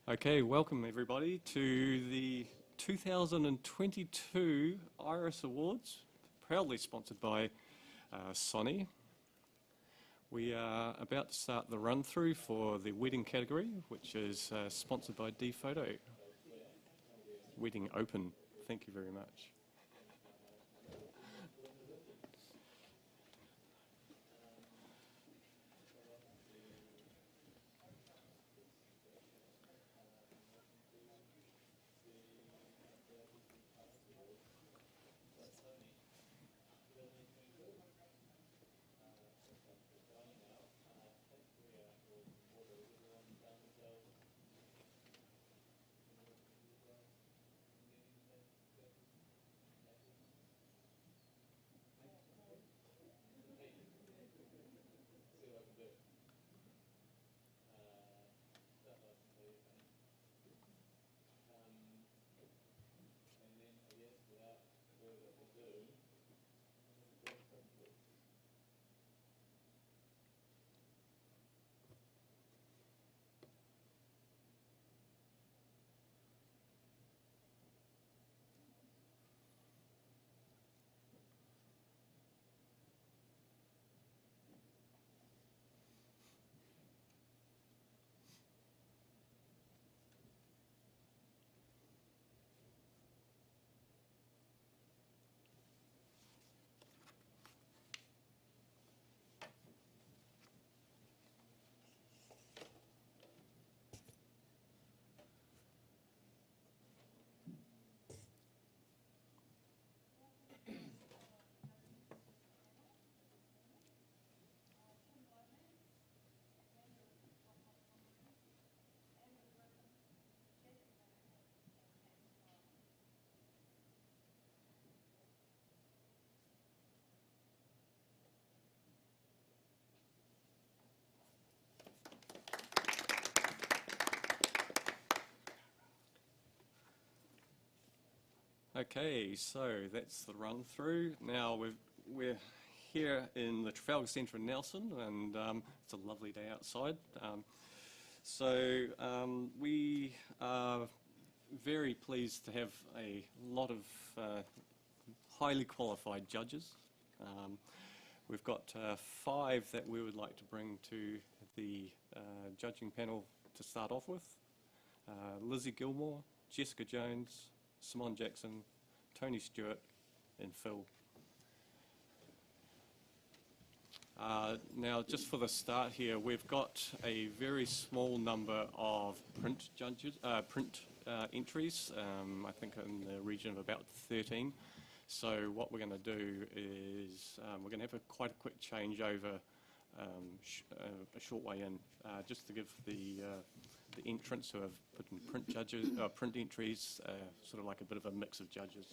Okay, welcome everybody to the 2022 Iris Awards, proudly sponsored by Sony. We are about to start the run-through for the wedding category, which is sponsored by dPhoto. Wedding Open, thank you very much. Okay, so that's the run through. Now we're here in the Trafalgar Centre in Nelson, and it's a lovely day outside. We are very pleased to have a lot of highly qualified judges. We've got 5 that we would like to bring to the judging panel to start off with. Lizzie Gilmore, Jessica Jones, Simon Jackson, Tony Stewart, and Phil. Now, just for the start here, we've got a very small number of print entries, I think in the region of about 13. So what we're going to do is we're going to have quite a quick changeover a short way in, just to give the entrants who have put in print entries, sort of like a bit of a mix of judges.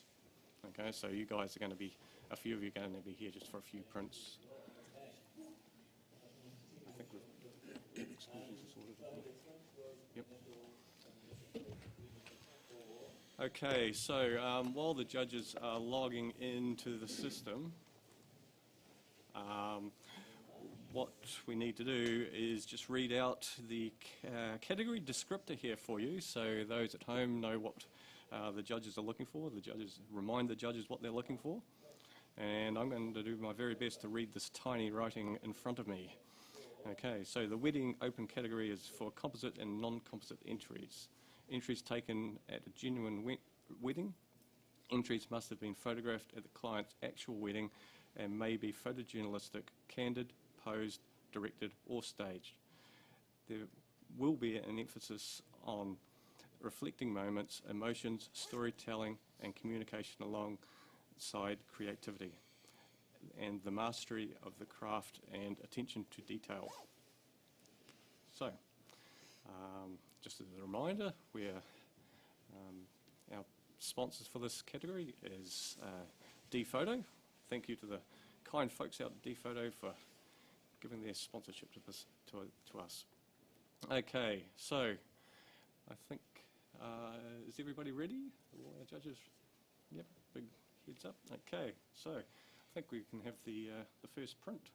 Okay, so you guys are going to be, a few of you are going to be here just for a few prints. I think we've exclusions are sorted. Yep. Okay, so while the judges are logging into the system, what we need to do is just read out the category descriptor here for you, so those at home know what the judges are looking for. The judges remind the judges what they're looking for, and I'm going to do my very best to read this tiny writing in front of me. Okay, so the wedding open category is for composite and non-composite entries. Entries taken at a genuine wedding. Entries must have been photographed at the client's actual wedding and may be photojournalistic, candid, posed, directed or staged. There will be an emphasis on reflecting moments, emotions, storytelling and communication alongside creativity and the mastery of the craft and attention to detail. So, just as a reminder, our sponsors for this category is dPhoto. Thank you to the kind folks out at dPhoto for giving their sponsorship to this to us. Okay, so I think is everybody ready? All our judges? Yep, big heads up. Okay, so I think we can have the first print.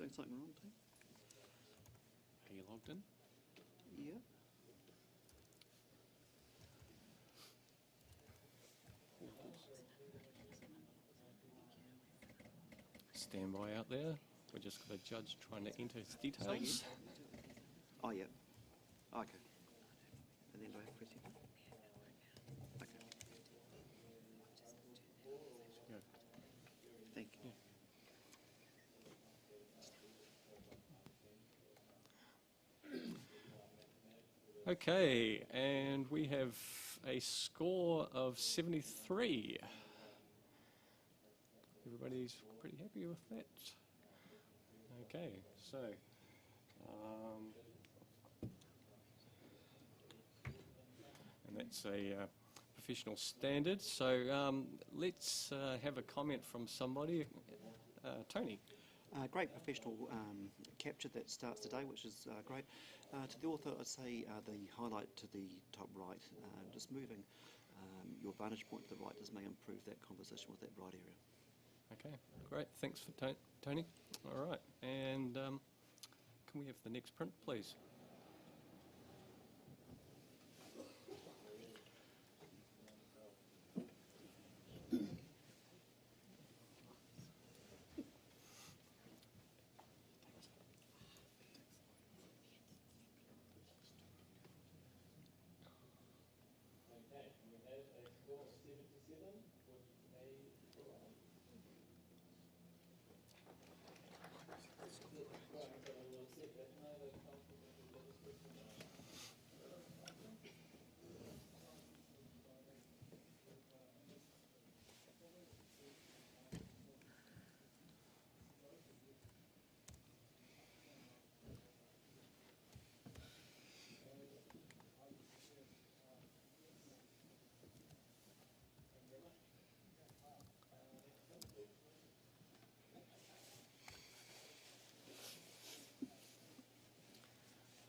doing something wrong, Tim? Are you logged in? Yeah. Stand by out there. We're just got a judge trying to enter his details. Oh, yeah. Okay. And then do I press it? Okay. Yeah. Thank you. Okay, and we have a score of 73. Everybody's pretty happy with that. Okay, so and that's a professional standard. So let's have a comment from somebody. Tony. Great professional capture that starts today, which is great. To the author, I'd say the highlight to the top right, just moving your vantage point to the right just may improve that composition with that right area. Okay, great. Thanks for Tony. All right, and can we have the next print, please?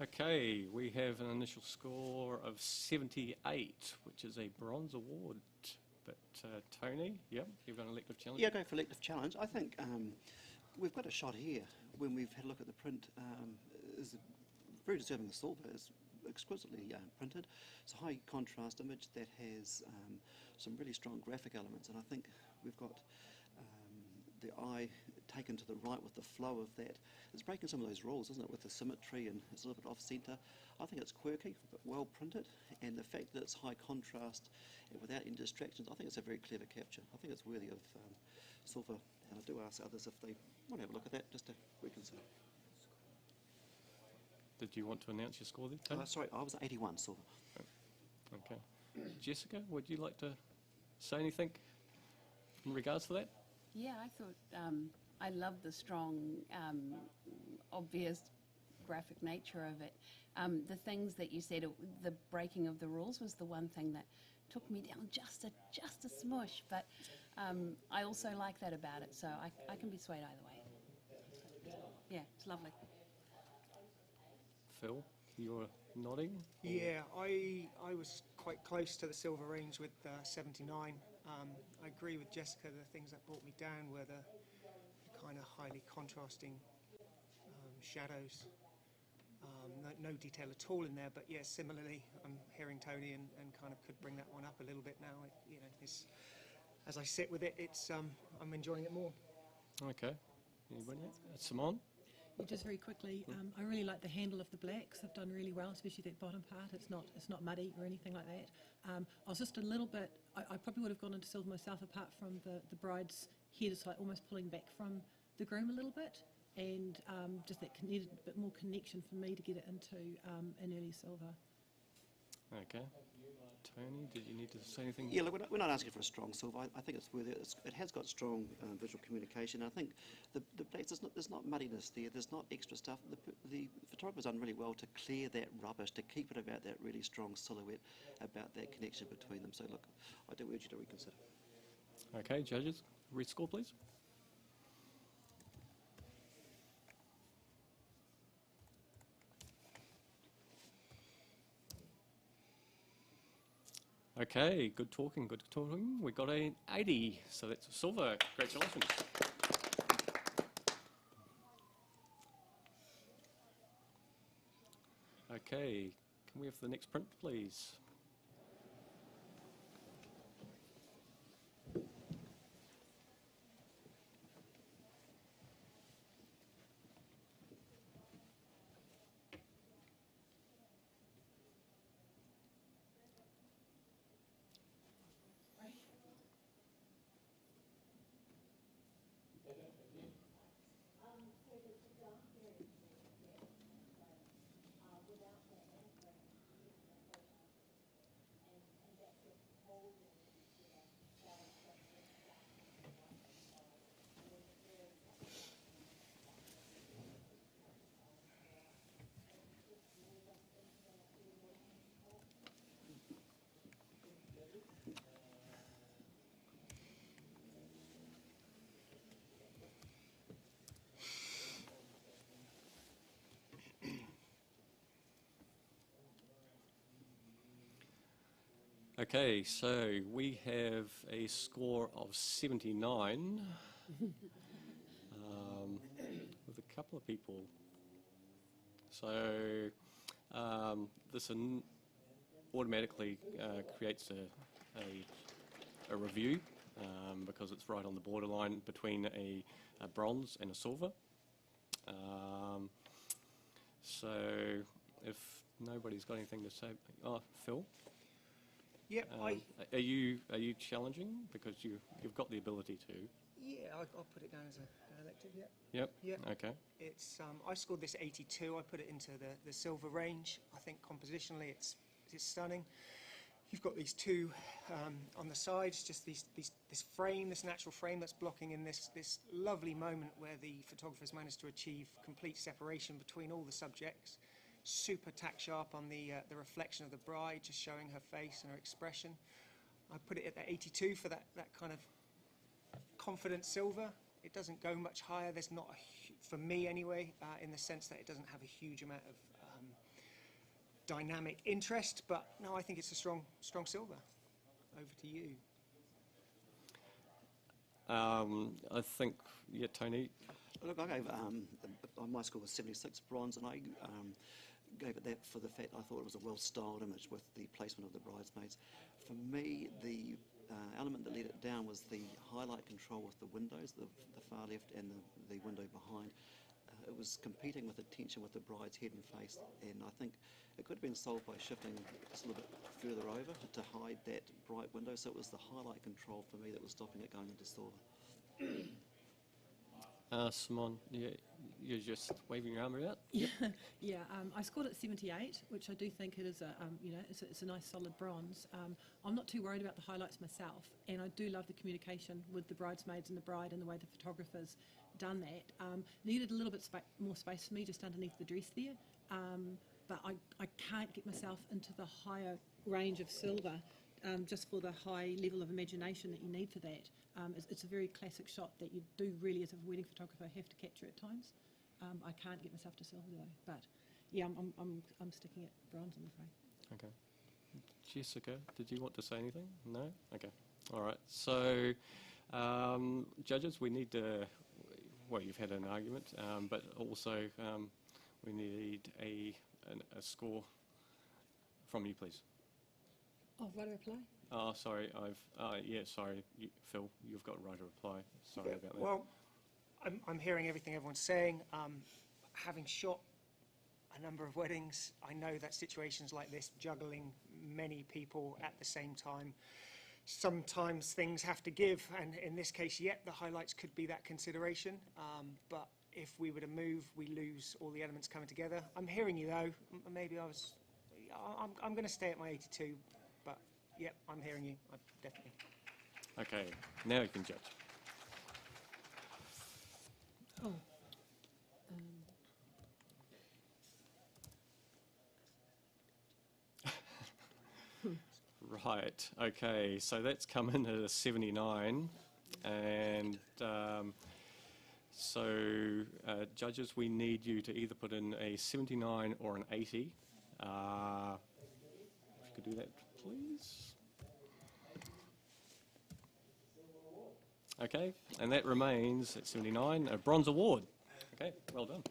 Okay, we have an initial score of 78, which is a bronze award. But Tony, yep, you've got an elective challenge. Yeah, go for elective challenge. I think we've got a shot here when we've had a look at the print. Is very deserving of silver. It's exquisitely printed. It's a high contrast image that has some really strong graphic elements, and I think we've got the eye taken to the right with the flow of that. It's breaking some of those rules, isn't it, with the symmetry, and it's a little bit off-centre. I think it's quirky, but well printed, and the fact that it's high contrast and without any distractions, I think it's a very clever capture. I think it's worthy of silver, and I do ask others if they want to have a look at that, just to reconsider. Did you want to announce your score there, Tony? Sorry, I was 81 silver. Okay. Jessica, would you like to say anything in regards to that? Yeah, I thought I love the strong, obvious graphic nature of it. The things that you said, the breaking of the rules was the one thing that took me down just a smush, but I also like that about it, so I can be swayed either way. Yeah, it's lovely. Phil, you're nodding? Yeah, I was quite close to the silver range with 79. I agree with Jessica, the things that brought me down were the kind of highly contrasting shadows. No detail at all in there, but yeah, similarly, I'm hearing Tony and kind of could bring that one up a little bit now. It's, as I sit with it, I'm enjoying it more. Okay. Anybody else? Simone? Yeah, just very quickly, I really like the handle of the blacks. They've done really well, especially that bottom part. It's not muddy or anything like that. I was just a little bit. I probably would have gone into silver myself, apart from the bride's head is like almost pulling back from the groom a little bit, and just that needed a bit more connection for me to get it into an early silver. Okay. Tony, did you need to say anything? Yeah, look, we're not asking for a strong silver. I think it's worth it. It has got strong visual communication. I think the blacks, there's not muddiness there. There's not extra stuff. The photographer's done really well to clear that rubbish, to keep it about that really strong silhouette, about that connection between them. So look, I do urge you to reconsider. Okay, judges, read score, please. Okay, good talking, good talking. We got an 80, so that's a silver. Congratulations. Okay, can we have the next print, please? Okay, so we have a score of 79 with a couple of people. So this automatically creates a review because it's right on the borderline between a bronze and a silver. So if nobody's got anything to say, oh, Phil? Yeah, Are you challenging because you've got the ability to? Yeah, I'll put it down as an elective. Yeah. Yep. Yeah. Okay. It's I scored this 82. I put it into the silver range. I think compositionally it's stunning. You've got these two on the sides, just this frame, this natural frame that's blocking in this lovely moment where the photographers managed to achieve complete separation between all the subjects. Super tack sharp on the reflection of the bride, just showing her face and her expression. I put it at the 82 for that kind of confident silver. It doesn't go much higher. There's not, for me anyway, in the sense that it doesn't have a huge amount of dynamic interest. But no, I think it's a strong silver. Over to you. I think, yeah, Tony. Look, I gave, my score was 76 bronze, and I gave it that for the fact I thought it was a well-styled image with the placement of the bridesmaids. For me, the element that let it down was the highlight control with the windows, the far left and the window behind. It was competing with the tension with the bride's head and face, and I think it could have been solved by shifting just a little bit further over to hide that bright window. So it was the highlight control for me that was stopping it going into silver. Simon, you're just waving your arm about? Yeah, I scored at 78, which I do think it is it's a nice solid bronze. I'm not too worried about the highlights myself, and I do love the communication with the bridesmaids and the bride and the way the photographers done that. Needed a little bit more space for me just underneath the dress there, but I can't get myself into the higher range of silver just for the high level of imagination that you need for that. It's a very classic shot that you do really, as a wedding photographer, have to capture at times. I can't get myself to silver though, but yeah, I'm sticking at bronze, I'm afraid. Okay. Jessica, did you want to say anything? No? Okay. All right. So, judges, we need to, well, you've had an argument, but also we need a score from you, please. Oh, right to reply? Oh, sorry, sorry, Phil, you've got right to reply. Sorry about that. Well, I'm hearing everything everyone's saying. Having shot a number of weddings, I know that situations like this, juggling many people at the same time, sometimes things have to give, and in this case, the highlights could be that consideration, but if we were to move, we lose all the elements coming together. I'm hearing you though. Maybe I'm going to stay at my 82, but yep, I'm hearing you, definitely. Okay, now you can judge. Oh. Right, okay, so that's come in at a 79, and judges, we need you to either put in a 79 or an 80. If you could do that, please. Okay, and that remains at 79, a bronze award. Okay, well done.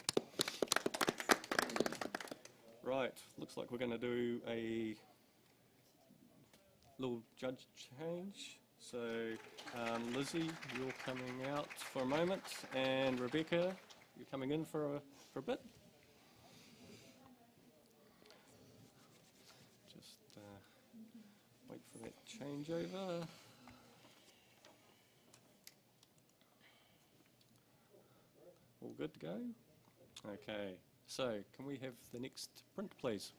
Right, looks like we're going to do a little judge change. So, Lizzie, you're coming out for a moment, and Rebecca, you're coming in for a bit. Just wait for that changeover. All good to go? Okay, so can we have the next print, please?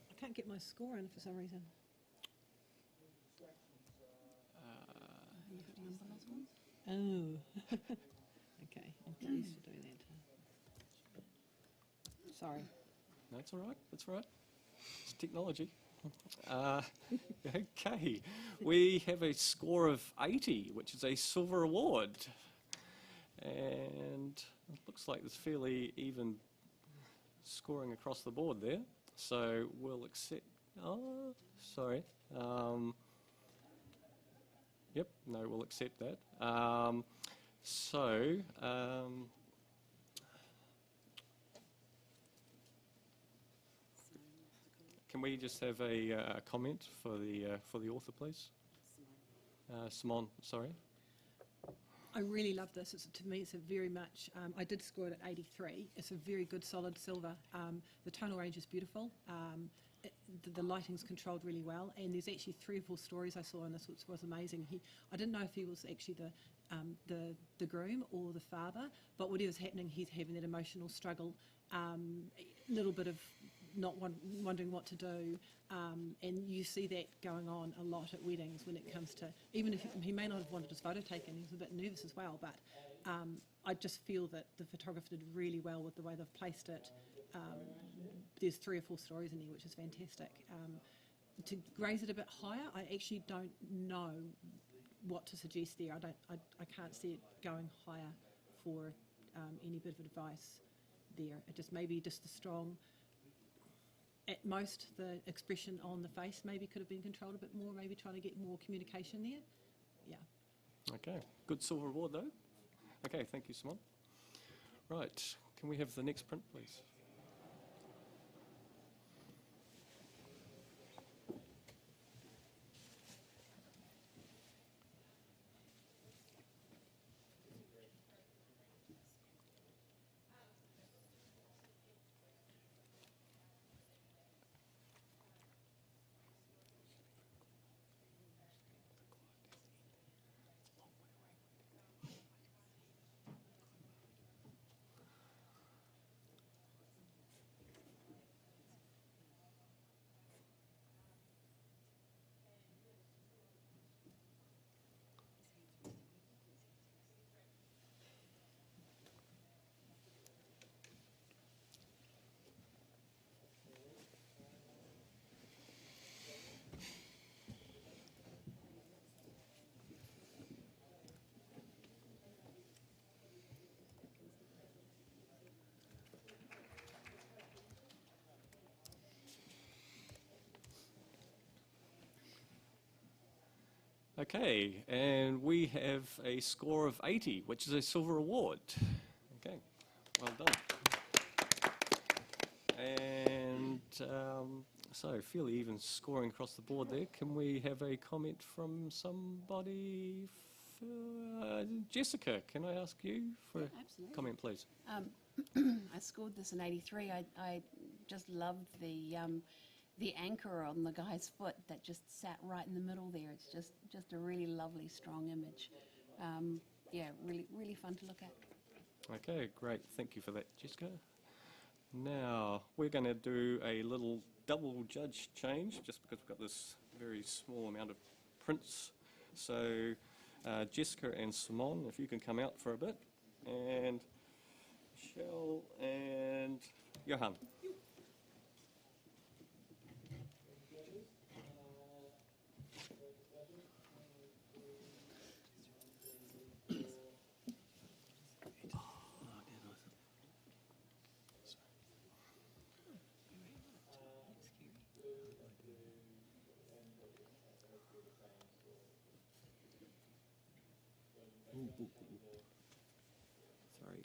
I can't get my score in for some reason. Oh. Okay, I'm not used to doing that. Sorry. No, it's all right. That's all right. It's technology. Okay, we have a score of 80, which is a silver award. And it looks like there's fairly even scoring across the board there. So we'll accept... Oh, sorry. Yep, no, we'll accept that. Can we just have a comment for the author, please? Simone, sorry. I really love this. To me, it's a very much, I did score it at 83. It's a very good, solid silver. The tonal range is beautiful. The lighting's controlled really well, and there's actually 3 or 4 stories I saw in this, which was amazing. I didn't know if he was actually the groom or the father, but whatever's happening, he's having that emotional struggle, a little bit of not wondering what to do, and you see that going on a lot at weddings when it comes to, even if he may not have wanted his photo taken, he was a bit nervous as well, but I just feel that the photographer did really well with the way they've placed it. There's 3 or 4 stories in there, which is fantastic. To raise it a bit higher, I actually don't know what to suggest there. I can't see it going higher for any bit of advice there. It just maybe just the strong. At most, the expression on the face maybe could have been controlled a bit more. Maybe trying to get more communication there. Yeah. Okay, good silver award though. Okay, thank you, Simone. Right, can we have the next print, please? Okay, and we have a score of 80, which is a silver award. Okay, well done. And So fairly even scoring across the board there. Can we have a comment from somebody? Jessica, can I ask you for a Absolutely. comment, please? I scored this in '83. I just loved the anchor on the guy's foot that just sat right in the middle there. It's just a really lovely, strong image. Yeah, really fun to look at. Okay, great. Thank you for that, Jessica. Now, we're going to do a little double judge change just because we've got this very small amount of prints. So, Jessica and Simon, if you can come out for a bit, and Michelle and Johan. Sorry.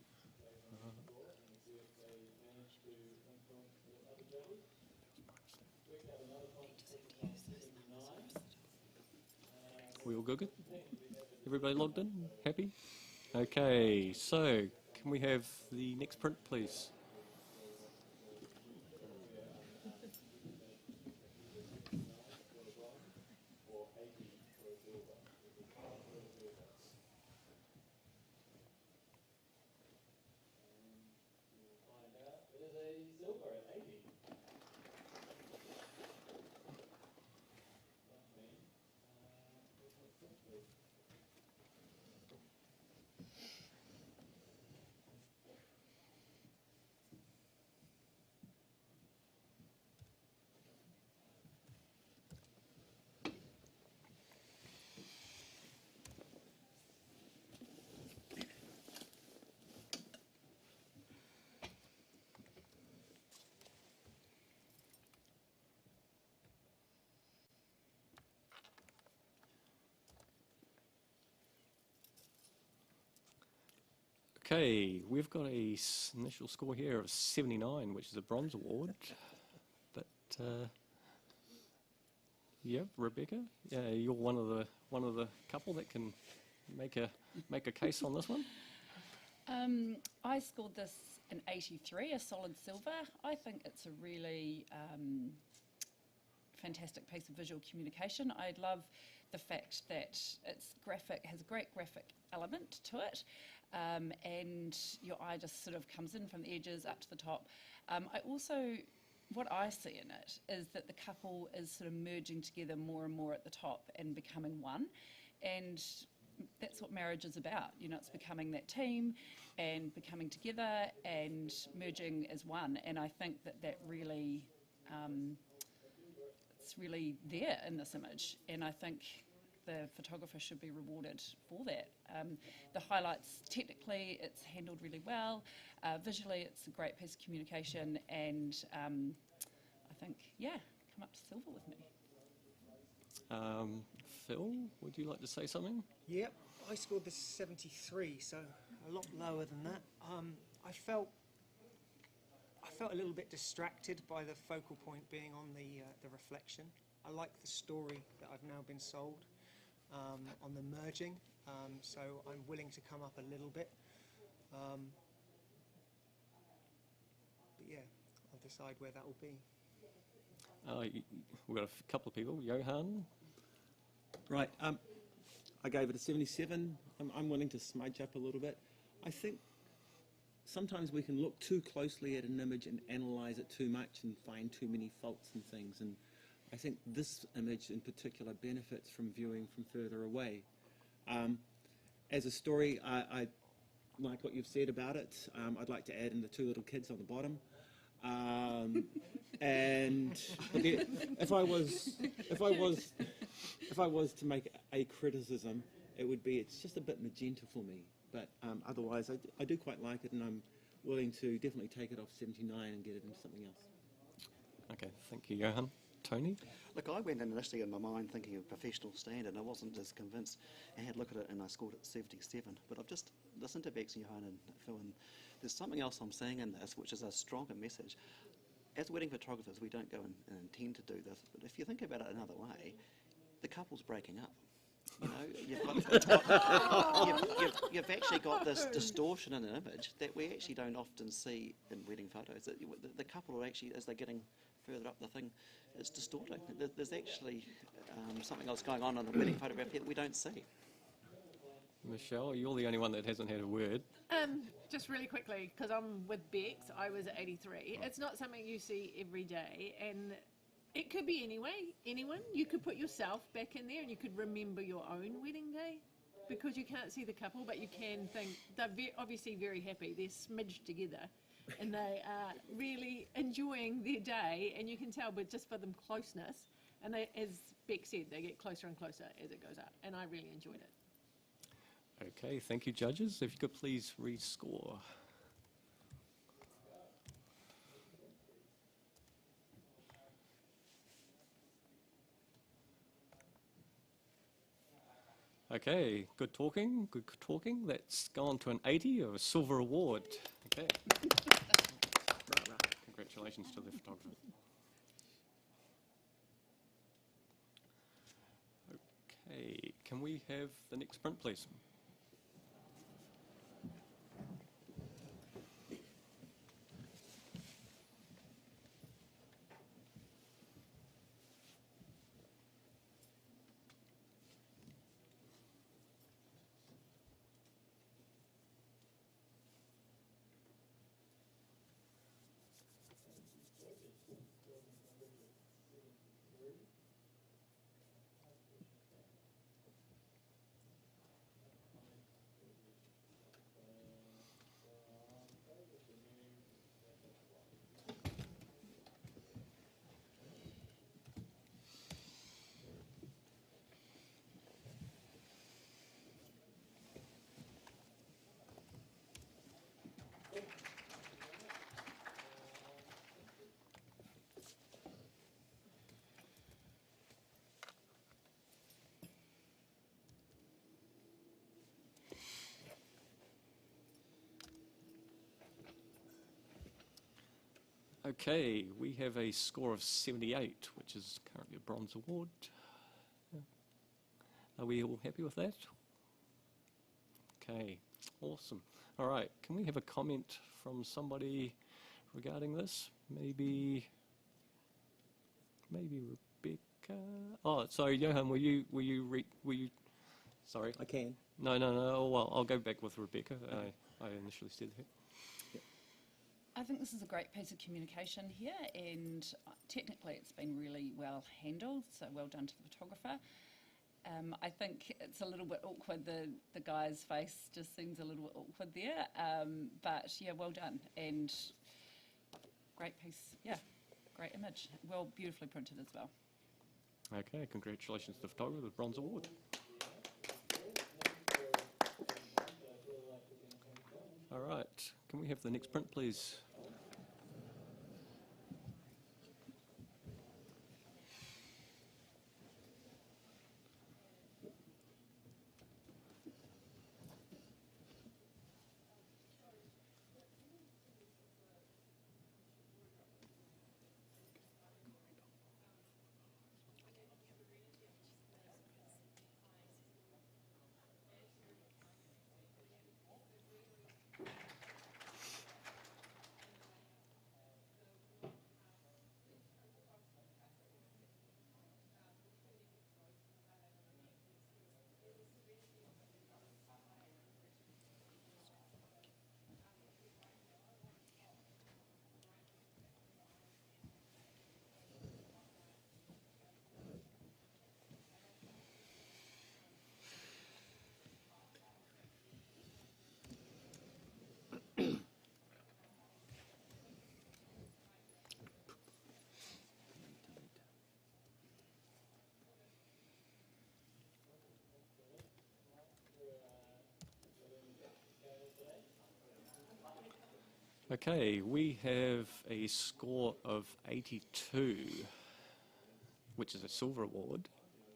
We all good? Everybody logged in? Happy? Okay, so can we have the next print, please? Okay, we've got a initial score here of 79, which is a bronze award. But yeah, Rebecca, yeah, you're one of the couple that can make a case on this one. I scored this in 83, a solid silver. I think it's a really fantastic piece of visual communication. I love the fact that it's graphic, has a great graphic element to it, and your eye just sort of comes in from the edges up to the top. I also, what I see in it is that the couple is sort of merging together more and more at the top and becoming one, and that's what marriage is about. You know, it's becoming that team and becoming together and merging as one, and I think that that really it's really there in this image, and I think the photographer should be rewarded for that. The highlights, technically, it's handled really well. Visually, it's a great piece of communication, and I think, yeah, come up to silver with me. Phil, would you like to say something? Yep, I scored this 73, so a lot lower than that. I felt a little bit distracted by the focal point being on the reflection. I like the story that I've now been sold on the merging, so I'm willing to come up a little bit. But yeah, I'll decide where that will be. We've got a couple of people. Johan? Right, I gave it a 77. I'm willing to smudge up a little bit. I think sometimes we can look too closely at an image and analyse it too much and find too many faults and things. And I think this image in particular benefits from viewing from further away. As a story, I like what you've said about it. I'd like to add in the two little kids on the bottom. And if I was to make a criticism, it would be it's just a bit magenta for me. But otherwise, I do quite like it, and I'm willing to definitely take it off 79 and get it into something else. Okay, thank you, Johan. Tony? Look, I went in initially in my mind thinking of professional standard, and I wasn't as convinced. I had a look at it and I scored it 77. But I've just listened to Bex and Johan and Phil, and there's something else I'm seeing in this, which is a stronger message. as wedding photographers, we don't go and intend to do this, but if you think about it another way, the couple's breaking up. You know, you've actually got this distortion in an image that we actually don't often see in wedding photos. The couple are actually, as they're getting further up the thing, it's distorting. There's actually something else going on in a wedding photograph here that we don't see. Michelle, you're the only one that hasn't had a word. Just really quickly, because I'm with Bex, I was at 83. It's not something you see every day, and it could be anyone. You could put yourself back in there and you could remember your own wedding day, because you can't see the couple, but you can think they're obviously very happy. They're smidged together and they are really enjoying their day, and you can tell, but just for them closeness. And they, as Beck said, they get closer and closer as it goes up, and I really enjoyed it. Okay, thank you, judges. If you could please rescore. Okay, good talking. That's gone to an 80 of a silver award. Okay. Congratulations to the photographer. Okay, can we have the next print, please? Okay, we have a score of 78, which is currently a bronze award. Are we all happy with that? Okay, awesome. All right, can we have a comment from somebody regarding this? Maybe Rebecca? Oh, sorry, Johan, were you, sorry? I can. No, well, I'll go back with Rebecca. I initially said that. I think this is a great piece of communication here, and technically it's been really well handled, so well done to the photographer. I think it's a little bit awkward, the guy's face just seems a little bit awkward there, but yeah, well done, and great piece, yeah, great image, well, beautifully printed as well. Okay, congratulations to the photographer, the bronze award. All right, can we have the next print, please? Okay, we have a score of 82, which is a silver award.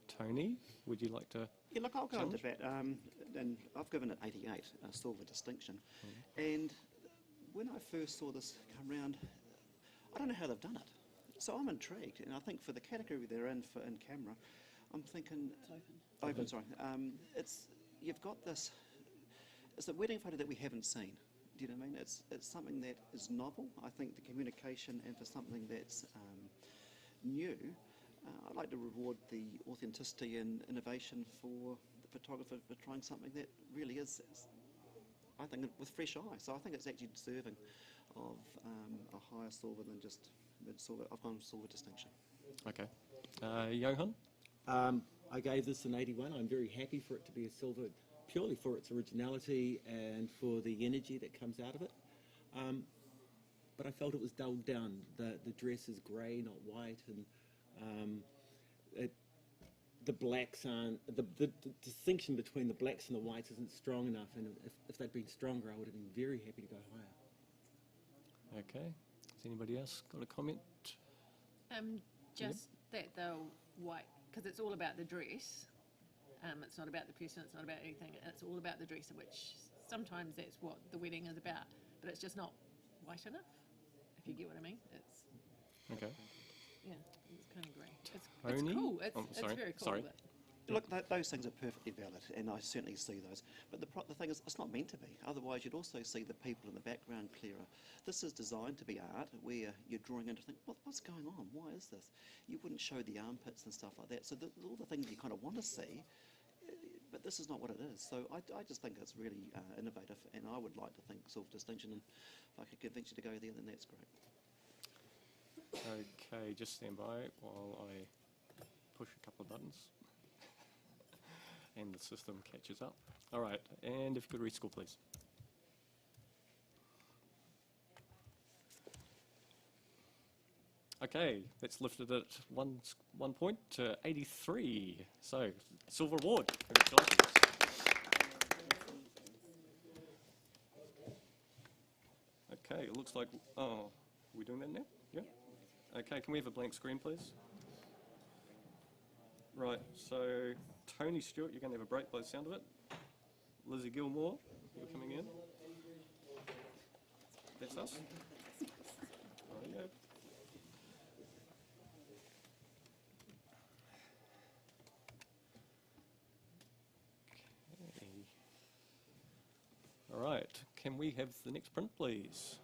Tony, would you like to? Yeah, look, I'll go into challenge? that. And I've given it 88, a silver distinction. And when I first saw this come round, I don't know how they've done it. So I'm intrigued, and I think for the category they're in for in camera, I'm thinking open. Sorry, you've got this. It's a wedding photo that we haven't seen. Do you know what I mean? It's something that is novel. I think the communication, and for something that's new, I'd like to reward the authenticity and innovation for the photographer for trying something that really is, I think, with fresh eyes. So I think it's actually deserving of a higher silver than just mid-silver. I've gone silver distinction. Okay. Johan? I gave this an 81. I'm very happy for it to be a silver, purely for its originality and for the energy that comes out of it. But I felt it was dulled down. The dress is grey, not white, and the blacks aren't. The distinction between the blacks and the whites isn't strong enough. And if they'd been stronger, I would have been very happy to go higher. Okay. Has anybody else got a comment? Just that they're white, because it's all about the dress. It's not about the person, it's not about anything. It's all about the dress, which sometimes that's what the wedding is about, but it's just not white enough, if you get what I mean. It's Okay. yeah, it's kind of grey. It's Tony? cool. It's sorry. very cool. Sorry. But Look, those things are perfectly valid, and I certainly see those. But the thing is, it's not meant to be. Otherwise, you'd also see the people in the background clearer. This is designed to be art, where you're drawing in to think, what's going on? Why is this? You wouldn't show the armpits and stuff like that. So all the things you kind of want to see, but this is not what it is. So I just think it's really innovative, and I would like to think self-distinction. And if I could convince you to go there, then that's great. Okay, just stand by while I push a couple of buttons. And the system catches up. All right, and if you could rescore, please. Okay, that's lifted at one point to 83. So, silver award. Congratulations. Okay, it looks like, are we doing that now? Yeah? Okay, can we have a blank screen, please? Right, so Tony Stewart, you're going to have a break by the sound of it. Lizzie Gilmore, you're coming in. That's us. Rightio. Okay. All right, can we have the next print, please?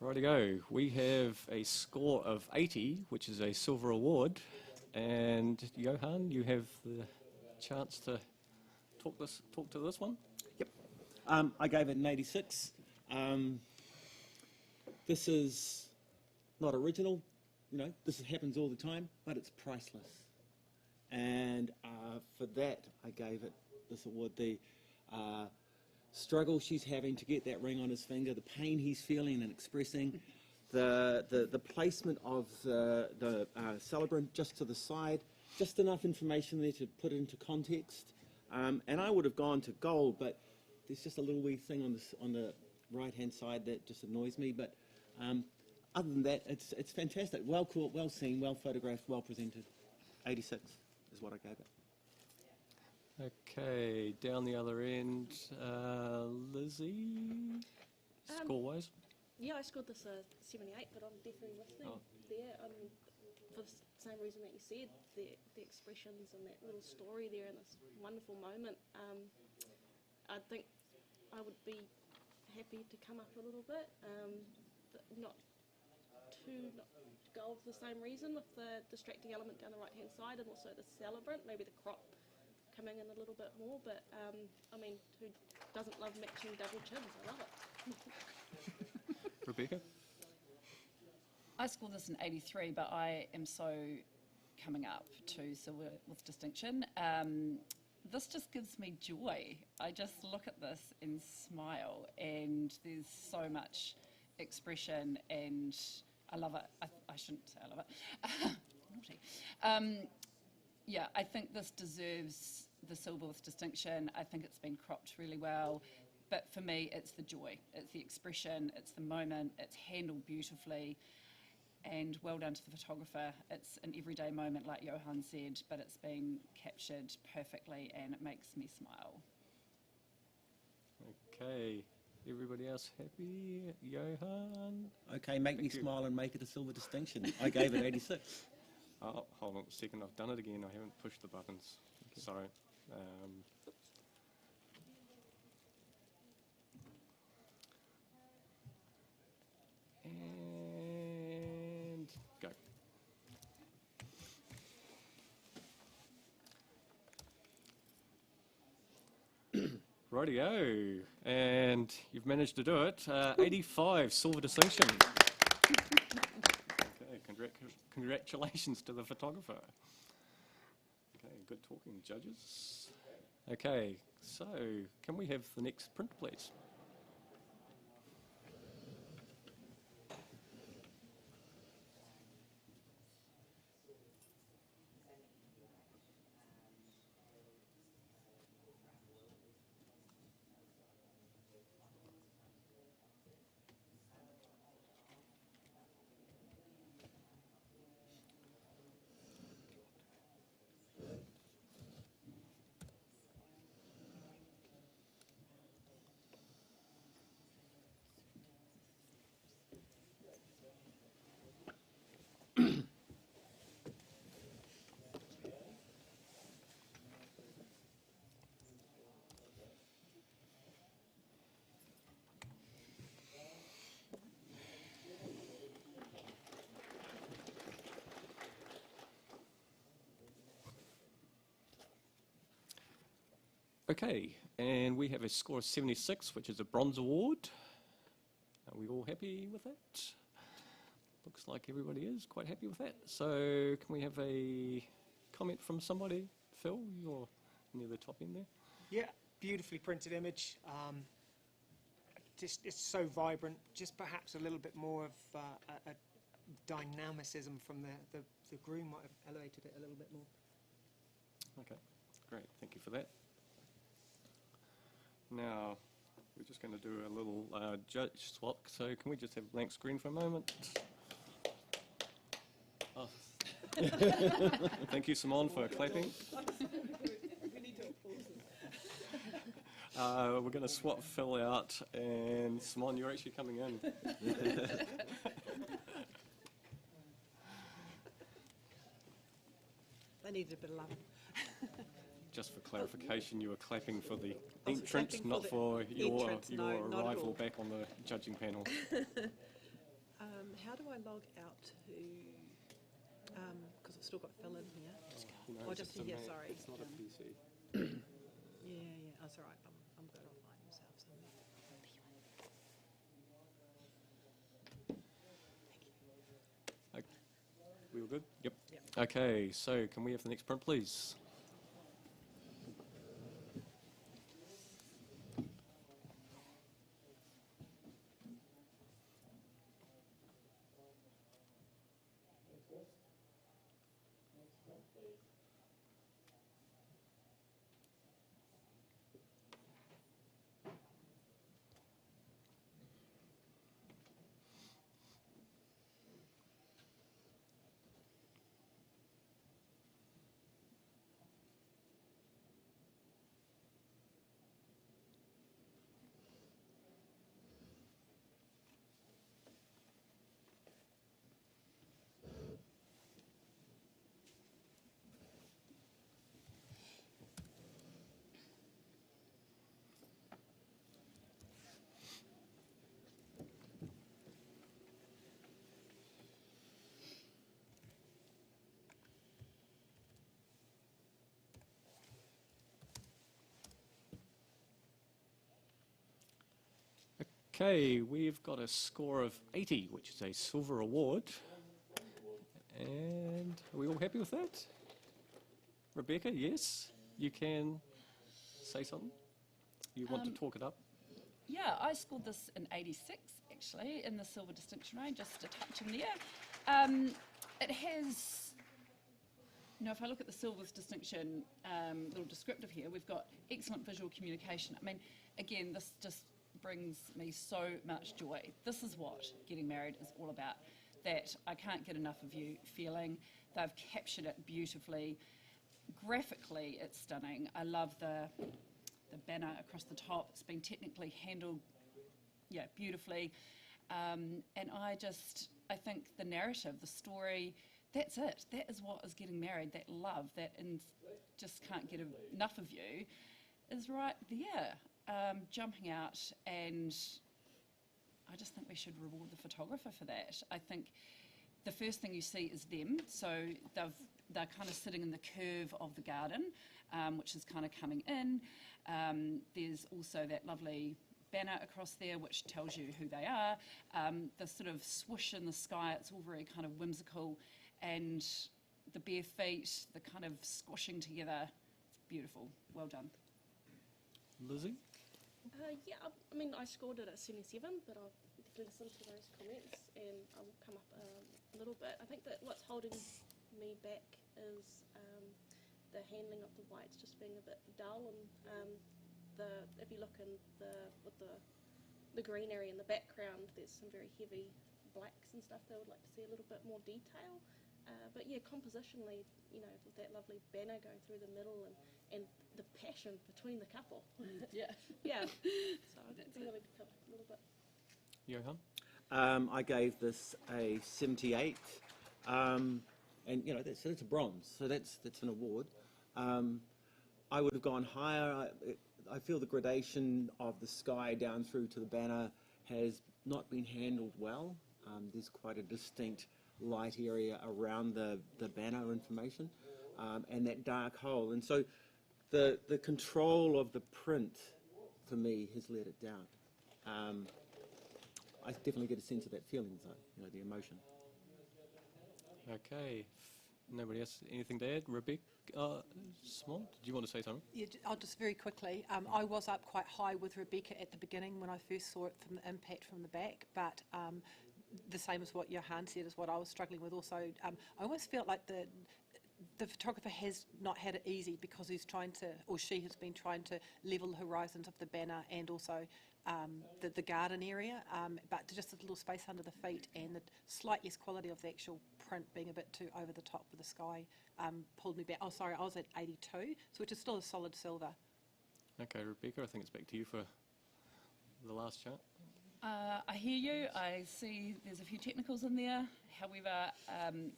Righty-go. We have a score of 80, which is a silver award. And Johan, you have the chance to talk to this one. Yep. I gave it an 86. This is not original. You know, this happens all the time, but it's priceless. And for that, I gave it this award. The struggle she's having to get that ring on his finger, the pain he's feeling and expressing, the placement of the celebrant just to the side, just enough information there to put it into context. And I would have gone to gold, but there's just a little wee thing on the right-hand side that just annoys me. But other than that, it's fantastic. Well caught, well seen, well photographed, well presented. 86 is what I gave it. Okay, down the other end, Lizzie, score-wise? Yeah, I scored this 78, but I'm definitely with them there. For the same reason that you said, the expressions and that little story there and this wonderful moment. I think I would be happy to come up a little bit, but not to go for the same reason, with the distracting element down the right hand side and also the celebrant, maybe the crop coming in a little bit more. But I mean, who doesn't love matching double chins? I love it. Rebecca? I scored this in 83, but I am so coming up to silver with distinction. This just gives me joy. I just look at this and smile, and there's so much expression, and I love it. I shouldn't say I love it. Naughty. Yeah, I think this deserves the silver with distinction. I think it's been cropped really well. But for me, it's the joy. It's the expression. It's the moment. It's handled beautifully. And well done to the photographer. It's an everyday moment, like Johan said, but it's been captured perfectly, and it makes me smile. Okay. Everybody else happy? Johan? Okay, make me smile and make it a silver distinction. I gave it 86. Oh, hold on a second. I've done it again. I haven't pushed the buttons. Okay. Sorry. And go. Rightio. And you've managed to do it. 85, silver distinction. Okay, congratulations to the photographer. Okay, good talking, judges. Okay, so can we have the next print, please? Okay, and we have a score of 76, which is a bronze award. Are we all happy with that? Looks like everybody is quite happy with that. So can we have a comment from somebody? Phil, you're near the top end there. Yeah, beautifully printed image. Just it's so vibrant. Just perhaps a little bit more of a dynamicism from the groom might have elevated it a little bit more. Okay, great. Thank you for that. Now, we're just going to do a little judge swap. So can we just have a blank screen for a moment? Oh. Thank you, Simone, for clapping. We're going to swap Phil out, and Simone, you're actually coming in. They needed a bit of love. Just for clarification, you were clapping for the entrance, not for your arrival back on the judging panel. How do I log out to, because I've still got Phil in here. No, Just here, sorry. It's not a PC. Yeah, that's all right. I'm good. I'll find myself somewhere. Okay. We all good? Yep. Okay, so can we have the next print, please? Okay, we've got a score of 80, which is a silver award. And are we all happy with that? Rebecca, yes? You can say something? You want to talk it up? Yeah, I scored this in 86, actually, in the silver distinction range, just a touch in there. It has, if I look at the silvers distinction, little descriptive here, we've got excellent visual communication. I mean, again, this just brings me so much joy. This is what getting married is all about, that I can't get enough of you feeling. They've captured it beautifully. Graphically, it's stunning. I love the banner across the top. It's been technically handled, beautifully. And I think the narrative, the story, that's it. That is what is getting married. That love, that just can't get enough of you, is right there, jumping out. And I just think we should reward the photographer for that. I think the first thing you see is them. So they're kind of sitting in the curve of the garden, which is kind of coming in. There's also that lovely banner across there which tells you who they are. The sort of swoosh in the sky, it's all very kind of whimsical, and the bare feet, the kind of squashing together, it's beautiful. Well done. Lizzie? Yeah, I mean, I scored it at 77, but I'll definitely listen to those comments and I'll come up a little bit. I think that what's holding me back is the handling of the whites just being a bit dull, and if you look in with the greenery in the background, there's some very heavy blacks and stuff. They would like to see a little bit more detail. But yeah, compositionally, with that lovely banner going through the middle and the passion between the couple. Yeah. So I think really become a little bit. Johan? I gave this a 78, and that's a bronze, so that's an award. I would have gone higher. I feel the gradation of the sky down through to the banner has not been handled well. There's quite a distinct light area around the banner information, and that dark hole. And so the control of the print, for me, has let it down. I definitely get a sense of that feeling, the emotion. Okay. Nobody else, anything to add? Rebecca? Small, did you want to say something? Yeah, I'll just very quickly. I was up quite high with Rebecca at the beginning when I first saw it from the impact from the back, but the same as what Johan said is what I was struggling with also. I almost felt like the photographer has not had it easy because she has been trying to level the horizons of the banner and also the garden area, but just a little space under the feet and the slight less quality of the actual print being a bit too over the top with the sky pulled me back. Oh, sorry, I was at 82, so which is still a solid silver. Okay, Rebecca, I think it's back to you for the last chart. I hear you. I see there's a few technicals in there. However,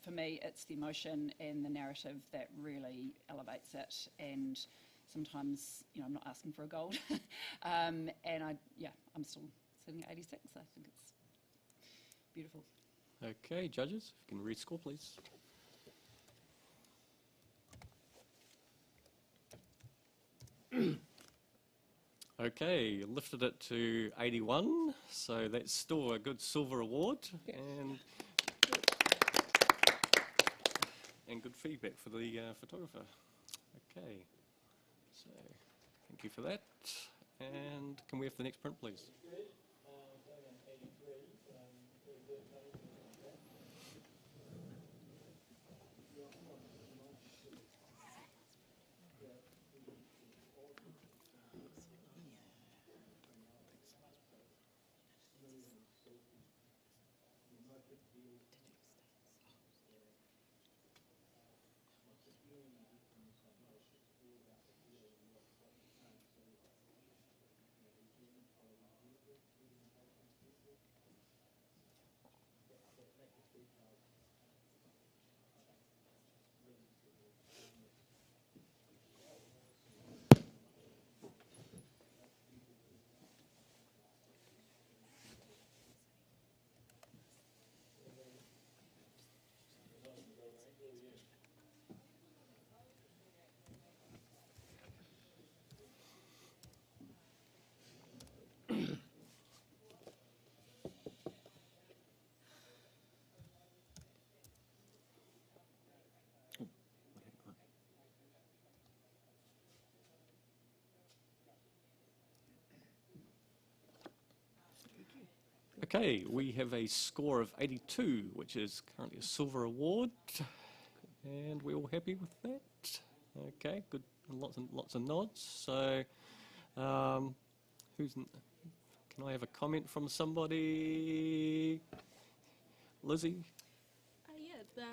for me, it's the emotion and the narrative that really elevates it. And sometimes, I'm not asking for a gold. And I'm still sitting at 86. I think it's beautiful. Okay, judges, if you can rescore, please. Okay, lifted it to 81, so that's still a good silver award, and good feedback for the photographer. Okay, so thank you for that. And can we have the next print, please? Okay, we have a score of 82, which is currently a silver award. And we're all happy with that? Okay, good. And lots of nods. So, can I have a comment from somebody? Lizzie? Yeah, the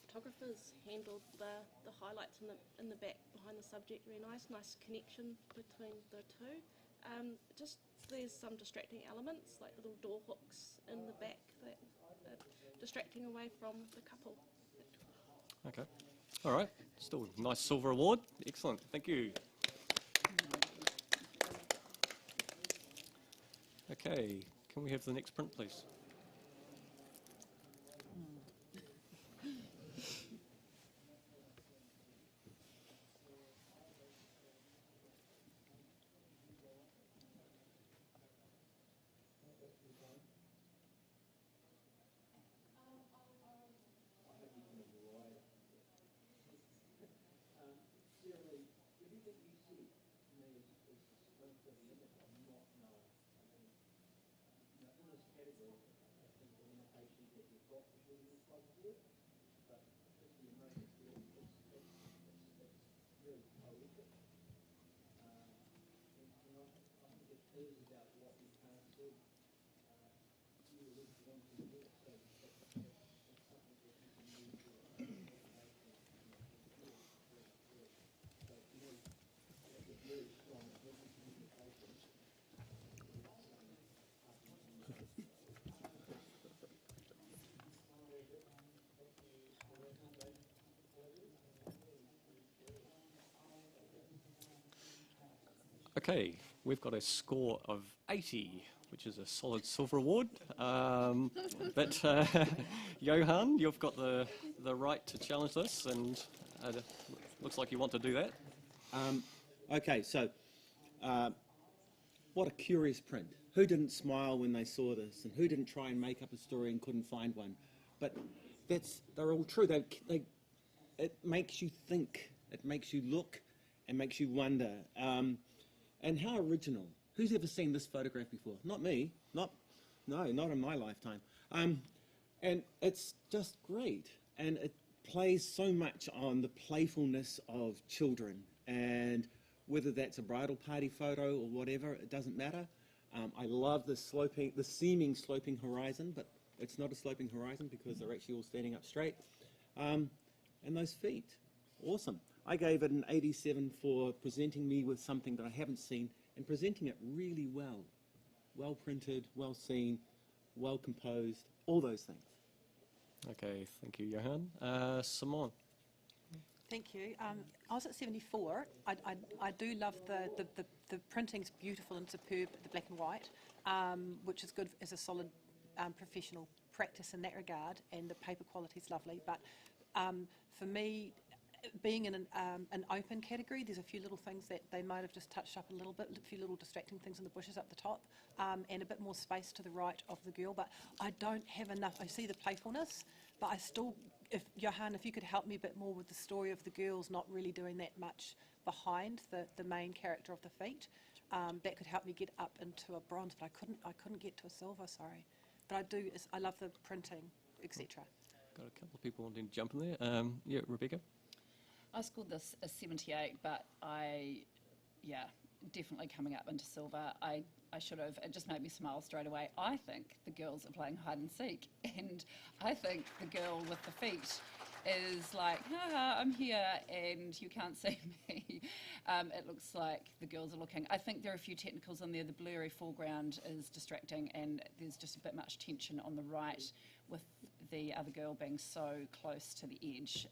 photographers handled the highlights in the back behind the subject very nice connection between the two. Just there's some distracting elements like little door hooks in the back that are distracting away from the couple. Okay. All right. Still a nice silver award. Excellent. Thank you. Okay. Can we have the next print, please? Okay, we've got a score of 80, which is a solid silver award. But Johan, you've got the right to challenge this, and looks like you want to do that. Okay, so what a curious print. Who didn't smile when they saw this, and who didn't try and make up a story and couldn't find one? But they're all true. It makes you think, it makes you look, and makes you wonder. And how original. Who's ever seen this photograph before? Not me. Not in my lifetime. And it's just great. And it plays so much on the playfulness of children. And whether that's a bridal party photo or whatever, it doesn't matter. I love the seeming sloping horizon, but it's not a sloping horizon because they're actually all standing up straight. And those feet, awesome. I gave it an 87 for presenting me with something that I haven't seen and presenting it really well. Well printed, well seen, well composed, all those things. Okay, thank you, Johan. Simone. Thank you. I was at 74. I do love the printing's beautiful and superb, the black and white, which is good as a solid professional practice in that regard, and the paper quality is lovely. But for me, being in an open category, there's a few little things that they might have just touched up a little bit, a few little distracting things in the bushes up the top, and a bit more space to the right of the girl. But I don't have enough. I see the playfulness, but I still, Johan, if you could help me a bit more with the story of the girls not really doing that much behind the main character of the feet, that could help me get up into a bronze. But I couldn't get to a silver. Sorry, but I love the printing, etc. Got a couple of people wanting to jump in there. Yeah, Rebecca. I scored this a 78, but definitely coming up into silver. I should have. It just made me smile straight away. I think the girls are playing hide and seek, and I think the girl with the feet is like, haha, I'm here and you can't see me. It looks like the girls are looking. I think there are a few technicals on there. The blurry foreground is distracting, and there's just a bit much tension on the right with the other girl being so close to the edge.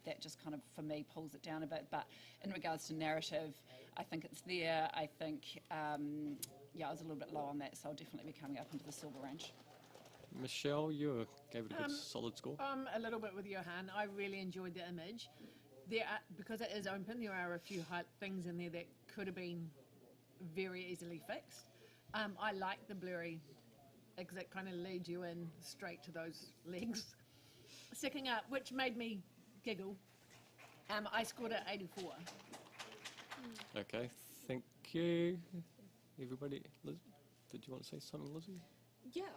That just kind of, for me, pulls it down a bit. But in regards to narrative, I think it's there. I think, I was a little bit low on that, so I'll definitely be coming up into the silver range. Michelle, you gave it a good solid score. A little bit with Johan. I really enjoyed the image. Because it is open, there are a few things in there that could have been very easily fixed. I like the blurry, because it kind of leads you in straight to those legs sticking up, which made me giggle. I scored at 84. Okay, thank you. Everybody, Liz, did you want to say something, Lizzie? Yeah,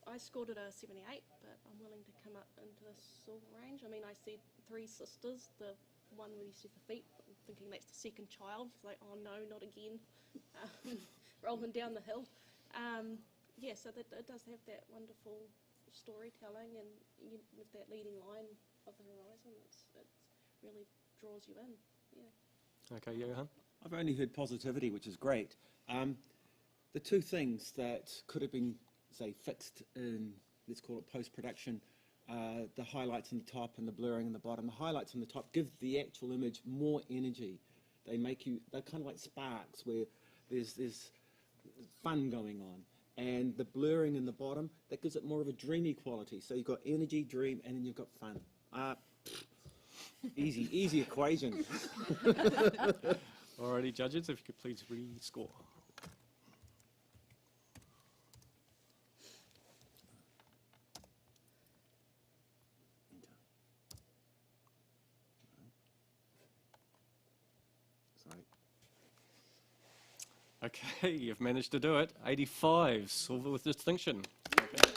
I scored at a 78, but I'm willing to come up into the silver range. I mean, I see three sisters, the one where you see the feet, I'm thinking that's the second child. It's like, oh no, not again, rolling down the hill. Yeah, so that it does have that wonderful storytelling, and with that leading line of the horizon, it really draws you in. Yeah. Okay, Johan? I've only heard positivity, which is great. The two things that could have been, say, fixed in, let's call it post-production, the highlights on the top and the blurring on the bottom. The highlights on the top give the actual image more energy. They make you, they're kind of like sparks where there's fun going on. And the blurring in the bottom, that gives it more of a dreamy quality. So you've got energy, dream, and then you've got fun. Easy equation. Alrighty, judges, if you could please re-score. Sorry. Okay, you've managed to do it. 85, silver with distinction. Okay.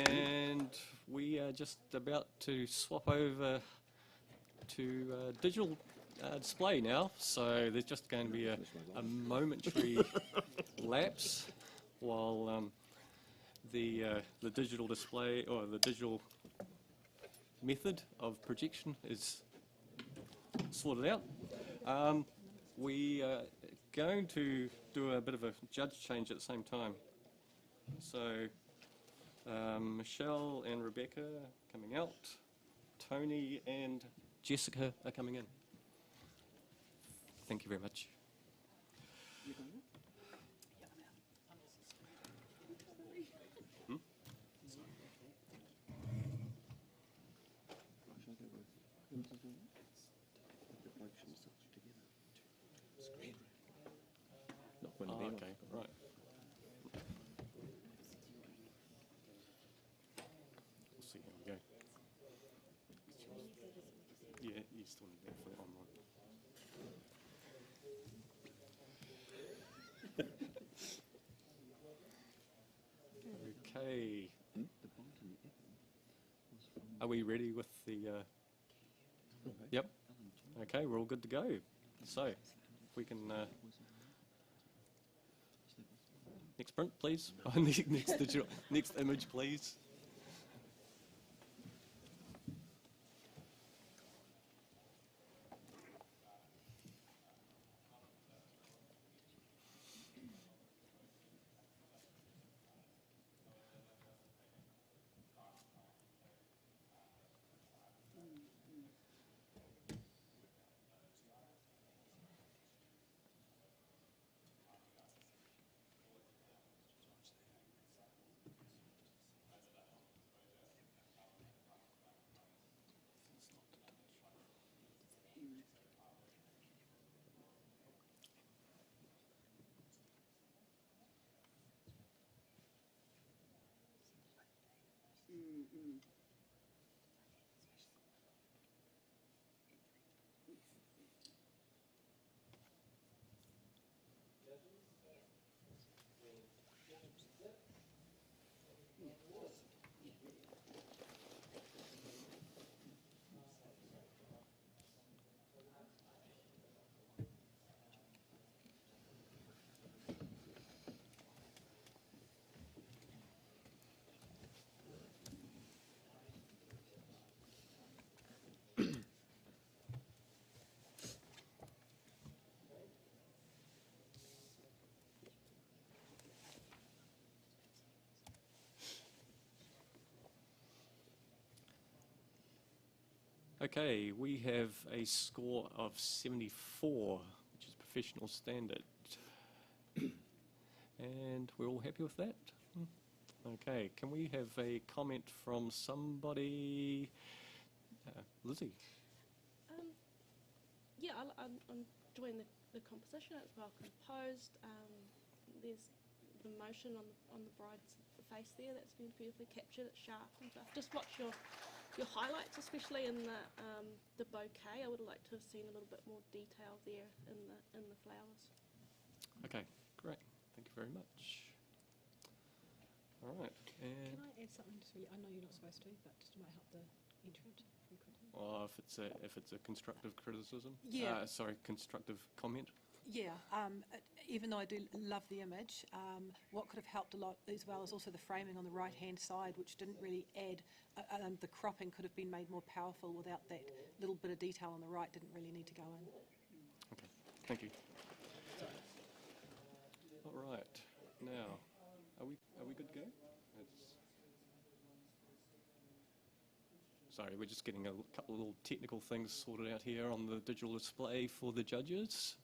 And we are just about to swap over to digital display now. So there's just going to be a momentary lapse while the digital display, or the digital method of projection is sorted out. We are going to do a bit of a judge change at the same time. So Michelle and Rebecca are coming out. Tony and Jessica are coming in. Thank you very much. Oh, okay, right. We'll see how we go. Yeah, you still need that for the online. Okay. Are we ready with the... Yep. Okay, we're all good to go. So, if we can... next print, please. Next digital, next image, please. Okay, we have a score of 74, which is professional standard. And we're all happy with that? Okay, can we have a comment from somebody? Lizzie? Yeah, I'm enjoying the composition. It's well composed. There's the motion on the bride's face there that's been beautifully captured. It's sharp and stuff. Just watch your highlights, especially in the bouquet. I would have liked to have seen a little bit more detail there in the flowers. Okay, great. Thank you very much. All right. And Can I add something just really? I know you're not supposed to, but just might help the entrant very quickly. if it's a constructive criticism. Yeah. Sorry, constructive comment. Yeah, even though I do love the image, what could have helped a lot as well is also the framing on the right-hand side, which didn't really add, the cropping could have been made more powerful without that little bit of detail on the right, didn't really need to go in. Okay, thank you. All right, now, are we good to go? Sorry, we're just getting a couple of little technical things sorted out here on the digital display for the judges.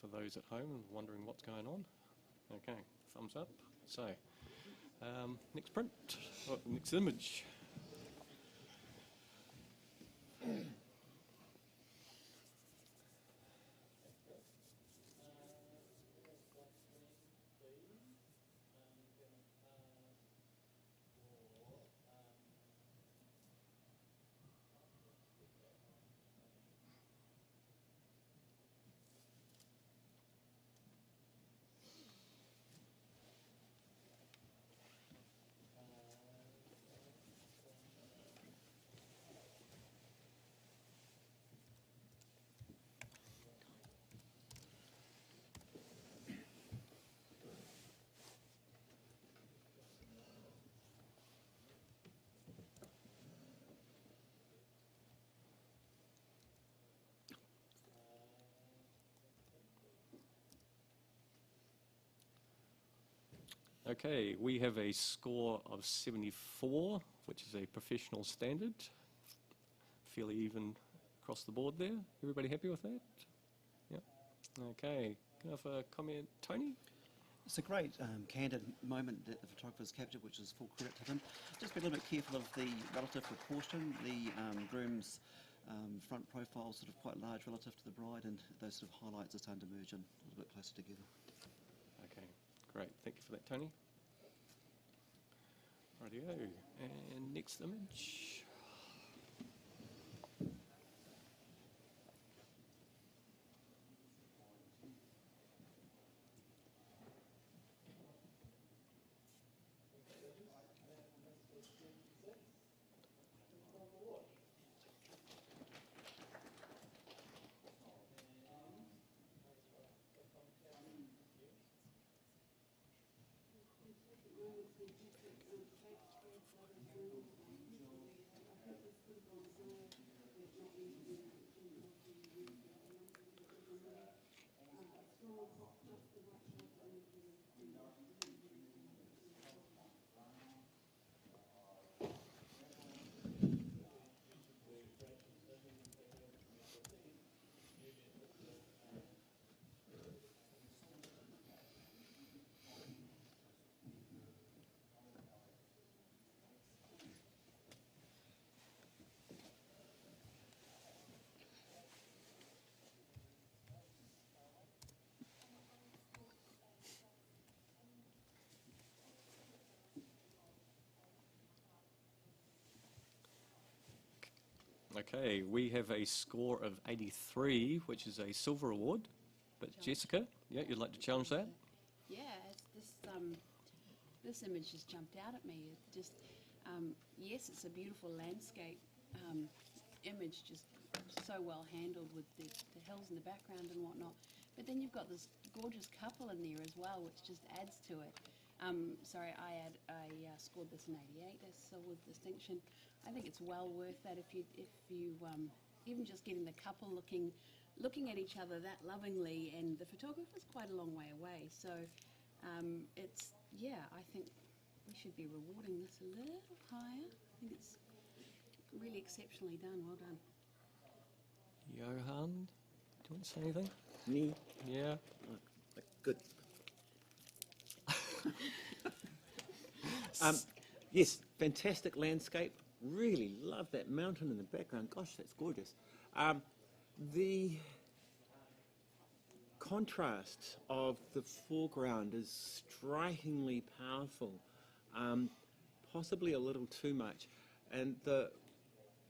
For those at home and wondering what's going on. Okay, thumbs up. So, next print, next image. Okay, we have a score of 74, which is a professional standard. Fairly even across the board there. Everybody happy with that? Yep. Okay, can I have a comment, Tony? It's a great candid moment that the photographer's captured, which is full credit to him. Just be a little bit careful of the relative proportion. The groom's front profile is sort of quite large relative to the bride, and those sort of highlights are starting to merge in a little bit closer together. Okay, great. Thank you for that, Tony. Rightio. And next image. Okay, we have a score of 83, which is a silver award. But Jessica, yeah, you'd like to challenge that? Yeah, this image just jumped out at me. It just, yes, it's a beautiful landscape image, just so well handled with the hills in the background and whatnot. But then you've got this gorgeous couple in there as well, which just adds to it. Sorry, I scored this an 88 as silver with distinction. I think it's well worth that if you even just getting the couple looking at each other that lovingly, and the photographer's quite a long way away. So it's, yeah, I think we should be rewarding this a little higher. I think it's really exceptionally done. Well done. Johan, do you want to say anything? Me? Yeah. Good. Yes, fantastic landscape. Really love that mountain in the background. Gosh, that's gorgeous. The contrast of the foreground is strikingly powerful, possibly a little too much. And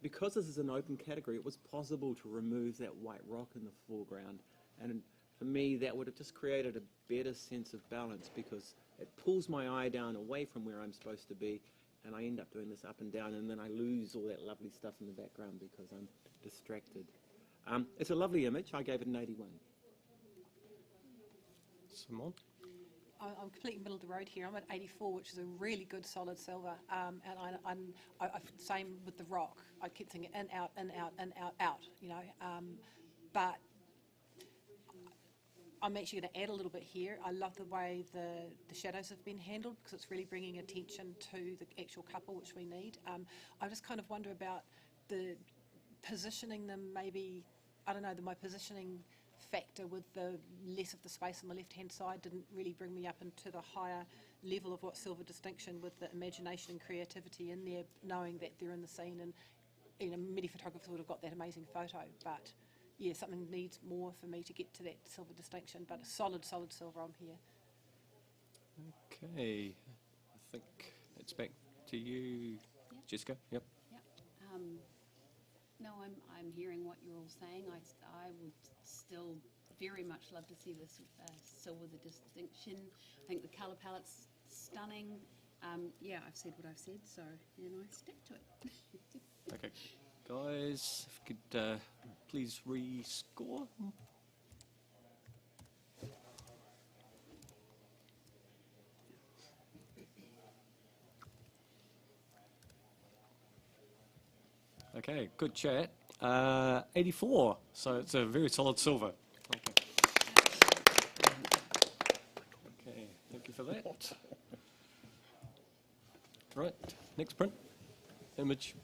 because this is an open category, it was possible to remove that white rock in the foreground. And for me, that would have just created a better sense of balance, because it pulls my eye down away from where I'm supposed to be, and I end up doing this up and down, and then I lose all that lovely stuff in the background because I'm distracted. It's a lovely image. I gave it an 81. Simone? I'm completely middle of the road here. I'm at 84, which is a really good solid silver. And I same with the rock. I keep thinking in, out, in, out, in, out, out. You know, but I'm actually going to add a little bit here. I love the way the shadows have been handled because it's really bringing attention to the actual couple, which we need. I just kind of wonder about the positioning them. Maybe I don't know. My positioning factor with the less of the space on the left-hand side didn't really bring me up into the higher level of what silver distinction with the imagination and creativity in there, knowing that they're in the scene, and you know, many photographers would have got that amazing photo, but yeah, something needs more for me to get to that silver distinction, but a solid silver on here. Okay, I think it's back to you, Jessica. Yep. Yep. No, I'm hearing what you're all saying. I would still very much love to see this silver, the distinction. I think the colour palette's stunning. Yeah, I've said what I've said, so I stick to it. Okay, guys, if you could please rescore. Okay, good chat. 84, so it's a very solid silver. Okay, thank you for that. Right, next print, image.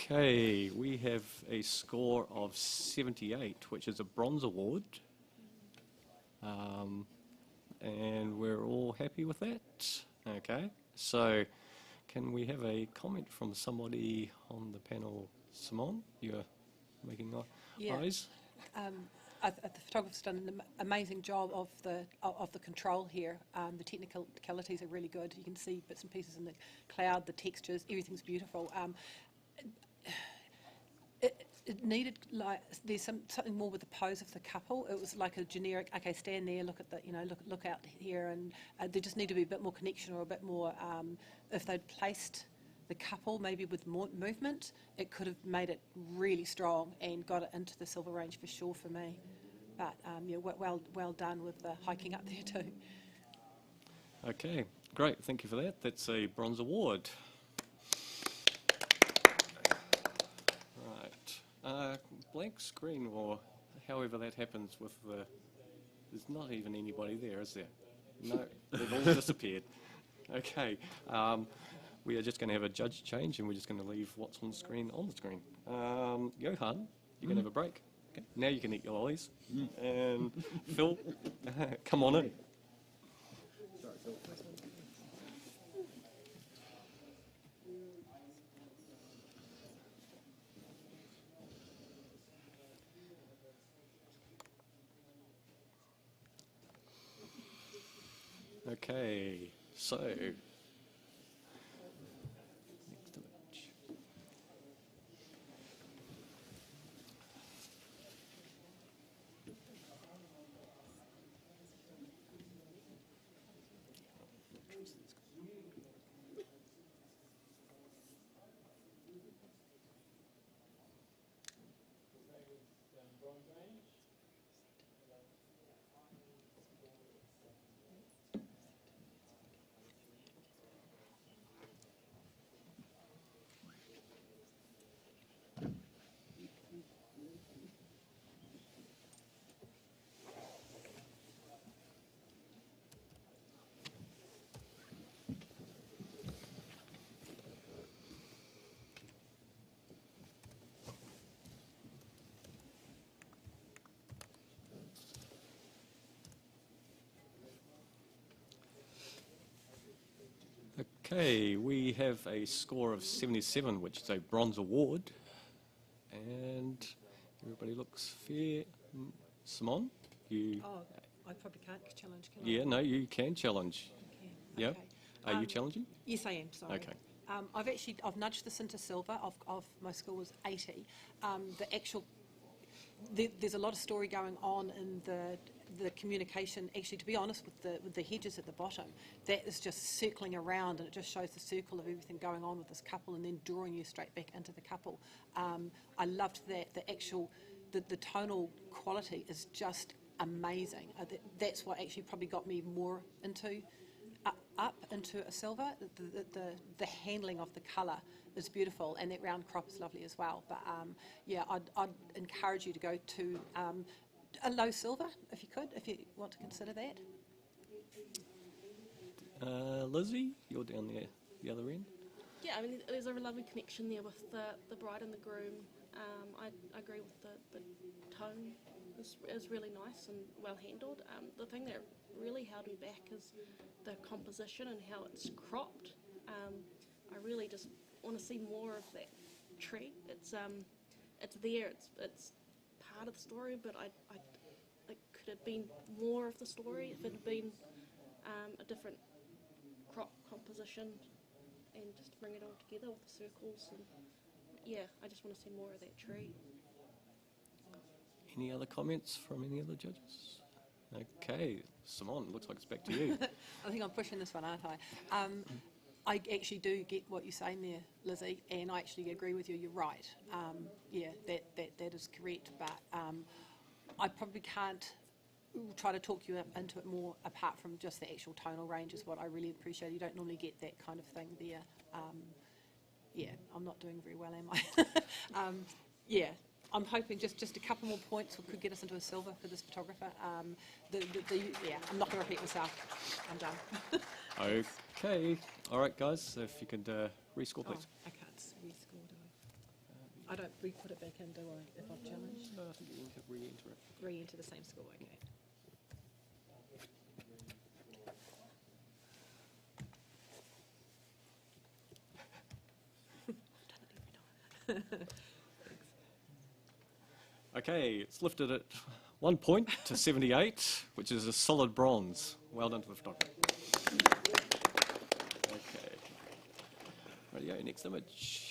Okay, we have a score of 78, which is a bronze award. And we're all happy with that? Okay, so can we have a comment from somebody on the panel? Simone, you're making eyes? The photographer's done an amazing job of the control here. The technicalities are really good. You can see bits and pieces in the cloud, the textures, everything's beautiful. It needed, like, there's something more with the pose of the couple. It was like a generic, okay, stand there, look at the, look out here, and there just need to be a bit more connection, or a bit more. If they'd placed the couple maybe with more movement, it could have made it really strong and got it into the silver range for sure for me. But yeah, well done with the hiking up there too. Okay, great, thank you for that. That's a bronze award. Blank screen, or however that happens with the... There's not even anybody there, is there? No, they've all disappeared. Okay, we are just going to have a judge change, and we're just going to leave what's on the screen on the screen. Johan, you're going to have a break. Okay. Now you can eat your lollies. And Phil, come on in. Sorry, Phil. Okay, so next image. Bronze range. Okay, we have a score of 77, which is a bronze award. And everybody looks fair. Simone, you... Oh, I probably can't challenge, can I? Yeah, no, you can challenge. Okay. Yep. Okay. Are you challenging? Yes, I am, sorry. Okay. I've nudged this into silver. My score was 80. There's a lot of story going on in the communication. Actually, to be honest, with the hedges at the bottom, that is just circling around, and it just shows the circle of everything going on with this couple, and then drawing you straight back into the couple. I loved that. The tonal quality is just amazing. That's what actually probably got me more into a silver. The handling of the colour is beautiful, and that round crop is lovely as well. But yeah, I'd encourage you to go to a low silver if you could, if you want to consider that. Lizzie, you're down there, the other end. Yeah, I mean, there's a lovely connection there with the bride and the groom. I agree with the tone is really nice and well handled. The thing that really held me back is the composition and how it's cropped. I really just want to see more of that tree. It's there. It's part of the story, but it could have been more of the story if it had been a different crop composition, and just bring it all together with the circles. And yeah, I just want to see more of that tree. Any other comments from any other judges? Okay, Simone, looks like it's back to you. I think I'm pushing this one, aren't I? I actually do get what you're saying there, Lizzie, and I actually agree with you. You're right. Yeah, that is correct. But I probably can't try to talk you into it more apart from just the actual tonal range is what I really appreciate. You don't normally get that kind of thing there. Yeah, I'm not doing very well, am I? Yeah. I'm hoping just a couple more points could get us into a silver for this photographer. Yeah, I'm not going to repeat myself. I'm done. Okay. All right, guys, if you could rescore, please. I can't rescore, do I? I don't re-put it back in, do I, if I've challenged? No, I think you need to re-enter it. Re-enter the same score, okay. I've done it every time. Okay, it's lifted at 1 point to 78, which is a solid bronze. Well done to the photographer. Okay. Radio, next image.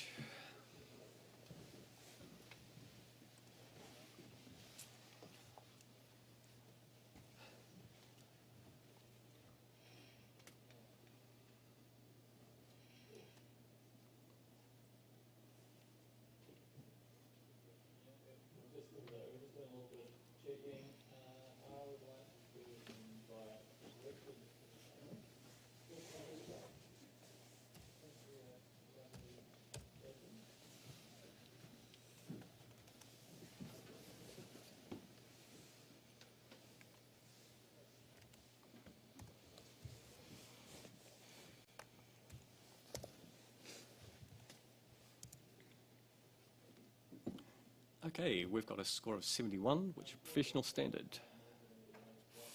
Okay, we've got a score of 71, which is professional standard.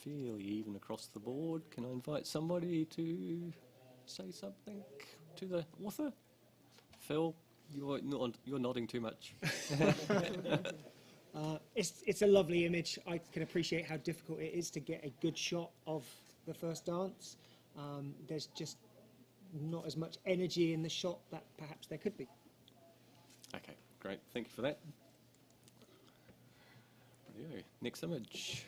Fairly even across the board. Can I invite somebody to say something to the author? Phil, you're nodding too much. It's a lovely image. I can appreciate how difficult it is to get a good shot of the first dance. There's just not as much energy in the shot that perhaps there could be. Okay, great. Thank you for that. Rightio. Next image.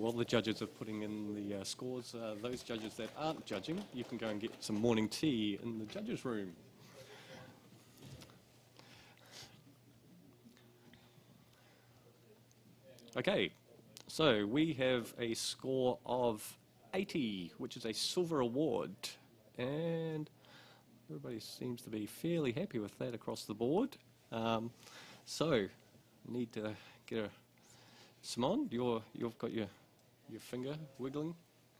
while the judges are putting in the scores, those judges that aren't judging, you can go and get some morning tea in the judges' room. Okay, so we have a score of 80, which is a silver award, and everybody seems to be fairly happy with that across the board. So, need to get a... Simone, you've got your finger wiggling.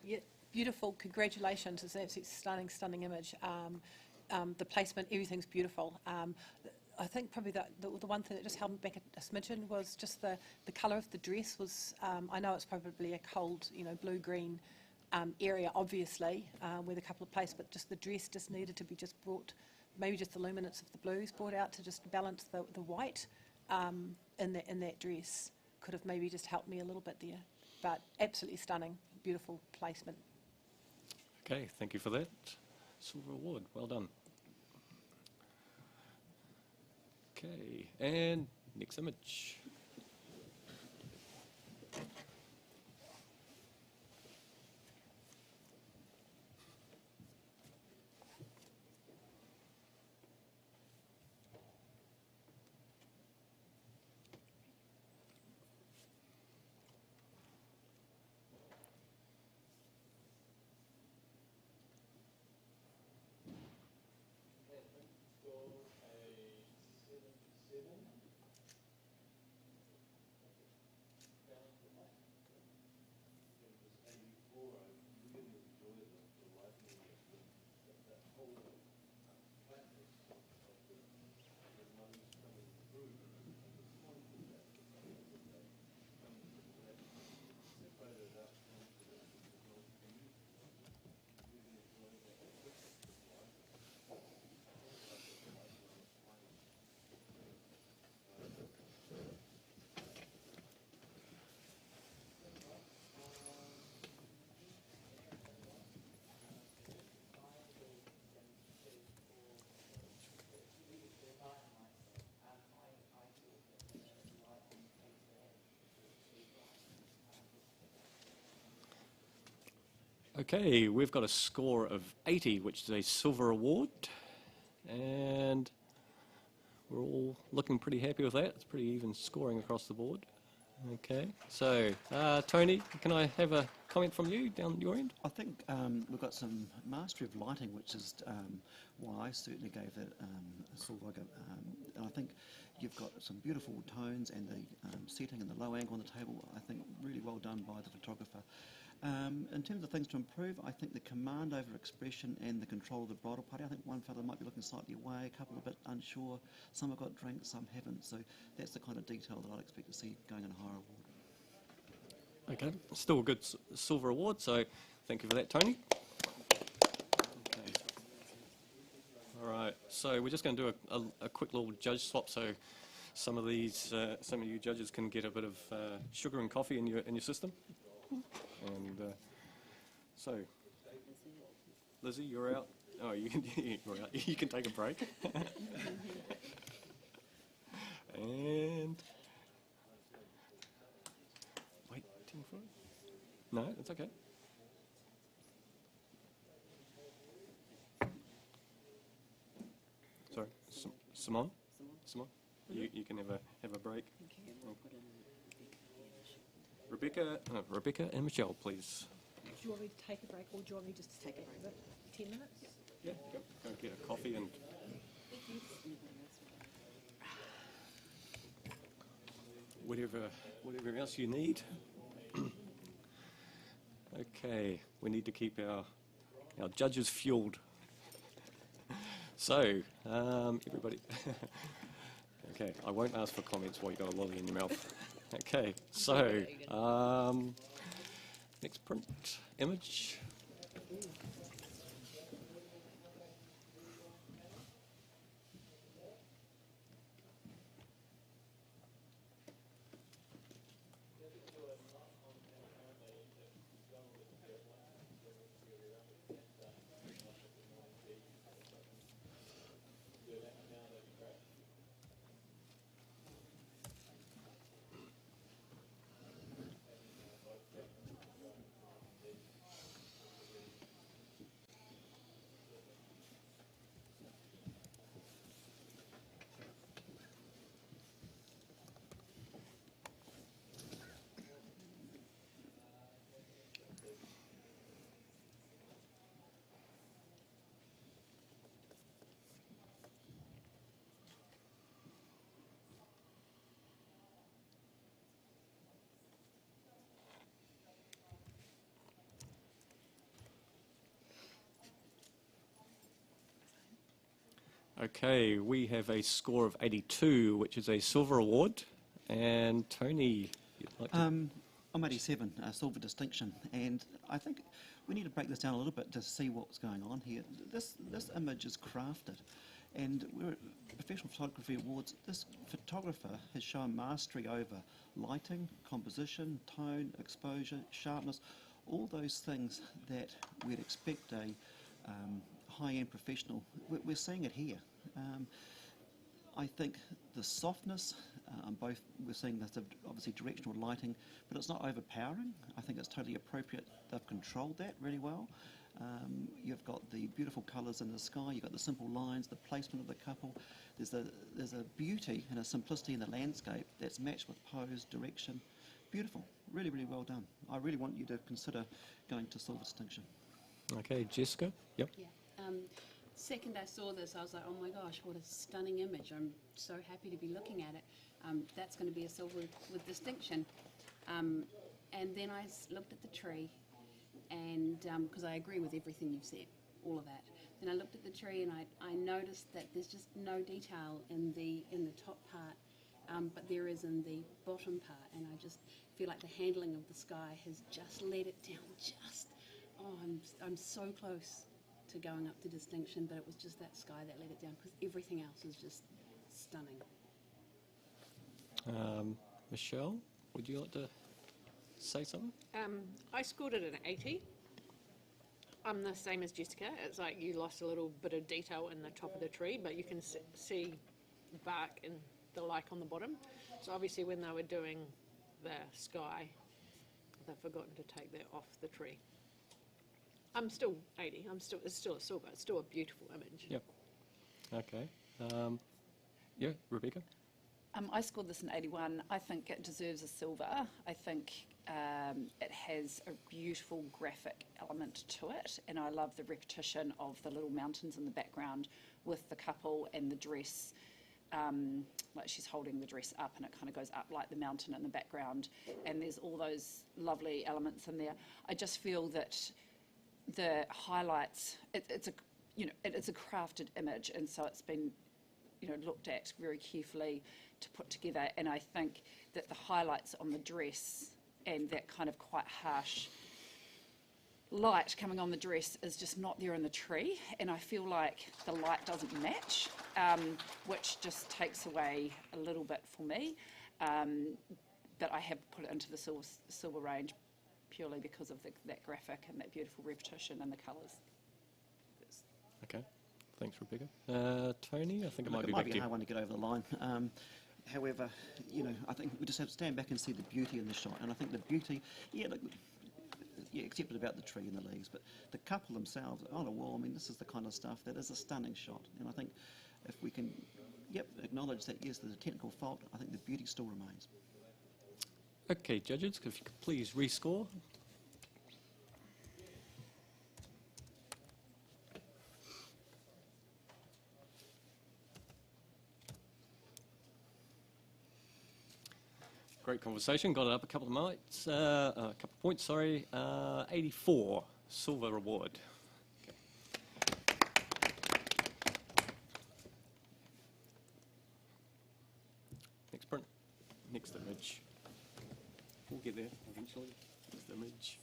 Yeah, beautiful. Congratulations. It's an absolutely stunning image. The placement, everything's beautiful. I think probably the one thing that just held me back a smidgen was just the colour of the dress was, I know it's probably a cold, blue-green area, obviously, with a couple of places, but just the dress just needed to be just brought, maybe just the luminance of the blues brought out to just balance the white in that dress. Could have maybe just helped me a little bit there, but absolutely stunning, beautiful placement. Okay, thank you for that. Silver award, well done. Okay, and next image. Okay, we've got a score of 80, which is a silver award, and we're all looking pretty happy with that. It's pretty even scoring across the board. Okay, so Tony, can I have a comment from you down your end? I think we've got some mastery of lighting, which is why I certainly gave it a silver. And I think you've got some beautiful tones and the setting and the low angle on the table. I think really well done by the photographer. In terms of things to improve, I think the command over expression and the control of the bridal party. I think one fellow might be looking slightly away, a couple a bit unsure. Some have got drinks, some haven't. So that's the kind of detail that I'd expect to see going in a higher award. Okay, still a good silver award, so thank you for that, Tony. Okay. All right, so we're just going to do a quick little judge swap, so some of you judges can get a bit of sugar and coffee in your system. And so, Lizzie, you're out. Oh, you're out. You can take a break. And waiting for it. No, it's okay. Sorry, Simone. Simone, you can have a break. Rebecca and Michelle, please. Do you want me to take a break, or do you want me just to take a break? 10 minutes? Yeah, go get a coffee and... whatever else you need. Okay, we need to keep our judges fueled. So, everybody... Okay, I won't ask for comments while you've got a lolly in your mouth. Okay, so, next print image. Okay, we have a score of 82, which is a silver award. And Tony, you'd like to... I'm 87, silver distinction, and I think we need to break this down a little bit to see what's going on here. This image is crafted, and we're at Professional Photography Awards. This photographer has shown mastery over lighting, composition, tone, exposure, sharpness, all those things that we'd expect a high-end professional. We're seeing it here. I think the softness, both we're seeing this obviously directional lighting, but it's not overpowering. I think it's totally appropriate. They've controlled that really well. You've got the beautiful colours in the sky. You've got the simple lines, the placement of the couple. There's a beauty and a simplicity in the landscape that's matched with pose, direction. Beautiful, really, really well done. I really want you to consider going to silver distinction. Okay, Jessica? Yep. Yeah. Second I saw this, I was like, oh my gosh, what a stunning image. I'm so happy to be looking at it. That's going to be a silver with distinction. And then I looked at the tree, and because I agree with everything you've said, all of that. Then I looked at the tree, and I noticed that there's just no detail in the top part, but there is in the bottom part. And I just feel like the handling of the sky has just let it down. I'm so close to going up to distinction, but it was just that sky that let it down, because everything else is just stunning. Michelle, would you like to say something? I scored it an 80. I'm the same as Jessica. It's like you lost a little bit of detail in the top of the tree, but you can see bark and the like on the bottom. So obviously when they were doing the sky, they've forgotten to take that off the tree. I'm still 80. It's still a silver. It's still a beautiful image. Yep. Okay. Yeah, Rebecca? I scored this an 81. I think it deserves a silver. I think it has a beautiful graphic element to it, and I love the repetition of the little mountains in the background with the couple and the dress. Like she's holding the dress up and it kind of goes up like the mountain in the background, and there's all those lovely elements in there. I just feel that the highlights, it's a crafted image, and so it's been looked at very carefully to put together, and I think that the highlights on the dress and that kind of quite harsh light coming on the dress is just not there in the tree, and I feel like the light doesn't match, which just takes away a little bit for me, but I have put it into the silver range purely because of that graphic and that beautiful repetition and the colours. Okay, thanks, Rebecca. Tony, I think it might Look, be it back might to be you. a hard one to get over the line. However, I think we just have to stand back and see the beauty in the shot. And I think the beauty, except about the tree and the leaves, but the couple themselves on a wall, I mean, this is the kind of stuff that is a stunning shot. And I think if we can, acknowledge that, yes, there's a technical fault, I think the beauty still remains. Okay, judges, if you could please rescore. Great conversation, got it up a couple of points, sorry. 84, silver award. Okay. Next print, next image. We'll get there eventually. Next image.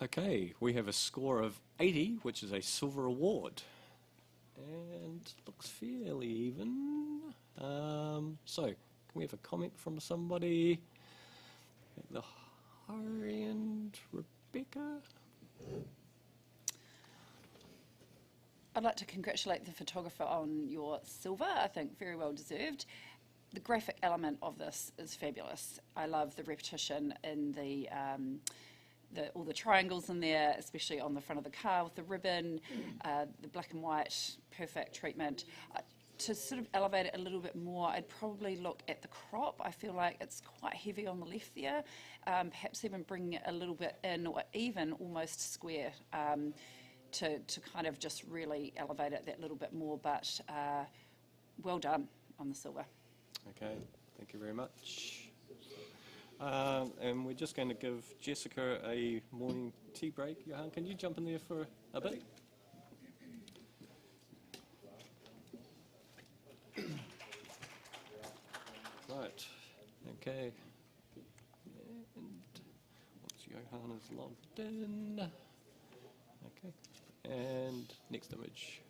Okay, we have a score of 80, which is a silver award. And looks fairly even. So, can we have a comment from somebody? At the higher end, Rebecca? I'd like to congratulate the photographer on your silver. I think very well deserved. The graphic element of this is fabulous. I love the repetition in all the triangles in there, especially on the front of the car with the ribbon, the black and white, perfect treatment. To sort of elevate it a little bit more, I'd probably look at the crop. I feel like it's quite heavy on the left there. Perhaps even bring it a little bit in, or even almost square, to kind of just really elevate it that little bit more. But well done on the silver. Okay, thank you very much. And we're just going to give Jessica a morning tea break. Johan, can you jump in there for a bit? Right, okay. And once Johan is logged in, okay. And next image.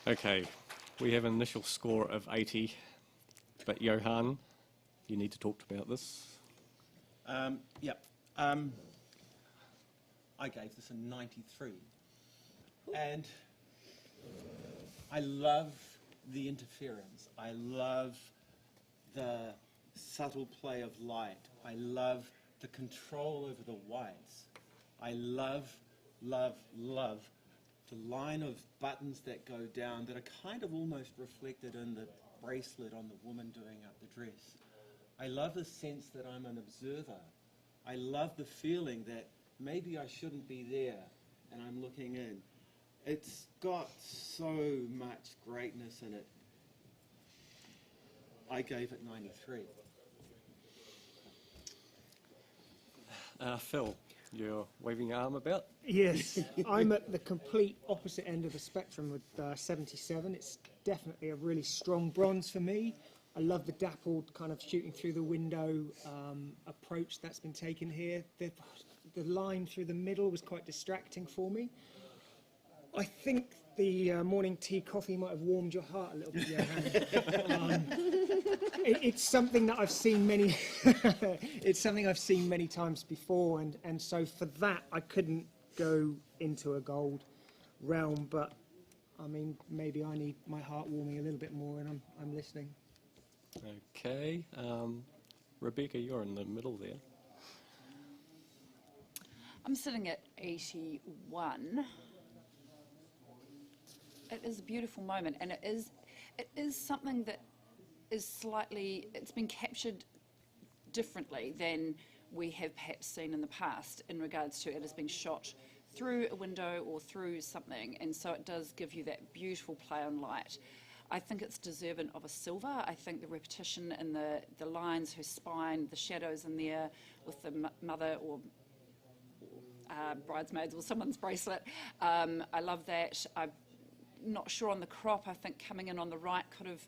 Okay, we have an initial score of 80, but Johan, you need to talk about this. Yep. I gave this a 93. And I love the interference. I love the subtle play of light. I love the control over the whites. I love the line of buttons that go down that are kind of almost reflected in the bracelet on the woman doing up the dress. I love the sense that I'm an observer. I love the feeling that maybe I shouldn't be there and I'm looking in. It's got so much greatness in it. I gave it 93. Phil, you're waving your arm about? Yes, I'm at the complete opposite end of the spectrum with 77. It's definitely a really strong bronze for me. I love the dappled kind of shooting through the window approach that's been taken here. The line through the middle was quite distracting for me. I think the morning tea coffee might have warmed your heart a little bit, Johan. It's something that I've seen many. It's something I've seen many times before, and so for that I couldn't go into a gold realm. But I mean, maybe I need my heart warming a little bit more, and I'm listening. Okay, Rebecca, you're in the middle there. I'm sitting at 81. It is a beautiful moment, and it is something that is slightly, it's been captured differently than we have perhaps seen in the past in regards to it has been shot through a window or through something, and so it does give you that beautiful play on light. I think it's deserving of a silver. I think the repetition and the lines, her spine, the shadows in there with the mother or bridesmaids or someone's bracelet, I love that. not sure on the crop. I think coming in on the right could have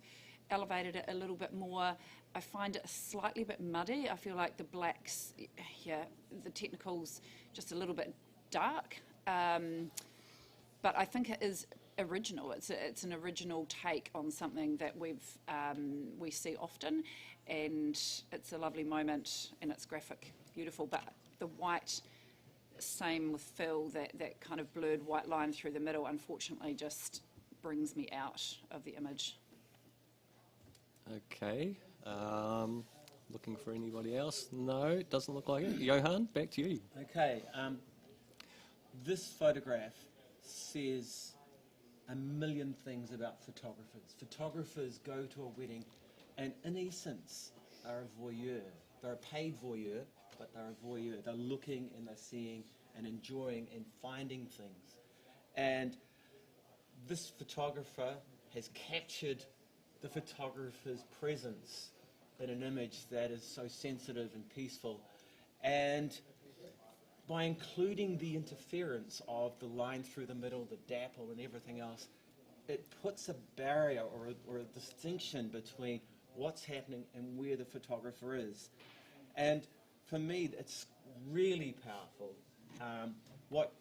elevated it a little bit more. I find it slightly bit muddy. I feel like the blacks, yeah, the technical's just a little bit dark. But I think it is original. It's an original take on something that we see often, and it's a lovely moment, and it's graphic, beautiful. But the white, same with Phil, that kind of blurred white line through the middle, unfortunately, just brings me out of the image. Okay. Looking for anybody else? No, it doesn't look like it. Johan, back to you. Okay, this photograph says a million things about photographers. Photographers go to a wedding and in essence are a voyeur. They're a paid voyeur, but they're a voyeur. They're looking and they're seeing and enjoying and finding things. And this photographer has captured the photographer's presence in an image that is so sensitive and peaceful. And by including the interference of the line through the middle, the dapple and everything else, it puts a barrier or a distinction between what's happening and where the photographer is. And for me, it's really powerful. What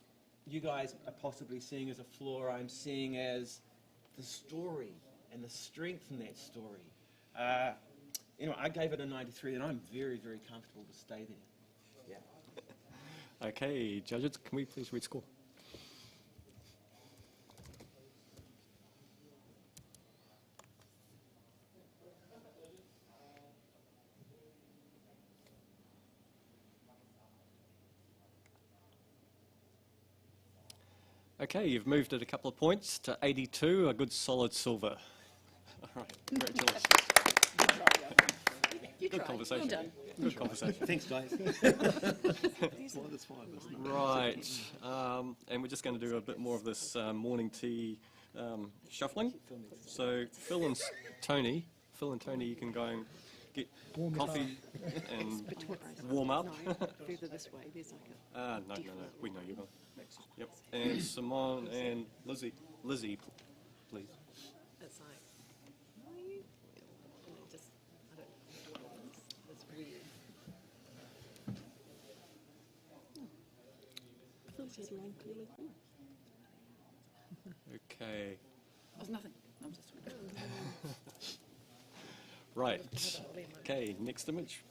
you guys are possibly seeing as a flaw, I'm seeing as the story and the strength in that story. You know, I gave it a 93, and I'm very, very comfortable to stay there. Yeah. Okay, judges, can we please read score? Okay, you've moved it a couple of points to 82, a good solid silver. All right, congratulations. Good conversation. Well done. Good conversation. Thanks, guys. Right, and we're just going to do a bit more of this morning tea shuffling. So Phil and Tony, you can go and get coffee and warm up. Further this way, there's like a... No, we know you're going. Yep, and Simone and Lizzie, please. It's like... And it just... I don't know. It's weird. Feels like line clearly. Okay, Oh, it's nothing. I'm just... right. Okay, next image.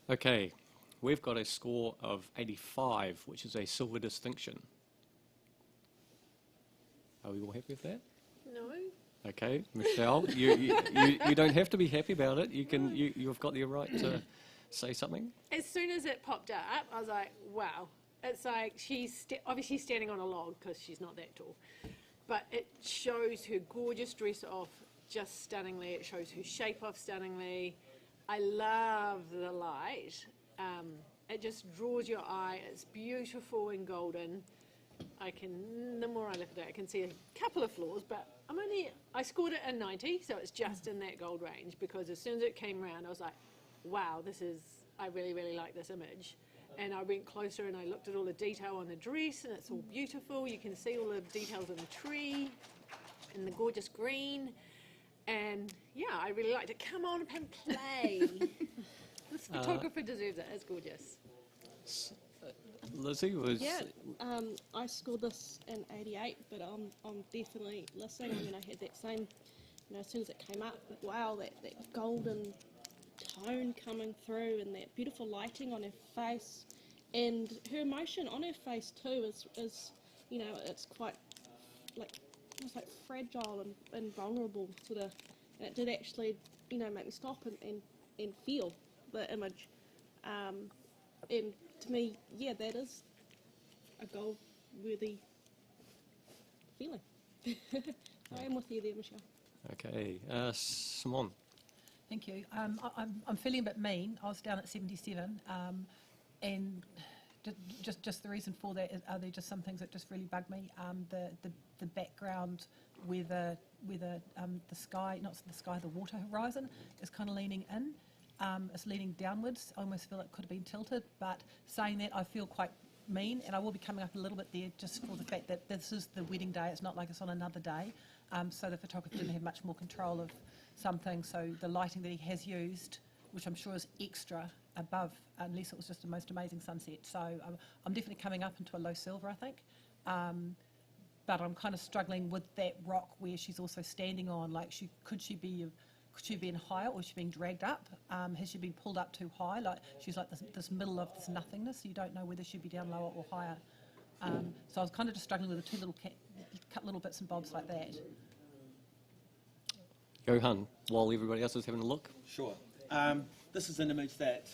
Okay, we've got a score of 85, which is a silver distinction. Are we all happy with that? No. Okay, Michelle, you don't have to be happy about it. You've got the right to say something. As soon as it popped up, I was like, wow. It's like she's obviously standing on a log because she's not that tall. But it shows her gorgeous dress off just stunningly. It shows her shape off stunningly. I love the light. It just draws your eye. It's beautiful and golden. The more I look at it, I can see a couple of flaws, but I scored it a 90, so it's just in that gold range, because as soon as it came round, I was like, wow, I really, really like this image. And I went closer and I looked at all the detail on the dress, and it's all beautiful. You can see all the details in the tree and the gorgeous green. And yeah, I really liked it. Come on and play. This photographer deserves it. It's gorgeous. Lizzie was. Yeah, I scored this in 88, but I'm definitely listening. I mean, I had that same, as soon as it came up, wow, that golden tone coming through and that beautiful lighting on her face and her emotion on her face too is it's quite almost like fragile and vulnerable sort of, and it did actually make me stop and feel the image, and to me, yeah, that is a goal worthy feeling. I am with you there, Michelle. Okay, Simone. Thank you. I'm feeling a bit mean. I was down at 77, and just the reason for that is, are there just some things that just really bug me? The background where the sky, not the sky, the water horizon is kind of leaning in. It's leaning downwards. I almost feel it could have been tilted. But saying that, I feel quite mean, and I will be coming up a little bit there just for the fact that this is the wedding day. It's not like it's on another day. So the photographer didn't have much more control of something. So the lighting that he has used, which I'm sure is extra above, unless it was just the most amazing sunset. So I'm definitely coming up into a low silver, I think. But I'm kind of struggling with that rock where she's also standing on. Like, could she be in higher, or is she being dragged up? Has she been pulled up too high? Like, she's like this middle of this nothingness. So you don't know whether she'd be down lower or higher. So I was kind of just struggling with the two little bits and bobs like that. Johan, while everybody else is having a look. Sure. This is an image that,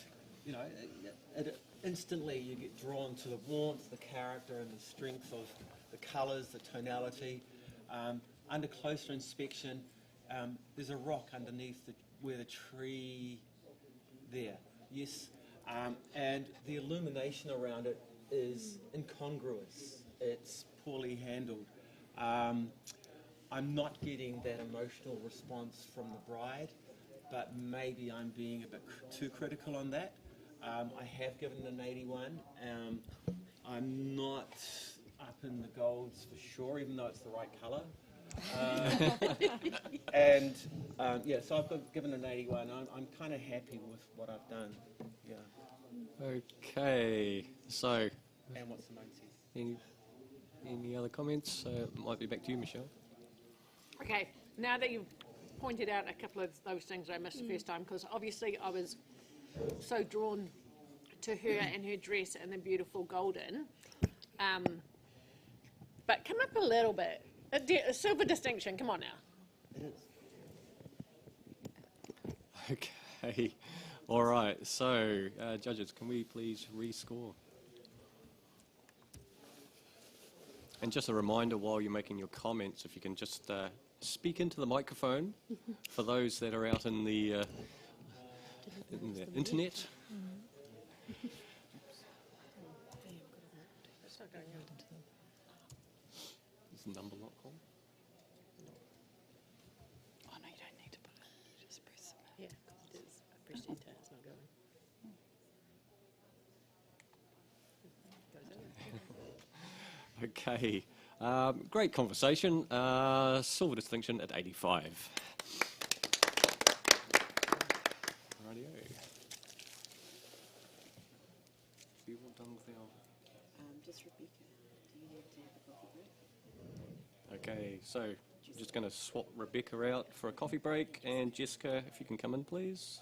instantly you get drawn to the warmth, the character and the strength of the colours, the tonality. Under closer inspection, there's a rock underneath where the tree there, yes, and the illumination around it is incongruous. It's poorly handled. I'm not getting that emotional response from the bride, but maybe I'm being a bit too critical on that. I have given it an 81. I'm not up in the golds for sure, even though it's the right colour. So I've given an 81. I'm kind of happy with what I've done. Yeah. Okay, so. And what Simone says. Any other comments? It might be back to you, Michelle. Okay, now that you've pointed out a couple of those things I missed the first time, because obviously I was so drawn to her and her dress and the beautiful golden. But come up a little bit. A silver distinction, come on now. Okay, all right. So, judges, can we please rescore? And just a reminder while you're making your comments, if you can just speak into the microphone for those that are out in the internet. Is the number lock on? Oh, no, you don't need to put it. You just press submit. Yeah, because it is. I pressed enter, it's not going. Okay, great conversation. Silver distinction at 85. Rightio. We all done with our... Just Rebecca, do you need to have a coffee break? Okay, so I'm just going to swap Rebecca out for a coffee break, and Jessica, if you can come in, please.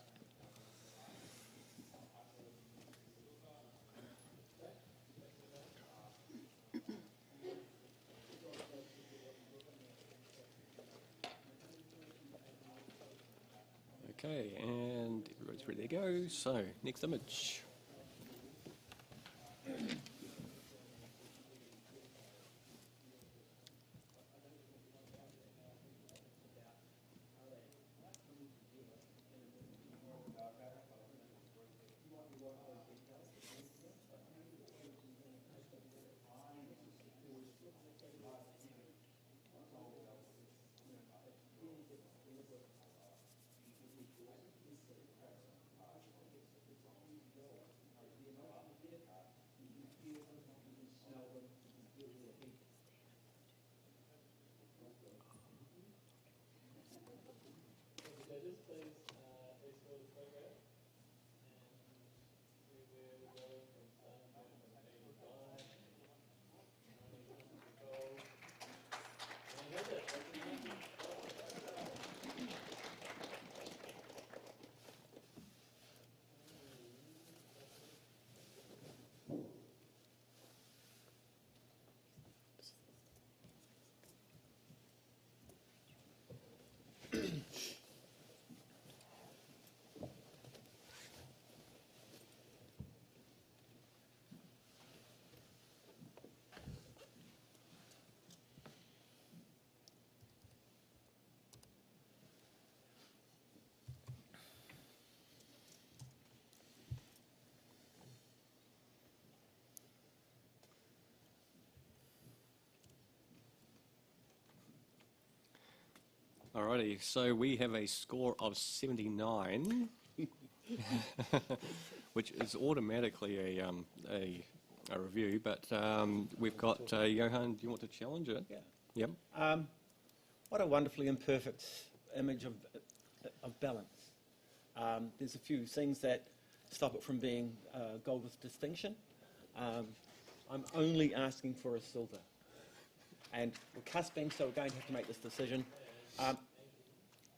Okay, and everybody's ready to go. So, next image. Alrighty, so we have a score of 79, which is automatically a review, but we've got Johan, do you want to challenge it? Yeah. Yep. What a wonderfully imperfect image of balance. There's a few things that stop it from being gold with distinction. I'm only asking for a silver. And we're cusping, so we're going to have to make this decision.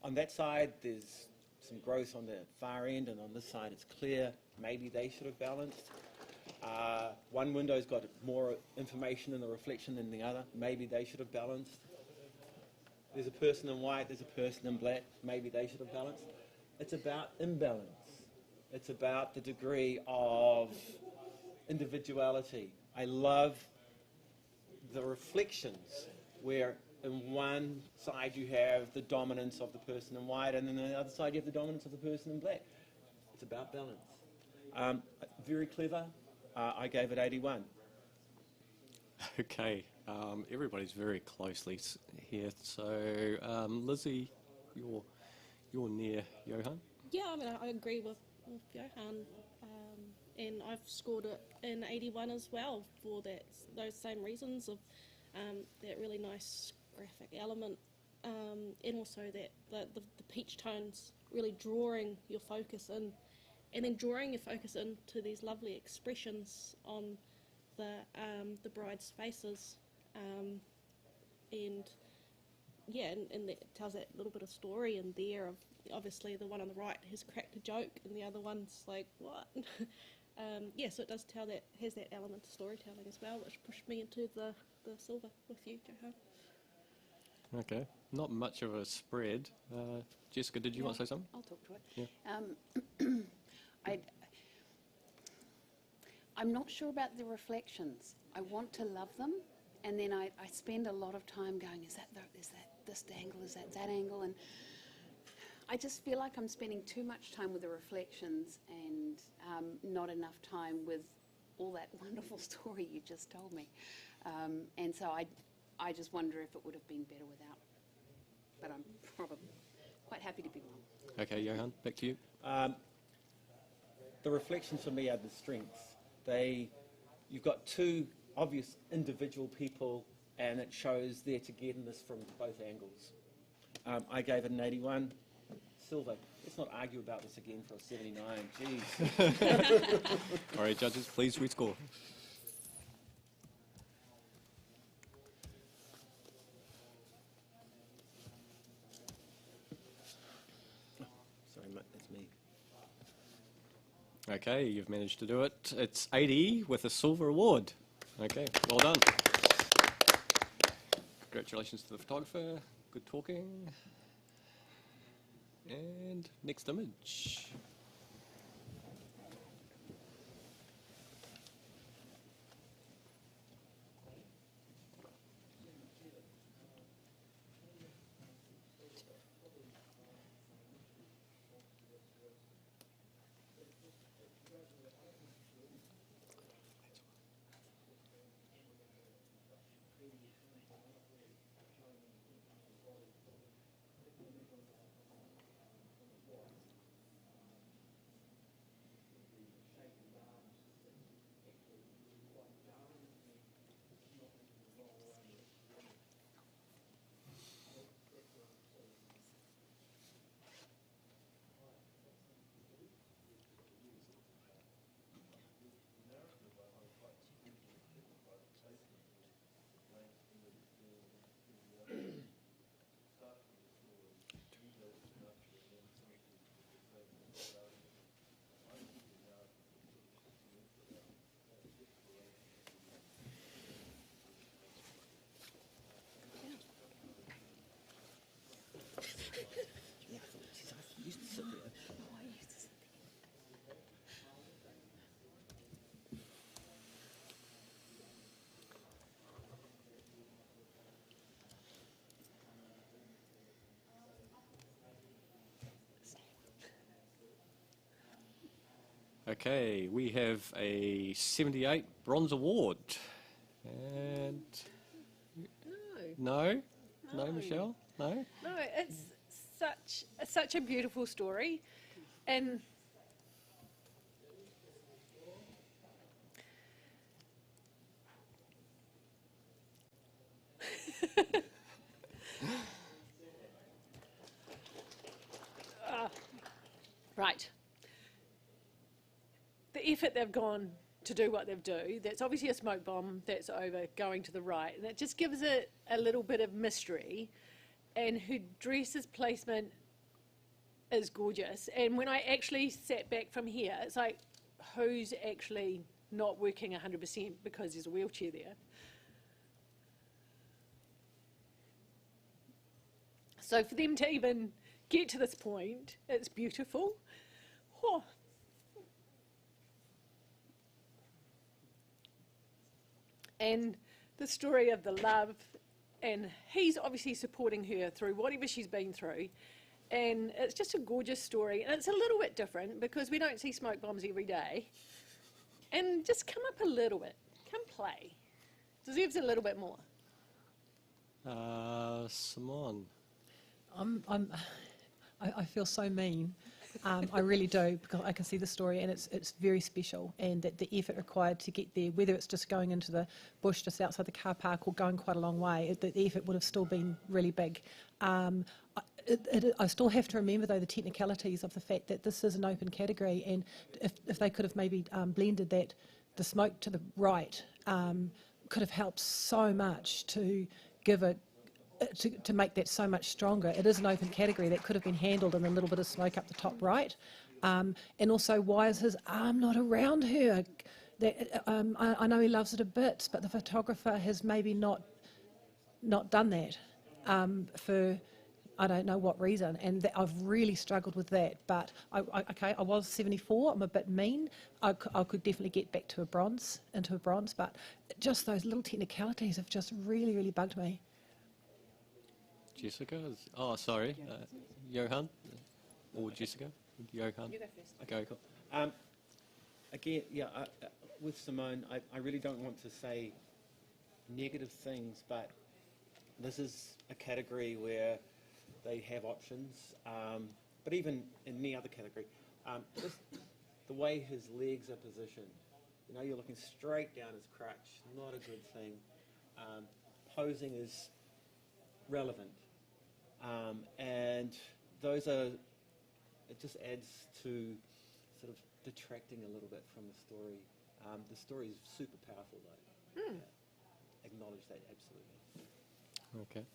On that side, there's some growth on the far end, and on this side it's clear. Maybe they should have balanced. One window's got more information in the reflection than the other. Maybe they should have balanced. There's a person in white, there's a person in black. Maybe they should have balanced. It's about imbalance. It's about the degree of individuality. I love the reflections where in one side you have the dominance of the person in white, and then on the other side you have the dominance of the person in black. It's about balance. Very clever. I gave it 81. Okay, everybody's very closely here. So, Lizzie, you're near Johan. Yeah, I mean, I agree with Johan, and I've scored it in 81 as well for those same reasons of that really nice graphic element, and also that the peach tones really drawing your focus in, and then drawing your focus into these lovely expressions on the bride's faces, and yeah, and that tells that little bit of story in there of obviously the one on the right has cracked a joke and the other one's like, what? Yeah, so it does tell that, has that element of storytelling as well, which pushed me into the silver with you, Johan. Okay, not much of a spread. Jessica, did you want to say something? I'll talk to it. Yeah. I'm not sure about the reflections. I want to love them, and then I spend a lot of time going, is that this angle, is that angle, and I just feel like I'm spending too much time with the reflections and not enough time with all that wonderful story you just told me. And so I just wonder if it would have been better without. But I'm probably quite happy to be wrong. Okay, Johan, back to you. The reflections for me are the strengths. You've got two obvious individual people, and it shows their togetherness from both angles. I gave it an 81. Silver. Let's not argue about this again for a 79. Jeez. All right, judges, please rescore. Sorry, mate, that's me. Okay, you've managed to do it. It's 80 with a silver award. Okay, well done. Congratulations to the photographer. Good talking. And next image. Okay, we have a 78 bronze award. And no, Michelle, no. No, it's such a beautiful story, and right. The effort they've gone to do what they've do, that's obviously a smoke bomb that's over going to the right, and it just gives it a little bit of mystery. And her dress's placement is gorgeous. And when I actually sat back from here, it's like, who's actually not working 100% because there's a wheelchair there? So for them to even get to this point, it's beautiful. Oh. And the story of the love, and he's obviously supporting her through whatever she's been through. And it's just a gorgeous story. And it's a little bit different because we don't see smoke bombs every day. And just come up a little bit. Come play. Deserves a little bit more. Simone. I feel so mean. I really do, because I can see the story, and it's very special, and that the effort required to get there, whether it's just going into the bush just outside the car park or going quite a long way, the effort would have still been really big. I still have to remember, though, the technicalities of the fact that this is an open category, and if they could have maybe blended that, the smoke to the right could have helped so much to give it, to make that so much stronger. It is an open category that could have been handled in a little bit of smoke up the top right. And also, why is his arm not around her? I know he loves it a bit, but the photographer has maybe not done that for I don't know what reason, and I've really struggled with that. But I was 74. I'm a bit mean. I could definitely get back to a bronze, but just those little technicalities have just really, really bugged me. Jessica? Oh, sorry. Johan? Or Jessica? Johan? You go first. Okay, cool. Again, yeah, with Simone, I really don't want to say negative things, but this is a category where they have options. But even in any other category, just the way his legs are positioned, you know, you're looking straight down his crutch, not a good thing. Posing is relevant. And those are, it just adds to sort of detracting a little bit from the story. The story is super powerful, though. Acknowledge that, absolutely. Okay.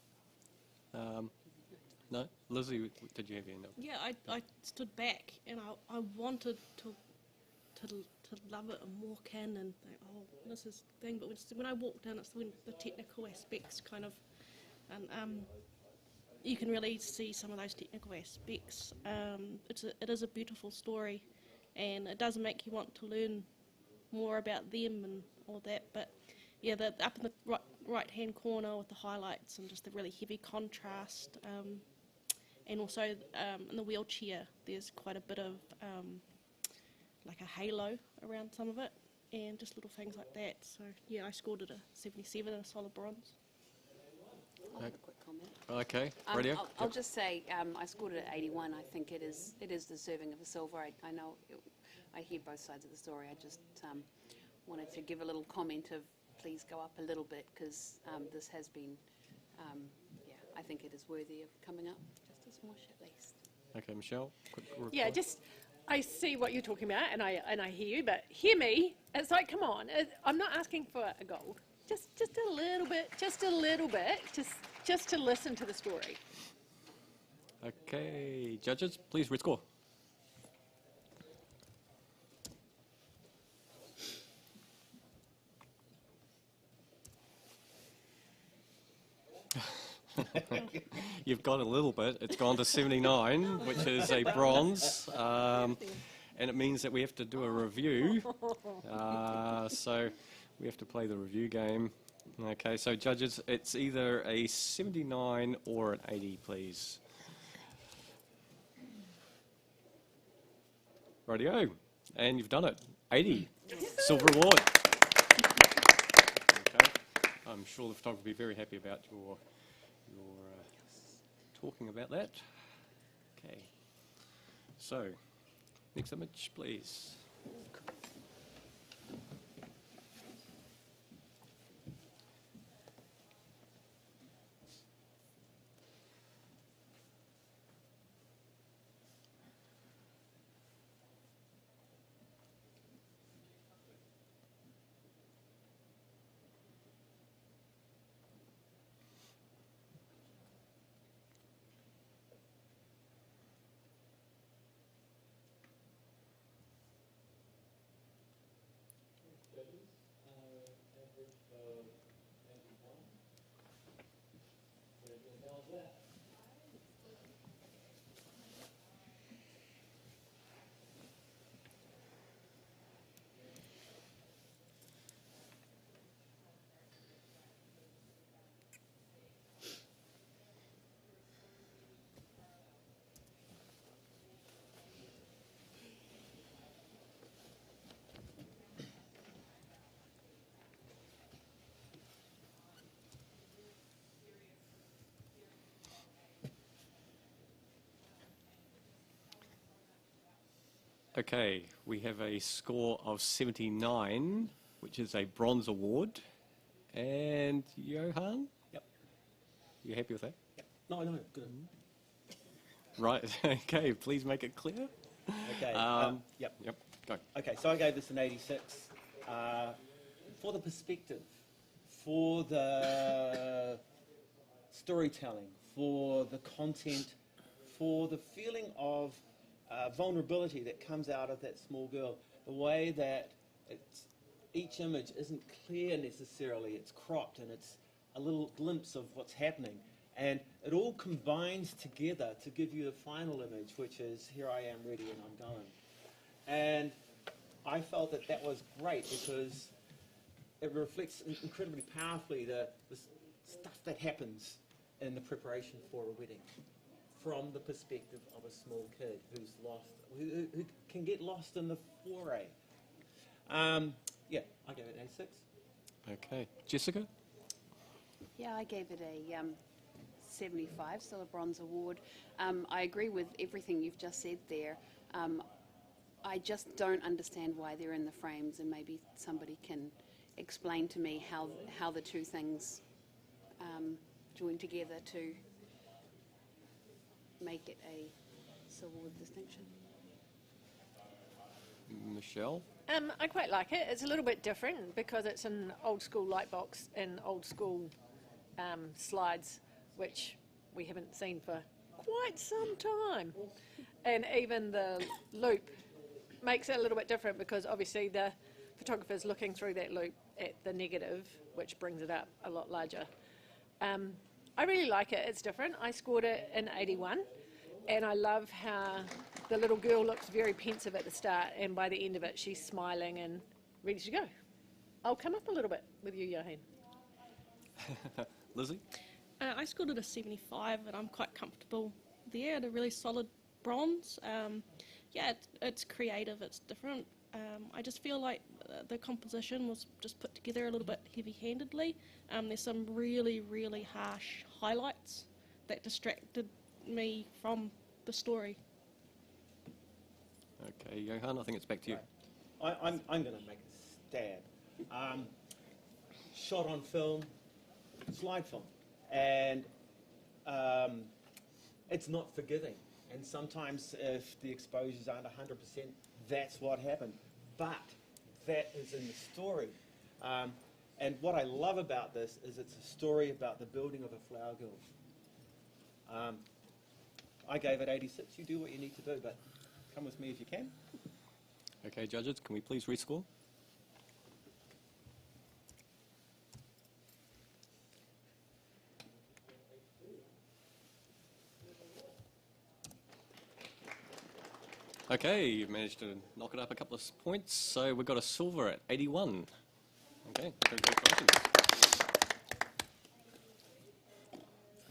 No? Lizzie, did you have your note? Yeah, I stood back and I wanted to love it and walk in and think, oh, this is the thing. But when I walked in, it's when the technical aspects kind of, and you can really see some of those technical aspects. It is a beautiful story, and it does make you want to learn more about them and all that. But yeah, up in the right hand corner with the highlights and just the really heavy contrast, and also in the wheelchair, there's quite a bit of like a halo around some of it, and just little things like that. So yeah, I scored it a 77 and a solid bronze. I'll have a quick comment. Okay, radio? I'll just say I scored it at 81. I think it is deserving of a silver. I know I hear both sides of the story. I just wanted to give a little comment of please go up a little bit, because this has been, I think it is worthy of coming up just a smash at least. Okay, Michelle, quick reply. Yeah, just I see what you're talking about, and I hear you, but hear me. It's like, come on, I'm not asking for a gold. Just a little bit, just to listen to the story. Okay, judges, please rescore. You've got a little bit. It's gone to 79, which is a bronze, and it means that we have to do a review. So we have to play the review game. Okay, so judges, it's either a 79 or an 80, please. Radio. And you've done it. 80. Silver award. Okay. I'm sure the photographer will be very happy about your talking about that. Okay. So, next image, please. Okay, we have a score of 79, which is a bronze award. And Johan? Yep. You happy with that? Yep. No, good. Right, okay, please make it clear. Okay, yep. Yep, go. Okay, so I gave this an 86. For the perspective, for the storytelling, for the content, for the feeling of vulnerability that comes out of that small girl, the way that each image isn't clear necessarily, it's cropped and it's a little glimpse of what's happening. And it all combines together to give you the final image, which is, here I am ready and I'm going. And I felt that that was great because it reflects incredibly powerfully the stuff that happens in the preparation for a wedding, from the perspective of a small kid who's lost, who can get lost in the foray. Yeah, I gave it 86. Okay, Jessica? Yeah, I gave it a 75, still a bronze award. I agree with everything you've just said there. I just don't understand why they're in the frames, and maybe somebody can explain to me how the two things join together to make it a silver with distinction. Michelle? I quite like it. It's a little bit different because it's an old school light box and old school slides, which we haven't seen for quite some time. And even the loop makes it a little bit different because obviously the photographer's looking through that loop at the negative, which brings it up a lot larger. I really like it. It's different. I scored it in 81, and I love how the little girl looks very pensive at the start, and by the end of it, she's smiling and ready to go. I'll come up a little bit with you, Johan. Lizzie? I scored it a 75, and I'm quite comfortable there at a really solid bronze. Yeah, it's creative, it's different. I just feel like the composition was just put together a little bit heavy-handedly. There's some really, really harsh highlights that distracted me from the story. Okay, Johan, I think it's back to you. Right. I'm going to make a stab. Shot on film, slide film, and it's not forgiving. And sometimes if the exposures aren't 100%, that's what happened. But that is in the story. And what I love about this is it's a story about the building of a flower girl. I gave it 86. You do what you need to do, but come with me if you can. Okay, judges, can we please rescore? Okay, you've managed to knock it up a couple of points, so we've got a silver at 81. Okay, congratulations.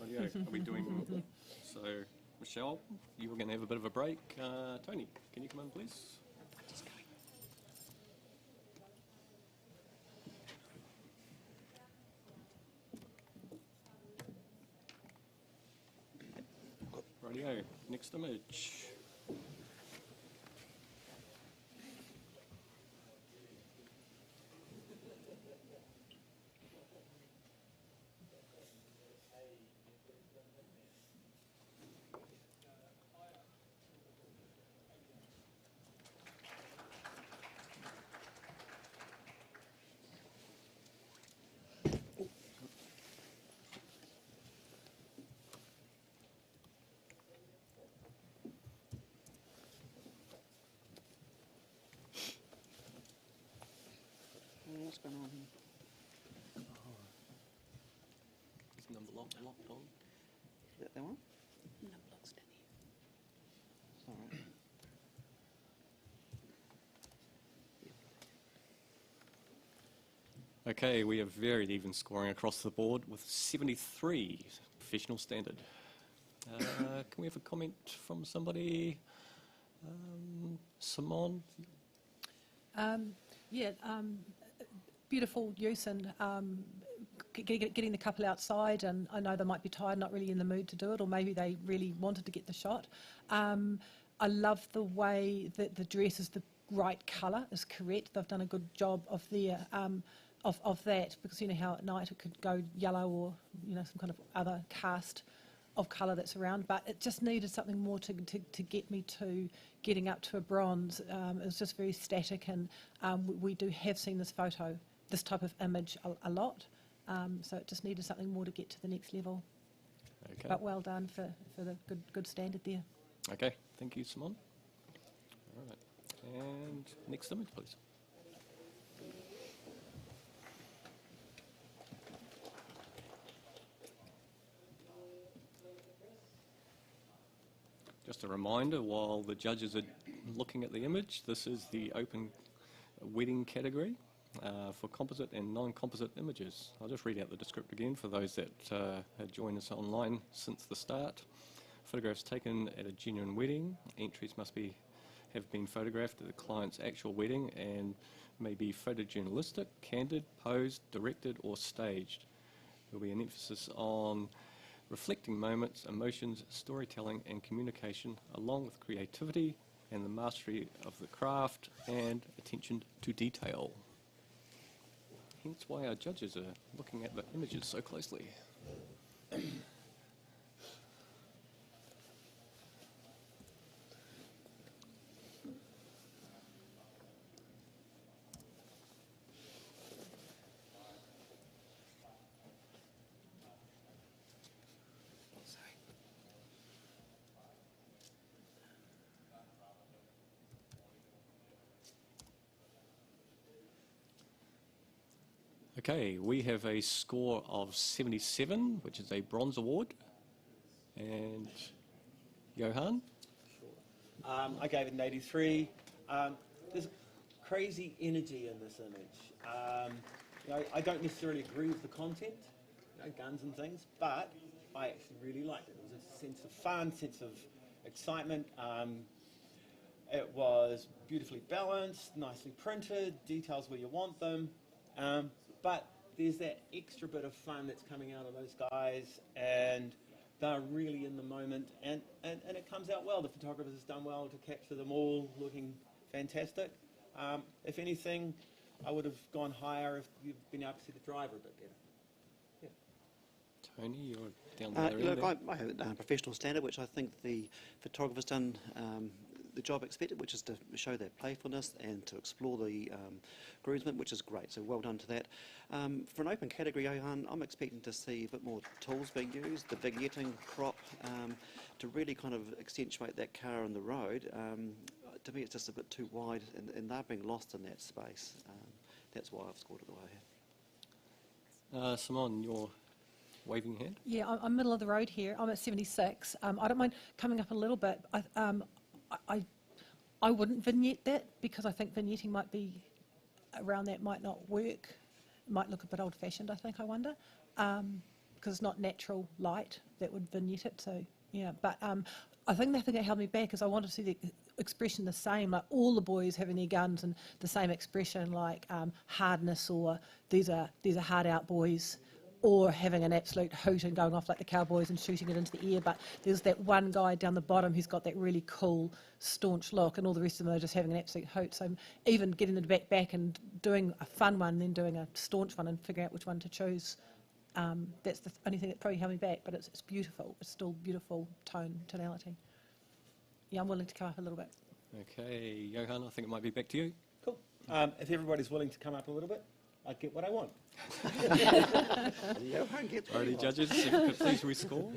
Rightio, are we doing... So, Michelle, you were going to have a bit of a break. Tony, can you come in, please? next image. What's going on here? Is number locked on? Is that one? Number lock's down here. Sorry. Okay, we have very even scoring across the board with 73 professional standard. Can we have a comment from somebody? Simone? Beautiful use and getting the couple outside, and I know they might be tired, not really in the mood to do it, or maybe they really wanted to get the shot. I love the way that the dress is the right colour, is correct. They've done a good job of their of that, because you know how at night it could go yellow or some kind of other cast of colour that's around, but it just needed something more to get me to getting up to a bronze. It was just very static, and we do have seen this type of image a lot, so it just needed something more to get to the next level. Okay. But well done for the good standard there. Okay, thank you, Simone. All right, and next image, please. Just a reminder, while the judges are looking at the image, this is the open wedding category for composite and non-composite images. I'll just read out the description again for those that had joined us online since the start. Photographs taken at a genuine wedding. Entries must have been photographed at the client's actual wedding and may be photojournalistic, candid, posed, directed or staged. There will be an emphasis on reflecting moments, emotions, storytelling and communication, along with creativity and the mastery of the craft and attention to detail. Hence why our judges are looking at the images so closely. Okay, we have a score of 77, which is a bronze award. And Johan? I gave it an 83. There's crazy energy in this image. I don't necessarily agree with the content, guns and things, but I actually really liked it. It was a sense of fun, sense of excitement. It was beautifully balanced, nicely printed, details where you want them. But there's that extra bit of fun that's coming out of those guys, and they're really in the moment, and it comes out well. The photographers has done well to capture them all looking fantastic. If anything, I would have gone higher if you've been able to see the driver a bit better. Yeah. Tony, you're down the other end Look, there. I have a professional standard, which I think the photographer's done the job expected, which is to show that playfulness and to explore the groomsmen, which is great. So well done to that. For an open category, Johan, I'm expecting to see a bit more tools being used, the vignetting, crop, to really kind of accentuate that car on the road. To me, it's just a bit too wide, and they're being lost in that space. That's why I've scored it the way I have. Simone, you're waving your hand. Yeah, I'm middle of the road here. I'm at 76. I don't mind coming up a little bit. I wouldn't vignette that, because I think vignetting might be around that might not work. It might look a bit old-fashioned, I think, I wonder, because it's not natural light that would vignette it. So yeah, but I think the thing that held me back is I wanted to see the expression the same, like all the boys having their guns and the same expression, like hardness, or these are hard out boys, or having an absolute hoot and going off like the Cowboys and shooting it into the air. But there's that one guy down the bottom who's got that really cool, staunch look, and all the rest of them are just having an absolute hoot. So even getting the back and doing a fun one, then doing a staunch one and figuring out which one to choose, that's the only thing that probably held me back. But it's beautiful. It's still beautiful tonality. Yeah, I'm willing to come up a little bit. Okay, Johan, I think it might be back to you. Cool. If everybody's willing to come up a little bit, I get what I want. Johan gets what he Alrighty, wants. judges, if you could please rescore.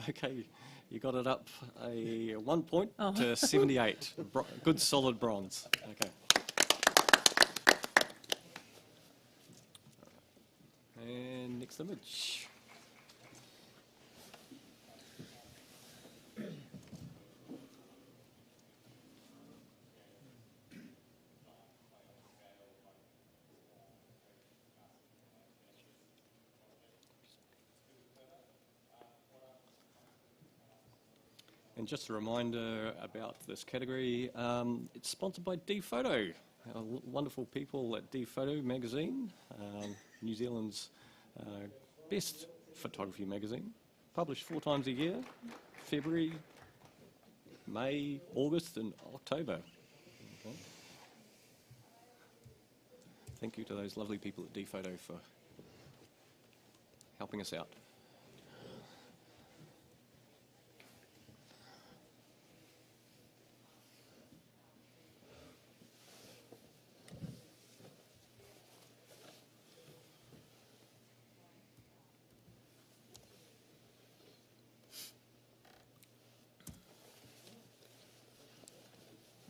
Okay, you got it up a 1 point to 78. Good solid bronze. Okay. And next image. And just a reminder about this category, it's sponsored by D-Photo, wonderful people at D-Photo magazine, New Zealand's best photography magazine, published 4 times a year, February, May, August and October. Okay. Thank you to those lovely people at D-Photo for helping us out.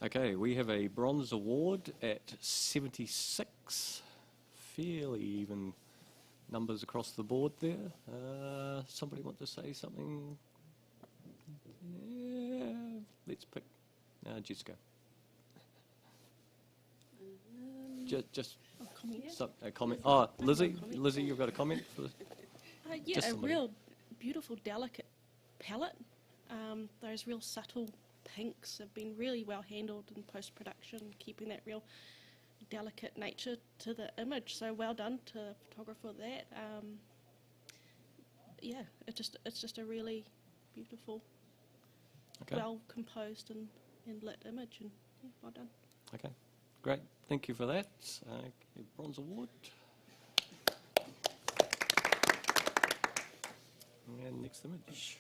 Okay, we have a bronze award at 76. Fairly even numbers across the board there. Somebody want to say something? Yeah, let's pick Jessica. Just a comment. Oh, Lizzie, you've got a comment for the Yeah, just a somebody. real beautiful, delicate palette. Those real subtle pinks have been really well handled in post-production, keeping that real delicate nature to the image. So well done to the photographer for that. Yeah, it's just a really beautiful, Okay. well composed and lit image, and yeah, well done. Okay, great. Thank you for that. Bronze award. And next image.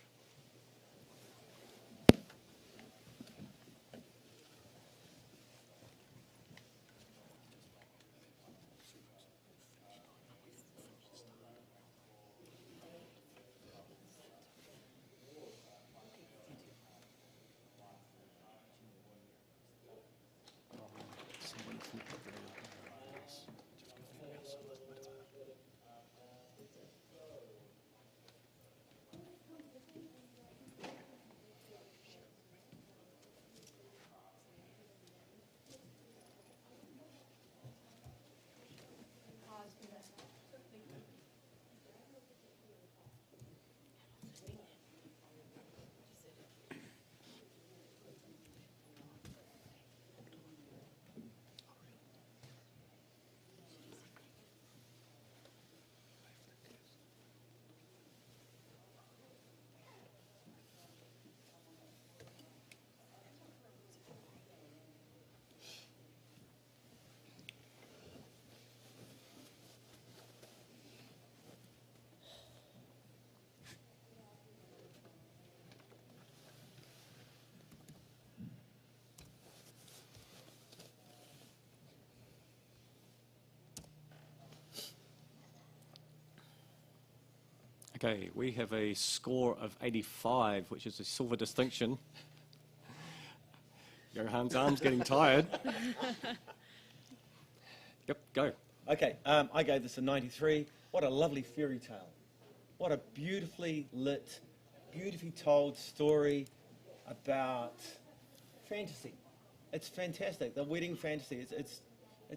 Okay, we have a score of 85, which is a silver distinction. Johan's arm's getting tired. Yep, go. Okay, I gave this a 93. What a lovely fairy tale. What a beautifully lit, beautifully told story about fantasy. It's fantastic. The wedding fantasy, it's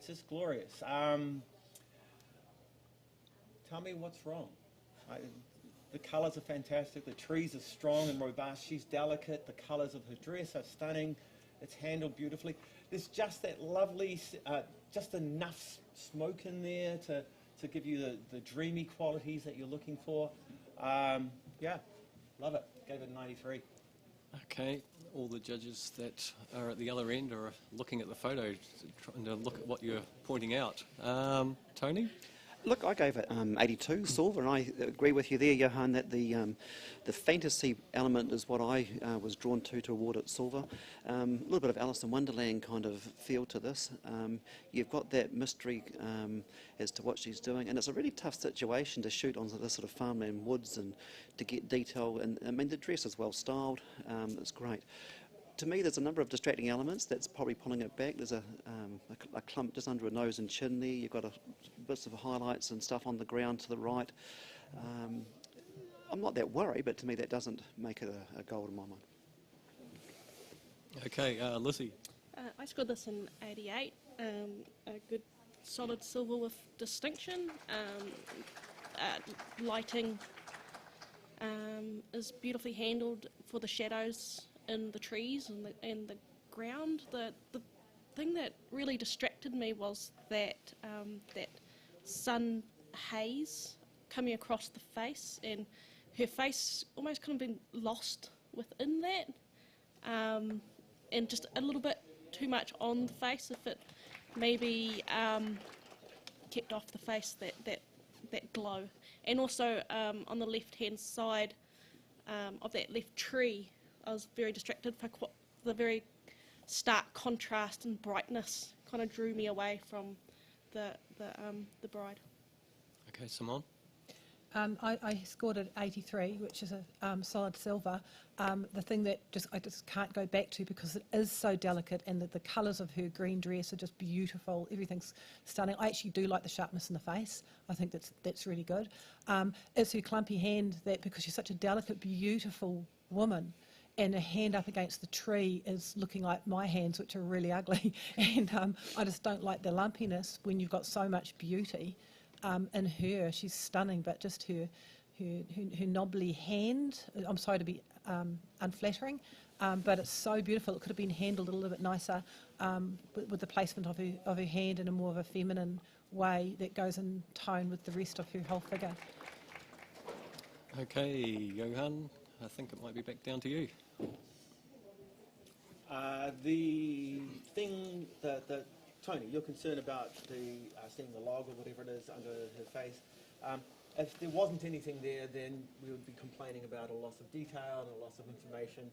just glorious. Tell me what's wrong. The colours are fantastic. The trees are strong and robust. She's delicate. The colours of her dress are stunning. It's handled beautifully. There's just that lovely, just enough smoke in there to give you the dreamy qualities that you're looking for. Yeah, love it. Gave it a 93. Okay, all the judges that are at the other end are looking at the photo, trying to look at what you're pointing out. Tony? Look, I gave it 82 silver, and I agree with you there, Johan, that the fantasy element is what I was drawn to award it silver. A little bit of Alice in Wonderland kind of feel to this. You've got that mystery as to what she's doing, and it's a really tough situation to shoot onto this sort of farmland woods and to get detail. And I mean, the dress is well styled. It's great. To me, there's a number of distracting elements that's probably pulling it back. There's a clump just under her nose and chin there. You've got bits of highlights and stuff on the ground to the right. I'm not that worried, but to me that doesn't make it a gold in my mind. Okay, Lissy. I scored this in 88. A good solid silver with distinction. Lighting is beautifully handled for the shadows in the trees and the ground. The thing that really distracted me was that that sun haze coming across the face, and her face almost kind of been lost within that, and just a little bit too much on the face. If it maybe kept off the face that glow, and also on the left hand side of that left tree, I was very distracted for the very stark contrast and brightness kind of drew me away from the bride. Okay, Simone. I scored at 83, which is a solid silver. The thing that I just can't go back to because it is so delicate, and the colours of her green dress are just beautiful. Everything's stunning. I actually do like the sharpness in the face. I think that's really good. It's her clumpy hand that, because she's such a delicate, beautiful woman, and her hand up against the tree is looking like my hands, which are really ugly. And I just don't like the lumpiness when you've got so much beauty in her. She's stunning, but just her knobbly hand, I'm sorry to be unflattering, but it's so beautiful. It could have been handled a little bit nicer with the placement of her hand in a more of a feminine way that goes in tone with the rest of her whole figure. Okay, Johan, I think it might be back down to you. The thing that Tony, you're concerned about seeing the log or whatever it is under her face. If there wasn't anything there, then we would be complaining about a loss of detail and a loss of information.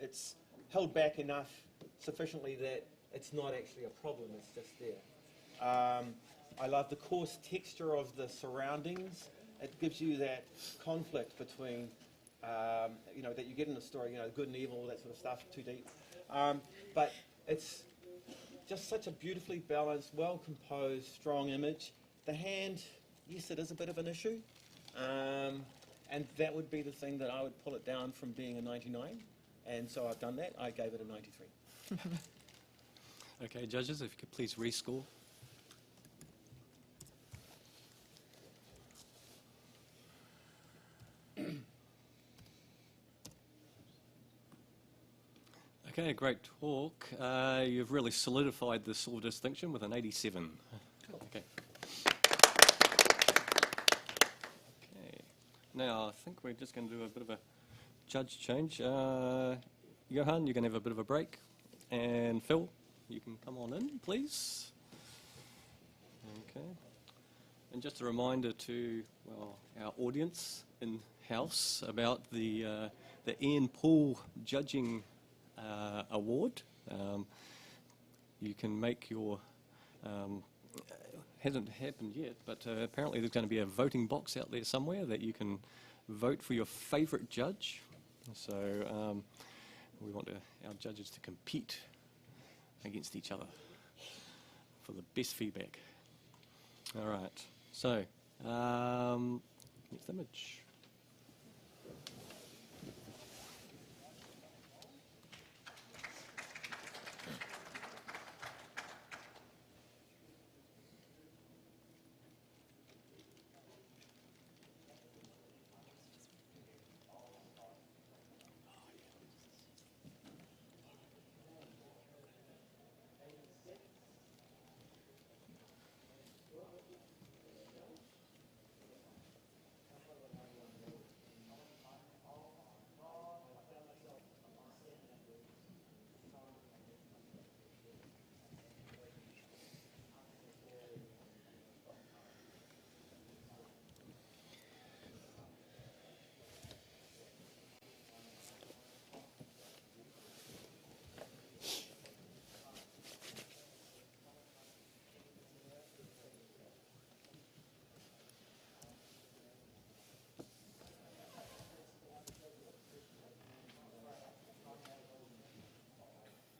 It's held back enough sufficiently that it's not actually a problem, it's just there. I love the coarse texture of the surroundings. It gives you that conflict between, that you get in the story, good and evil, that sort of stuff, too deep. But it's just such a beautifully balanced, well-composed, strong image. The hand, yes, it is a bit of an issue. And that would be the thing that I would pull it down from being a 99. And so I've done that. I gave it a 93. Okay, judges, if you could please rescore. Okay, great talk. You've really solidified the silver distinction with an 87. Cool. Okay. Okay. Now, I think we're just going to do a bit of a judge change. Johan, you're going to have a bit of a break. And Phil, you can come on in, please. Okay. And just a reminder to, our audience in-house about the Ian Poole judging award. You can make your, hasn't happened yet, but apparently there's going to be a voting box out there somewhere that you can vote for your favourite judge. So we want our judges to compete against each other for the best feedback. All right, so next image.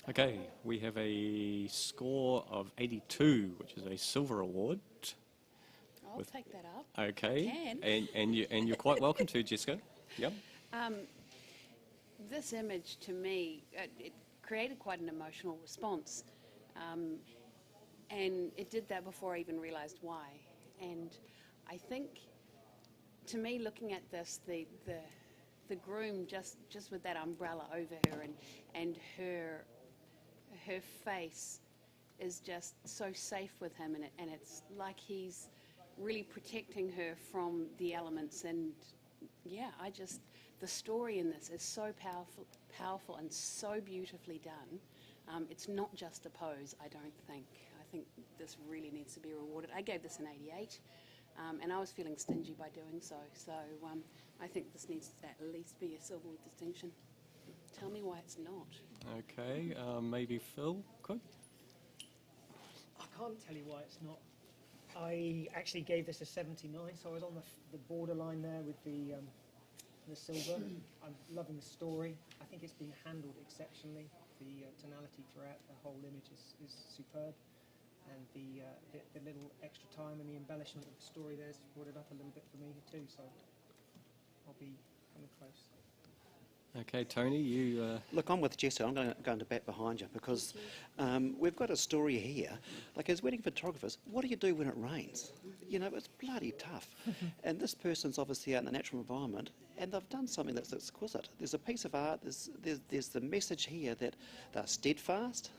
Okay, we have a score of 82, which is a silver award. I'll take that up. Okay, Can. and you're quite welcome to, Jessica. Yep. This image, to me, it created quite an emotional response. And it did that before I even realised why. And I think, to me, looking at this, the groom just with that umbrella over her and her face is just so safe with him, and it's like he's really protecting her from the elements. And yeah, the story in this is so powerful and so beautifully done. It's not just a pose, I don't think. I think this really needs to be rewarded. I gave this an 88, and I was feeling stingy by doing so. So I think this needs to at least be a silver with distinction. Tell me why it's not. Okay, maybe Phil could? I can't tell you why it's not. I actually gave this a 79, so I was on the borderline there with the silver. I'm loving the story. I think it's been handled exceptionally. The tonality throughout the whole image is superb, and the little extra time and the embellishment of the story there's brought it up a little bit for me too, so I'll be coming close. Okay, Tony, you... Look, I'm with Jessica. I'm going to bat behind you because we've got a story here. Like, as wedding photographers, what do you do when it rains? You know, it's bloody tough. And this person's obviously out in the natural environment, and they've done something that's exquisite. There's a piece of art. There's the message here that they're steadfast.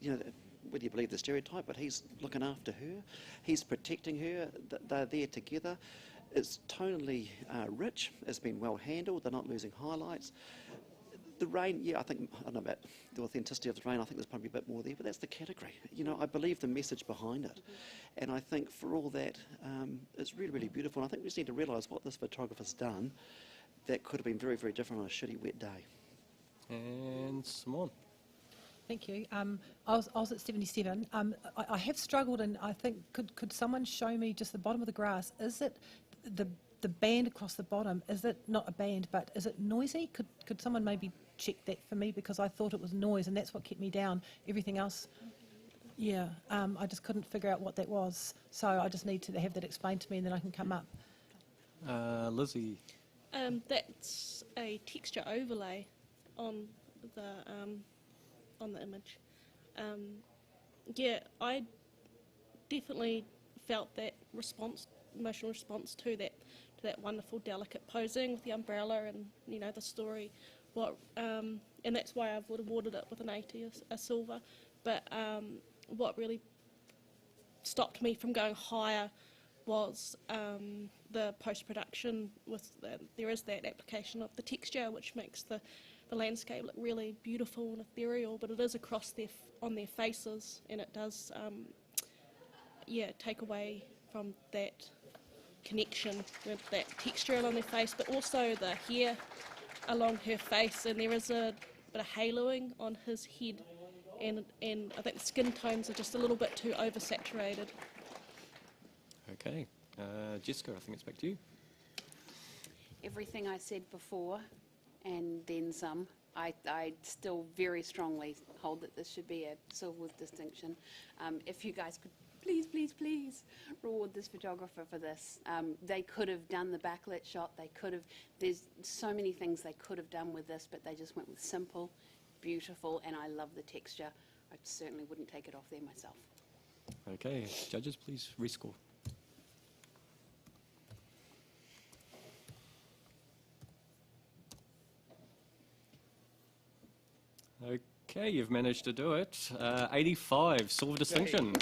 You know, whether you believe the stereotype, but he's looking after her. He's protecting her. They're there together. It's tonally rich. It's been well handled. They're not losing highlights. The rain, yeah, I don't know about the authenticity of the rain. I think there's probably a bit more there, but that's the category. You know, I believe the message behind it. And I think for all that, it's really, really beautiful. And I think we just need to realise what this photographer's done that could have been very, very different on a shitty wet day. And Simone. Thank you. I was at 77. I have struggled, and I think could someone show me just the bottom of the grass? Is it the band across the bottom? Is it not a band, but is it noisy? Could someone maybe check that for me, because I thought it was noise, and that's what kept me down. Everything else, yeah, I just couldn't figure out what that was. So I just need to have that explained to me, and then I can come up. Lizzie. That's a texture overlay on the image. Yeah, I definitely felt that emotional response to that wonderful, delicate posing with the umbrella and, you know, the story. And that's why I've awarded it with an 80, a silver. But what really stopped me from going higher was the post-production. There is that application of the texture, which makes the landscape look really beautiful and ethereal, but it is across on their faces, and it does take away from that connection with that texture on their face, but also the hair along her face, and there is a bit of haloing on his head, and I think the skin tones are just a little bit too oversaturated. Okay. Jessica, I think it's back to you. Everything I said before, and then some. I still very strongly hold that this should be a silver with distinction. If you guys could please reward this photographer for this. They could have done the backlit shot. There's so many things they could have done with this, but they just went with simple, beautiful, and I love the texture. I certainly wouldn't take it off there myself. Okay, judges, please rescore. Okay, you've managed to do it. 85, silver distinction.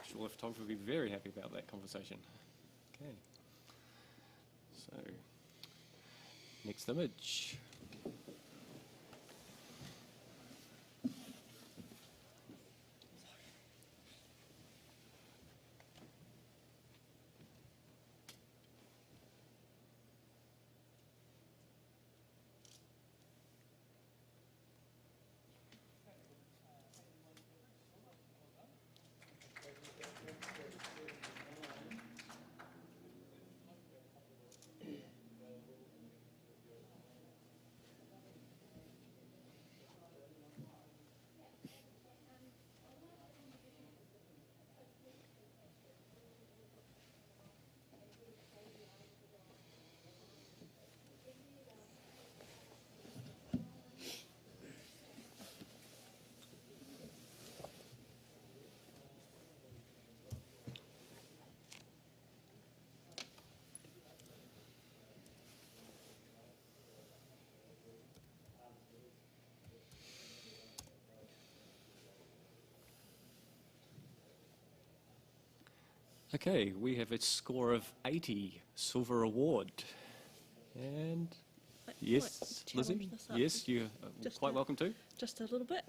Sure, the photographer would be very happy about that conversation. Okay. So, next image. Okay, we have a score of 80, silver award. And yes, Challenge Lizzie? this up Yes, you're just quite a- welcome to. just a little bit.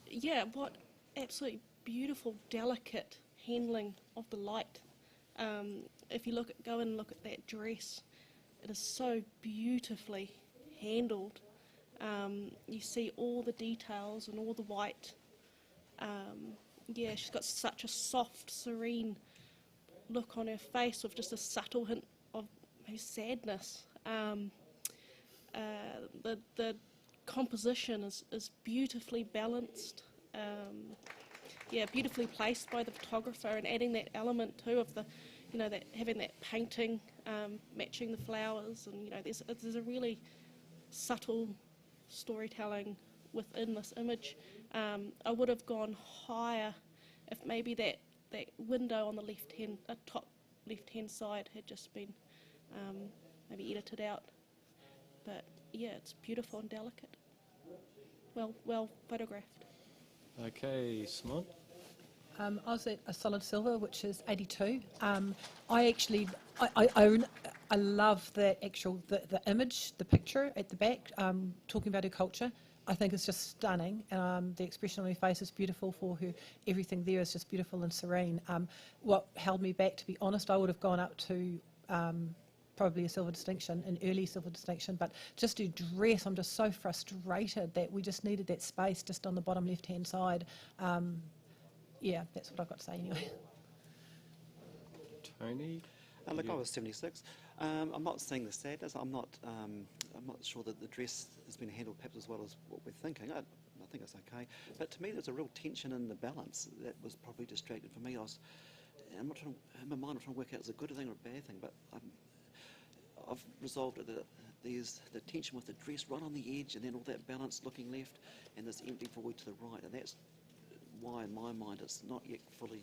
Yeah, what absolutely beautiful, delicate handling of the light. If you go and look at that dress, it is so beautifully handled. You see all the details and all the white. Yeah, she's got such a soft, serene look on her face with just a subtle hint of maybe sadness. The composition is beautifully balanced. Yeah, beautifully placed by the photographer, and adding that element too of the, that having that painting matching the flowers, and there's a really subtle storytelling within this image. I would have gone higher if maybe that window on the top left-hand side had just been maybe edited out. But yeah, it's beautiful and delicate. Well photographed. Okay, Simone. I was at a solid silver, which is 82. I love the image, the picture at the back, talking about her culture. I think it's just stunning. The expression on her face is beautiful for her. Everything there is just beautiful and serene. What held me back, to be honest, I would have gone up to probably a silver distinction, an early silver distinction, but just to dress, I'm just so frustrated that we just needed that space just on the bottom left-hand side. Yeah, that's what I've got to say anyway. Tony? Look, I was 76. I'm not seeing the sadness. I'm not sure that the dress has been handled perhaps as well as what we're thinking. I think it's okay. But to me, there's a real tension in the balance that was probably distracted for me. I'm not trying to, in my mind, I'm trying to work out if it's a good thing or a bad thing, but I've resolved it that there's the tension with the dress right on the edge, and then all that balance looking left, and this empty void to the right, and that's why, in my mind, it's not yet fully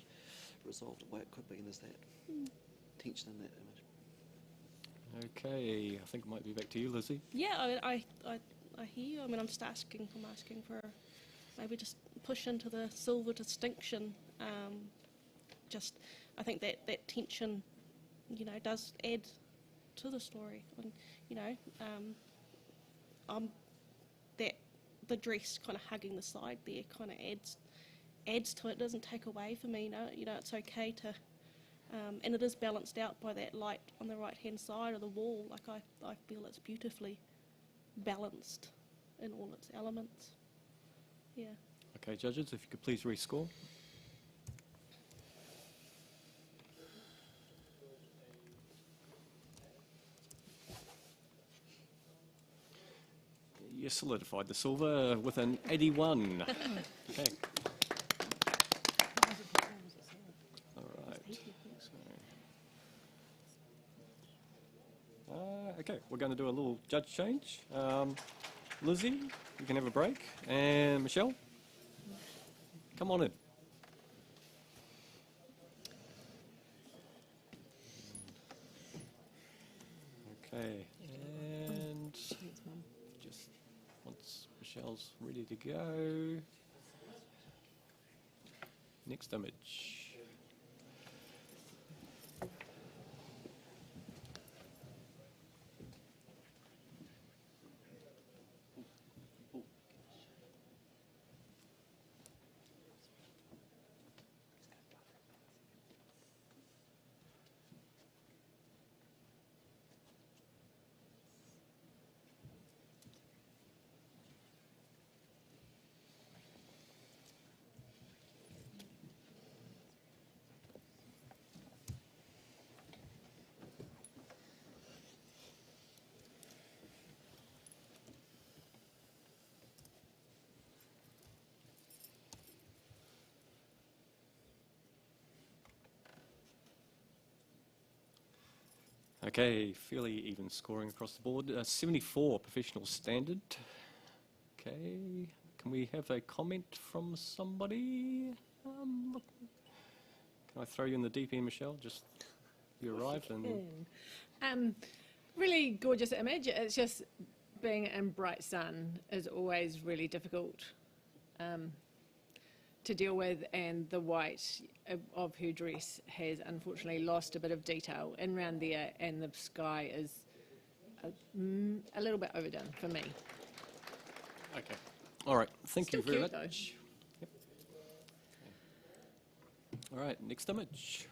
resolved the way it could be, and there's that tension in that image. Okay, I think it might be back to you, Lizzie. Yeah, I hear you. I mean, I'm asking for maybe just push into the silver distinction. I think that tension, does add to the story. And, the dress kind of hugging the side there kind of adds to it. Doesn't take away for me. It's okay to. And it is balanced out by that light on the right-hand side of the wall. Like I feel it's beautifully balanced in all its elements. Yeah. Okay, judges, if you could please rescore. You solidified the silver with an 81. Okay. Okay, we're going to do a little judge change. Lizzie, you can have a break. And Michelle, come on in. Okay, and just once Michelle's ready to go, next image. Okay, fairly even scoring across the board. 74 professional standard. Okay, can we have a comment from somebody? Can I throw you in the deep end, Michelle? Just you arrived and really gorgeous image. It's just being in bright sun is always really difficult to to deal with, and the white of her dress has unfortunately lost a bit of detail in round there, and the sky is a little bit overdone for me. Okay. All right. Thank Still you very cute, much. Yep. All right. Next image.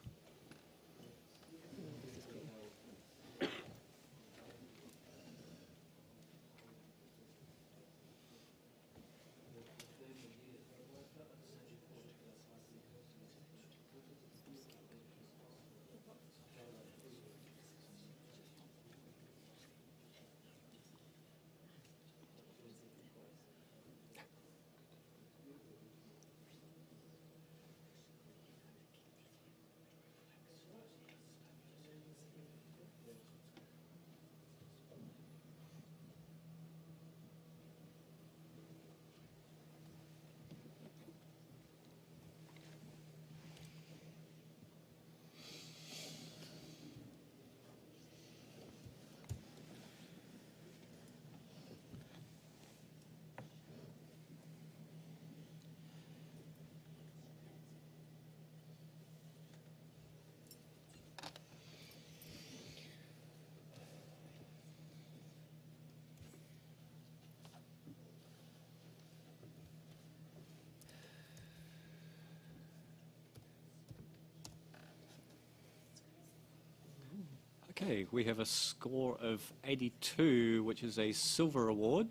Okay, we have a score of 82, which is a silver award.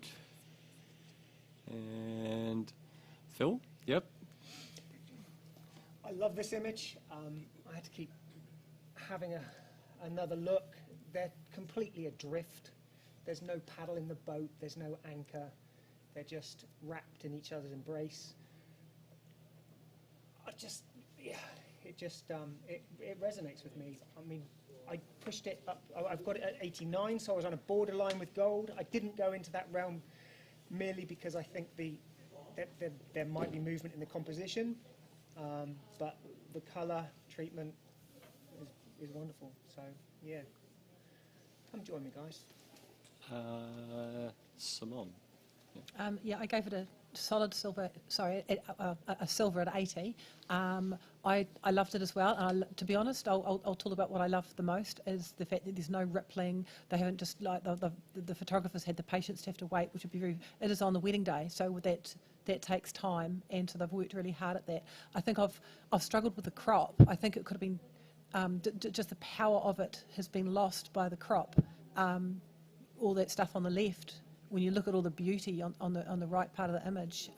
And Phil? Yep. I love this image. I had to keep having another look. They're completely adrift. There's no paddle in the boat. There's no anchor. They're just wrapped in each other's embrace. It resonates with me. I mean, I pushed it up. I've got it at 89, so I was on a borderline with gold. I didn't go into that realm merely because I think there might be movement in the composition, but the colour treatment is wonderful. So yeah, come join me, guys. Simone. Yeah, I gave it a solid silver. Sorry, a silver at 80. I loved it as well. And to be honest, I'll talk about what I love the most is the fact that there's no rippling. They haven't just like the photographers had the patience to have to wait, which would be very. It is on the wedding day, so that takes time, and so they've worked really hard at that. I think I've struggled with the crop. I think it could have been just the power of it has been lost by the crop. All that stuff on the left. When you look at all the beauty on the right part of the image,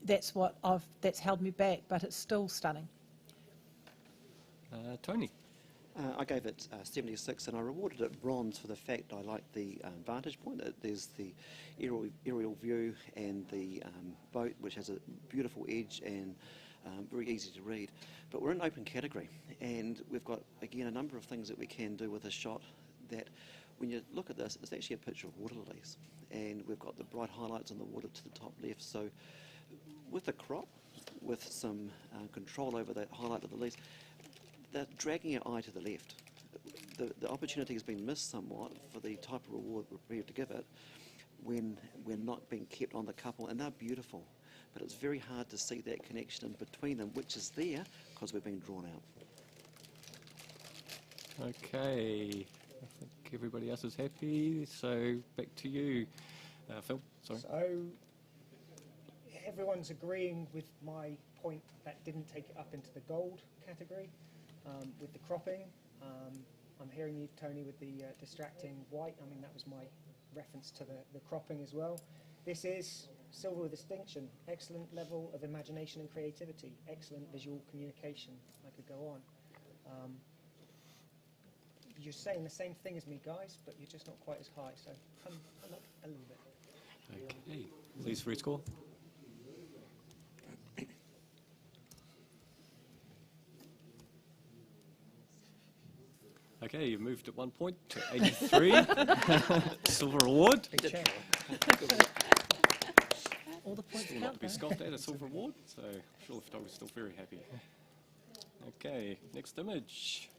that's held me back, but it's still stunning. Tony. I gave it 76, and I rewarded it bronze for the fact I like the vantage point. There's the aerial view and the boat, which has a beautiful edge and very easy to read. But we're in open category, and we've got, again, a number of things that we can do with a shot that, when you look at this, it's actually a picture of water lilies. And we've got the bright highlights on the water to the top left. So with the crop, with some control over that highlight of the leaves, they're dragging your eye to the left. The opportunity has been missed somewhat for the type of reward we're prepared to give it when we're not being kept on the couple, and they're beautiful. But it's very hard to see that connection in between them, which is there because we're being drawn out. Okay. I think everybody else is happy, so back to you, Phil. Sorry. So everyone's agreeing with my point that didn't take it up into the gold category with the cropping. I'm hearing you, Tony, with the distracting white. I mean, that was my reference to the cropping as well. This is silver with distinction. Excellent level of imagination and creativity. Excellent visual communication. I could go on. You're saying the same thing as me, guys, but you're just not quite as high, so come up a little bit. Okay, please for your score. Okay, you moved at 1 point to 83. Silver award. Big check. All the points Still not to be scoffed at, a silver award, so I'm sure the photographer's still very happy. Okay, next image.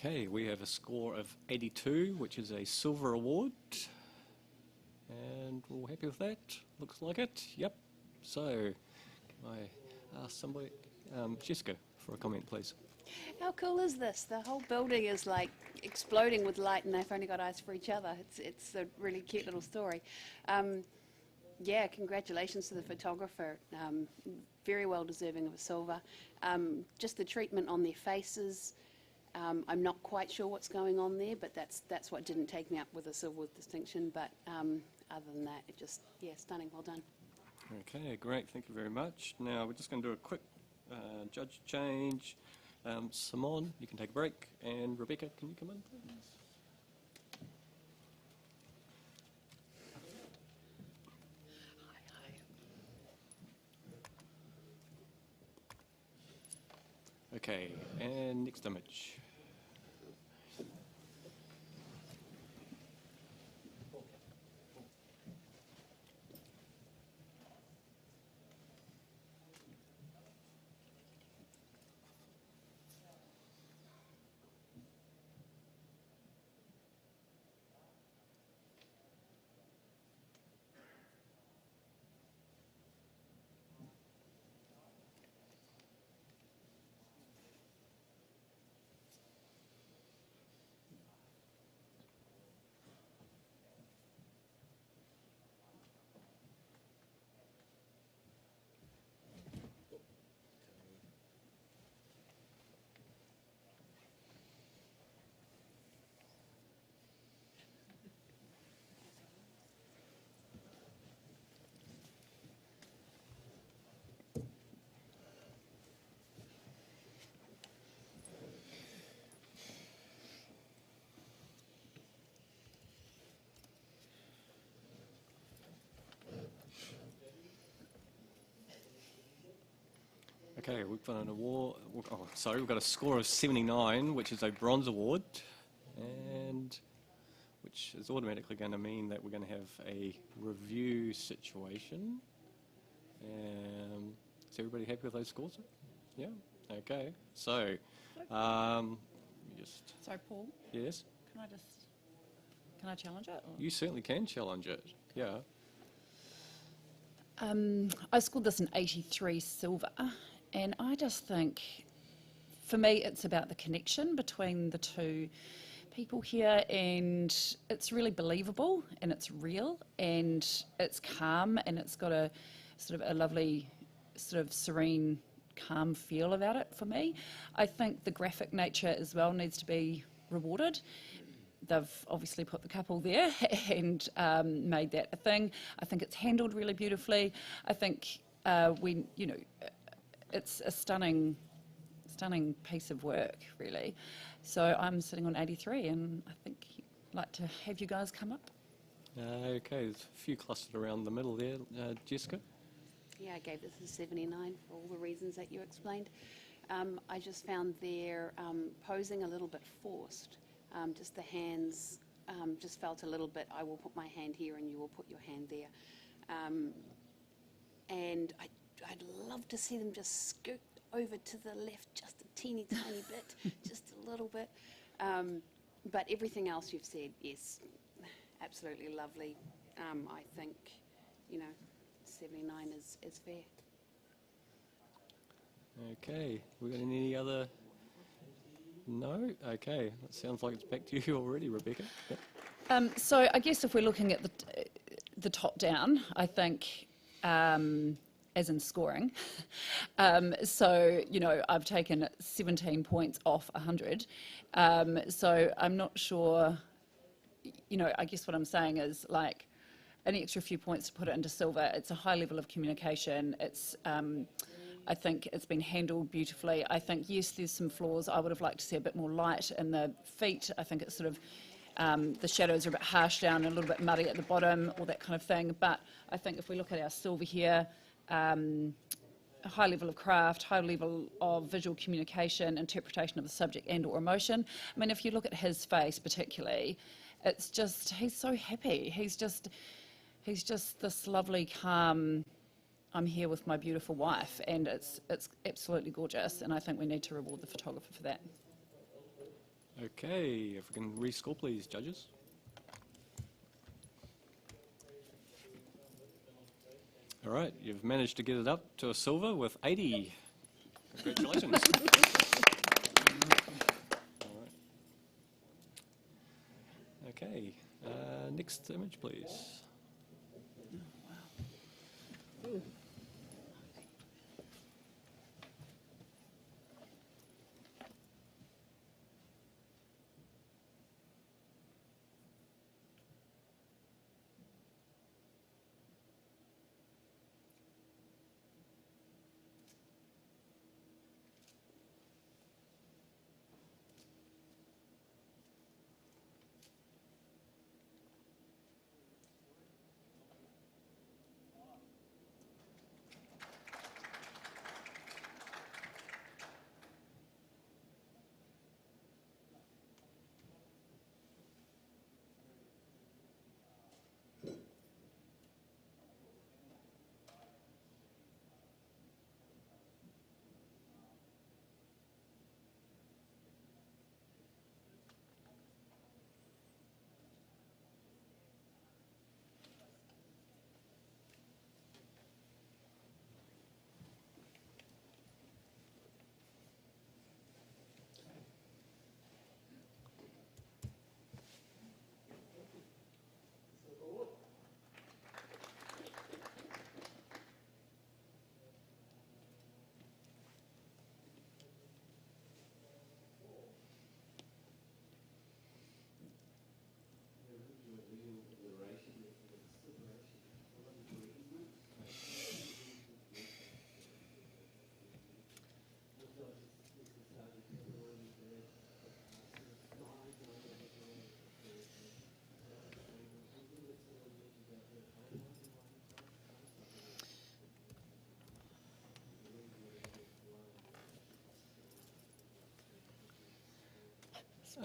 Okay, we have a score of 82, which is a silver award. And we're all happy with that? Looks like it. Yep. So, can I ask somebody, Jessica, for a comment, please? How cool is this? The whole building is like exploding with light, and they've only got eyes for each other. It's a really cute little story. Yeah, congratulations to the photographer. Very well deserving of a silver. Just the treatment on their faces. I'm not quite sure what's going on there, but that's what didn't take me up with a silver with distinction. But other than that, it just, yeah, stunning. Well done. Okay, great. Thank you very much. Now we're just going to do a quick judge change. Simone, you can take a break. And Rebecca, can you come in, please? Okay, and next image. Okay, we've got an award. Oh, sorry, we've got a score of 79, which is a bronze award, and which is automatically going to mean that we're going to have a review situation. Is everybody happy with those scores? Yeah. Okay. So, just. So, Paul, Yes. can I challenge it? Or? You certainly can challenge it. Yeah. I scored this an 83 silver, and I just think, for me, it's about the connection between the two people here, and it's really believable, and it's real, and it's calm, and it's got a sort of a lovely, sort of serene, calm feel about it for me. I think the graphic nature as well needs to be rewarded. They've obviously put the couple there and made that a thing. I think it's handled really beautifully. I think it's a stunning piece of work, really. So I'm sitting on 83, and I think I'd like to have you guys come up. Okay, there's a few clustered around the middle there. Jessica? Yeah, I gave this a 79 for all the reasons that you explained. I just found their posing a little bit forced. Just the hands just felt a little bit, I will put my hand here and you will put your hand there. And I'd love to see them just scoot over to the left just a teeny tiny bit, just a little bit. But everything else you've said, yes, absolutely lovely. I think, 79 is fair. Okay, we got any other? No? Okay, that sounds like it's back to you already, Rebecca. Yep. So I guess if we're looking at the top down, I think, as in scoring, so, I've taken 17 points off 100. So I'm not sure, I guess what I'm saying is, like, an extra few points to put it into silver. It's a high level of communication. It's, I think it's been handled beautifully. I think, yes, there's some flaws. I would have liked to see a bit more light in the feet. I think it's sort of, the shadows are a bit harsh down and a little bit muddy at the bottom, all that kind of thing. But I think if we look at our silver here, a high level of craft, high level of visual communication, interpretation of the subject and or emotion. I mean, if you look at his face particularly, it's just, he's so happy. He's just this lovely, calm, I'm here with my beautiful wife, and it's absolutely gorgeous, and I think we need to reward the photographer for that. Okay, if we can rescore, please, judges. All right, you've managed to get it up to a silver with 80. Congratulations. All right. Okay, next image, please.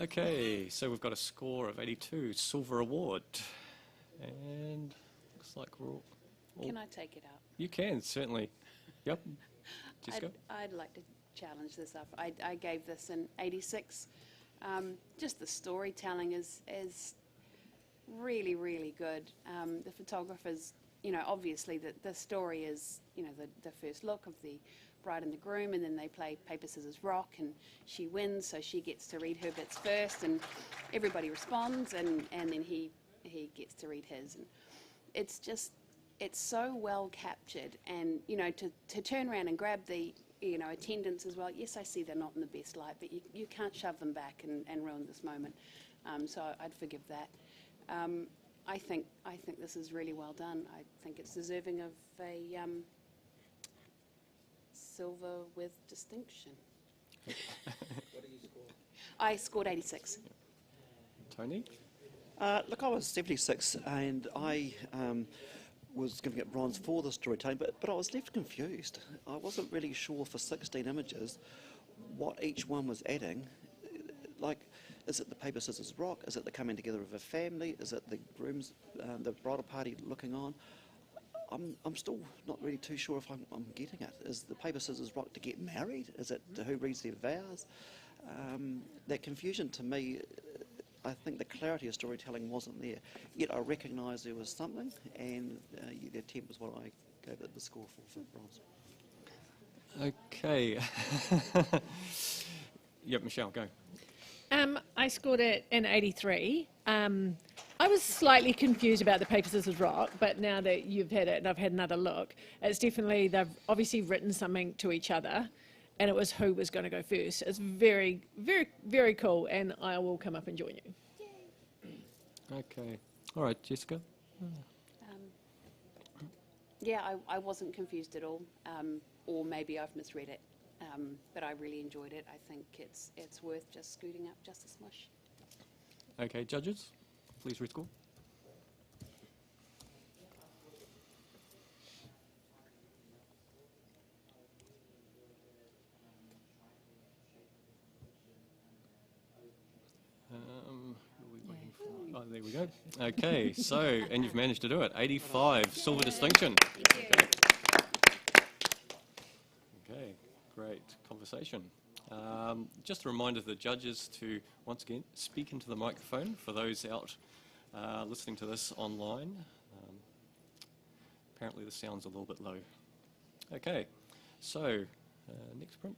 Okay, so we've got a score of 82, silver award. And looks like we're all... Can I take it out? You can, certainly. Yep. Jessica? I'd like to challenge this up. I gave this an 86. Just the storytelling is really, really good. The photographers, you know, obviously the story is, you know, the first look of the bride and the groom, and then they play paper, scissors, rock, and she wins, so she gets to read her bits first, and everybody responds, and then he gets to read his. And it's just, it's so well captured, and, you know, to turn around and grab the, you know, attendants as well. Yes, I see they're not in the best light, but you can't shove them back and ruin this moment. So I'd forgive that. I think this is really well done. I think it's deserving of a silver with distinction. What do you score? I scored 86. Tony? Look, I was 76, and I was going to get bronze for the storytelling, but I was left confused. I wasn't really sure for 16 images what each one was adding. Like, is it the paper, scissors, rock? Is it the coming together of a family? Is it the groom's, the bridal party looking on? I'm still not really too sure if I'm getting it. Is the paper, scissors, rock to get married? Is it to who reads their vows? That confusion to me, I think the clarity of storytelling wasn't there. Yet I recognise there was something, and the attempt was what I gave it the score for bronze. Okay. Yep, Michelle, go. I scored it an 83. I was slightly confused about the paper, scissors, rock, but now that you've had it and I've had another look, it's definitely, they've obviously written something to each other, and it was who was going to go first. It's very, very, very cool, and I will come up and join you. Okay. All right, Jessica? Yeah, I wasn't confused at all, or maybe I've misread it, but I really enjoyed it. I think it's worth just scooting up just a smush. Okay, judges, please rescore. Who are we waiting for? Oh, there we go. Okay, so, and you've managed to do it. 85, silver distinction. Okay, great conversation. Just a reminder to the judges to, once again, speak into the microphone for those out listening to this online. Apparently the sound's a little bit low. Okay, so next print.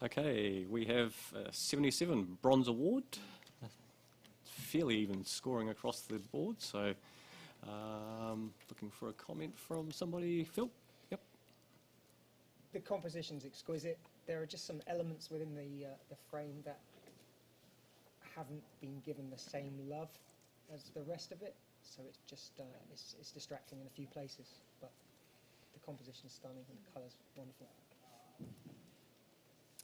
Okay, we have 77 Bronze Award, fairly even scoring across the board, so looking for a comment from somebody. Phil? Yep. The composition's exquisite. There are just some elements within the frame that haven't been given the same love as the rest of it, so it's just it's distracting in a few places, but the composition's stunning and the colour's wonderful.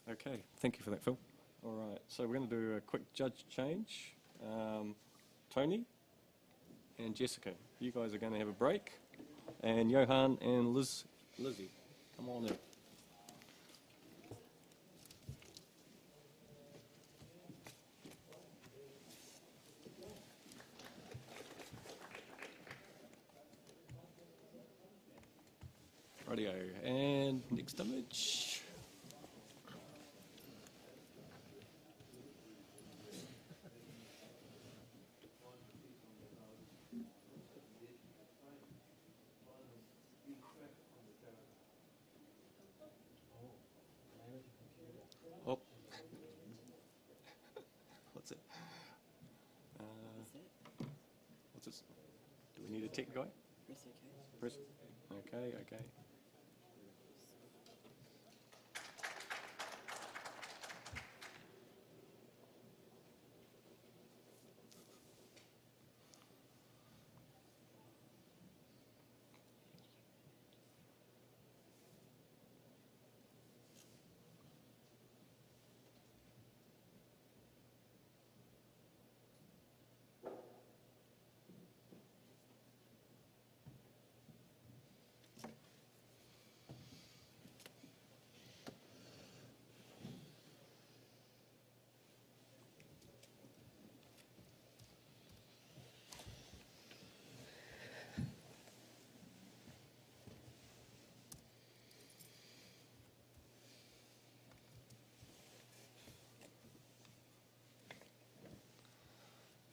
Okay, thank you for that, Phil. All right, so we're going to do a quick judge change. Tony and Jessica, you guys are going to have a break. And Johan and Lizzie, come on in. Rightio, and next image. Oh, what's it? What's this? Do we need a tech guy? Press. Okay, okay.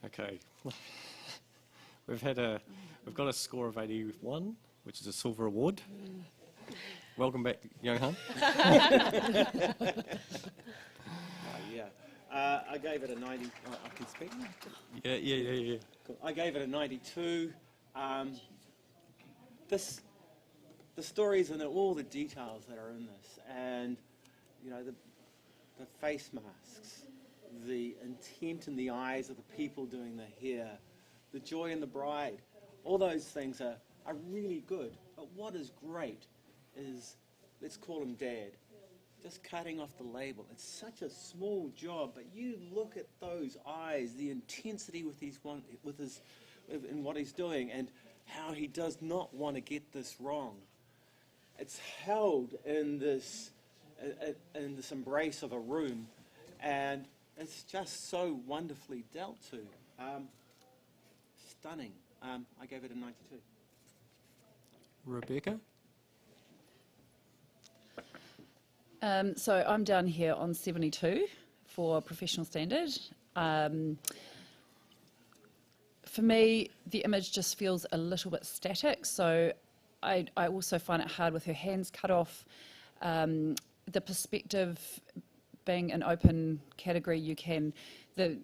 Okay, we've got a score of 81, which is a silver award. Welcome back, Johan. Yeah, I gave it a 90. Oh, I can speak now? Yeah. Cool. I gave it a 92. The stories and all the details that are in this, and you know the face masks, the intent in the eyes of the people doing the hair, the joy in the bride, all those things are really good. But what is great is, let's call him Dad, just cutting off the label. It's such a small job, but you look at those eyes, the intensity in what he's doing, and how he does not want to get this wrong. It's held in this embrace of a room, and it's just so wonderfully dealt to. Stunning. I gave it a 92. Rebecca? So I'm down here on 72 for professional standard. For me, the image just feels a little bit static, so I also find it hard with her hands cut off. The perspective being an open category, you can, the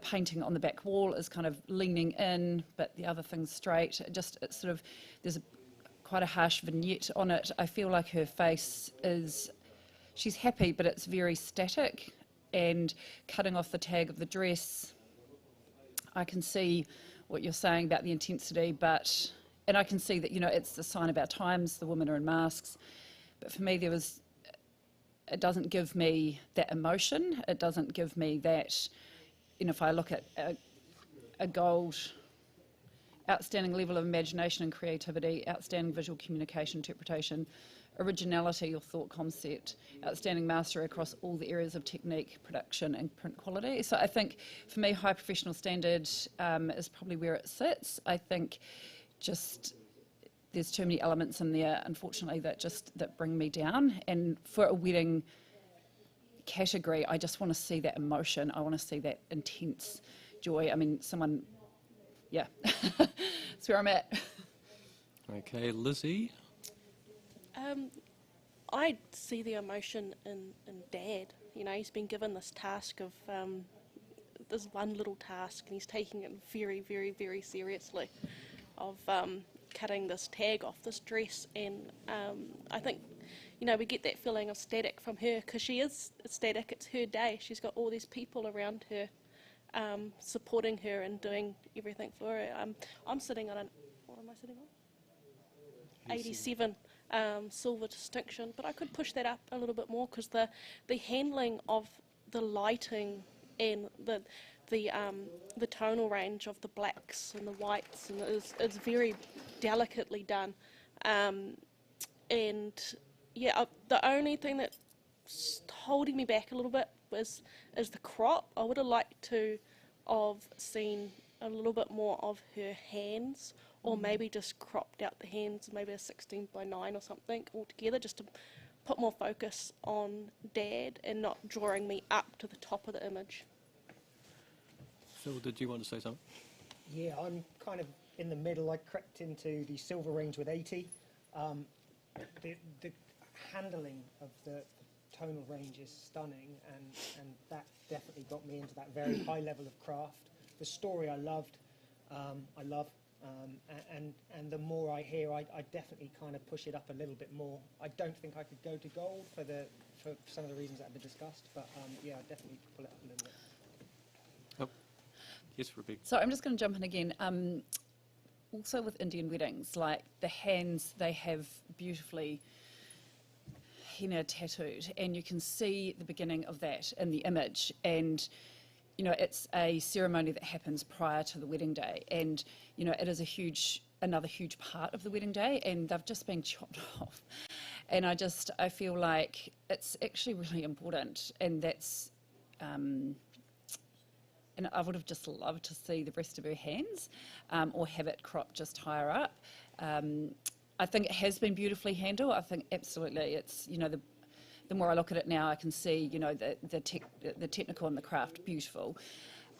painting on the back wall is kind of leaning in, but the other thing's straight. It's sort of, there's quite a harsh vignette on it. I feel like her face is, she's happy, but it's very static. And cutting off the tag of the dress, I can see what you're saying about the intensity, and I can see that, you know, it's the sign of our times, the women are in masks. But for me, it doesn't give me that emotion. It doesn't give me that, you know, if I look at a gold, outstanding level of imagination and creativity, outstanding visual communication, interpretation, originality or thought concept, outstanding mastery across all the areas of technique, production and print quality. So I think for me, high professional standard is probably where it sits. I think just there's too many elements in there, unfortunately, that bring me down. And for a wedding category, I just want to see that emotion. I want to see that intense joy. I mean, yeah, that's where I'm at. Okay, Lizzie. I see the emotion in Dad. You know, he's been given this task of this one little task, and he's taking it very, very, very seriously, of cutting this tag off this dress. And I think, you know, we get that feeling of static from her, because she is static. It's her day. She's got all these people around her supporting her and doing everything for her. I'm sitting on what am I sitting on? 87. Silver distinction, but I could push that up a little bit more, because the handling of the lighting and the tonal range of the blacks and the whites and is very delicately done. And yeah, the only thing that's holding me back a little bit is the crop. I would have liked to have seen a little bit more of her hands, or maybe just cropped out the hands, maybe a 16:9 or something altogether, just to put more focus on Dad and not drawing me up to the top of the image. Phil, did you want to say something? Yeah, I'm kind of in the middle. I crept into the silver range with 80. The handling of the tonal range is stunning, and that definitely got me into that very high level of craft. The story I love, and the more I hear, I definitely kind of push it up a little bit more. I don't think I could go to gold for some of the reasons that have been discussed, but yeah, I definitely pull it up a little bit. Oh, yes, Rebecca. So I'm just going to jump in again. Also with Indian weddings, like the hands, they have beautifully henna tattooed, and you can see the beginning of that in the image. And you know, it's a ceremony that happens prior to the wedding day, and you know, it is another huge part of the wedding day, and they've just been chopped off. And I feel like it's actually really important, and that's, and I would have just loved to see the rest of her hands, or have it cropped just higher up. I think it has been beautifully handled. I think absolutely, it's, you know, the more I look at it now, I can see, you know, the technical and the craft beautiful.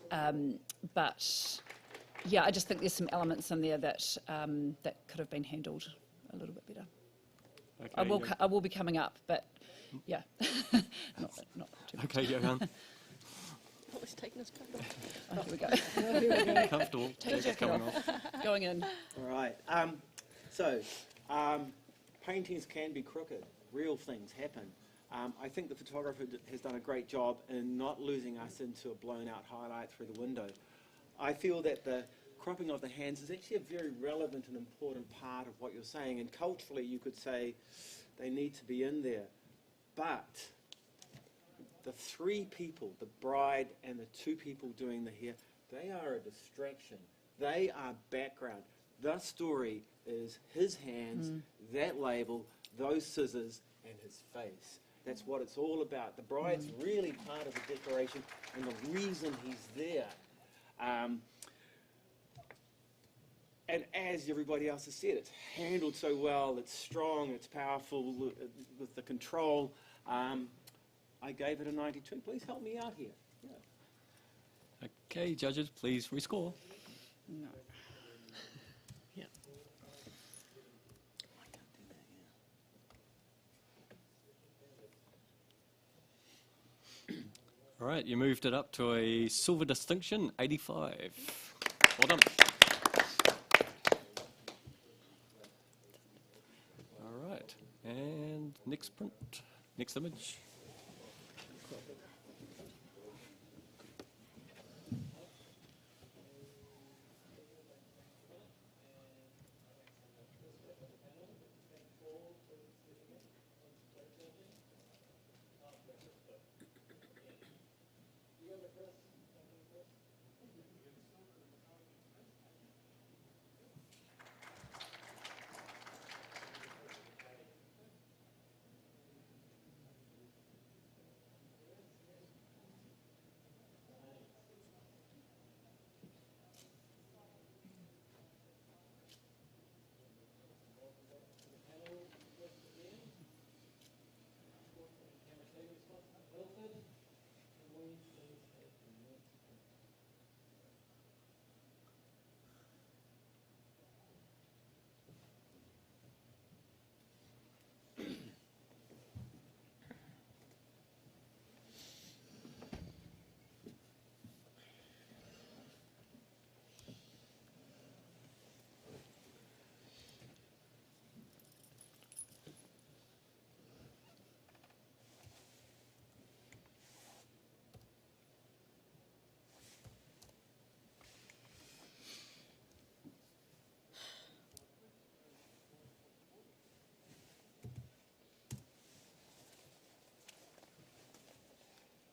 But yeah, I just think there's some elements in there that that could have been handled a little bit better. Okay, I will be coming up, but yeah, not too much. Okay, Johan. He's taking his coat off. Oh, here we go. Comfortable. Take your jacket off. Going in. All right. Paintings can be crooked. Real things happen. I think the photographer has done a great job in not losing us into a blown-out highlight through the window. I feel that the cropping of the hands is actually a very relevant and important part of what you're saying, and culturally you could say they need to be in there. But the three people, the bride and the two people doing the hair, they are a distraction. They are background. The story is his hands, that label, those scissors, and his face. That's what it's all about. The bride's really part of the decoration and the reason he's there. And as everybody else has said, it's handled so well, it's strong, it's powerful with the control. I gave it a 92. Please help me out here. Yeah. Okay, judges, please rescore. No. Yeah. All right, you moved it up to a silver distinction, 85. Well done. All right, and next print, next image.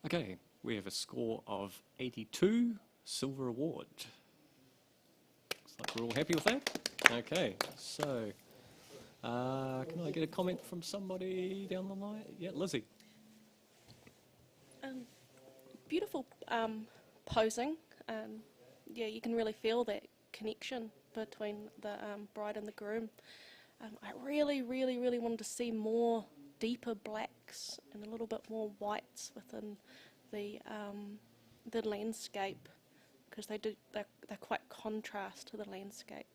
Okay, we have a score of 82, silver award. Looks like we're all happy with that. Okay, so can I get a comment from somebody down the line? Yeah, Lizzie. Beautiful posing. Yeah, you can really feel that connection between the bride and the groom. I really wanted to see more deeper blacks and a little bit more whites within the landscape, because they're quite contrast to the landscape.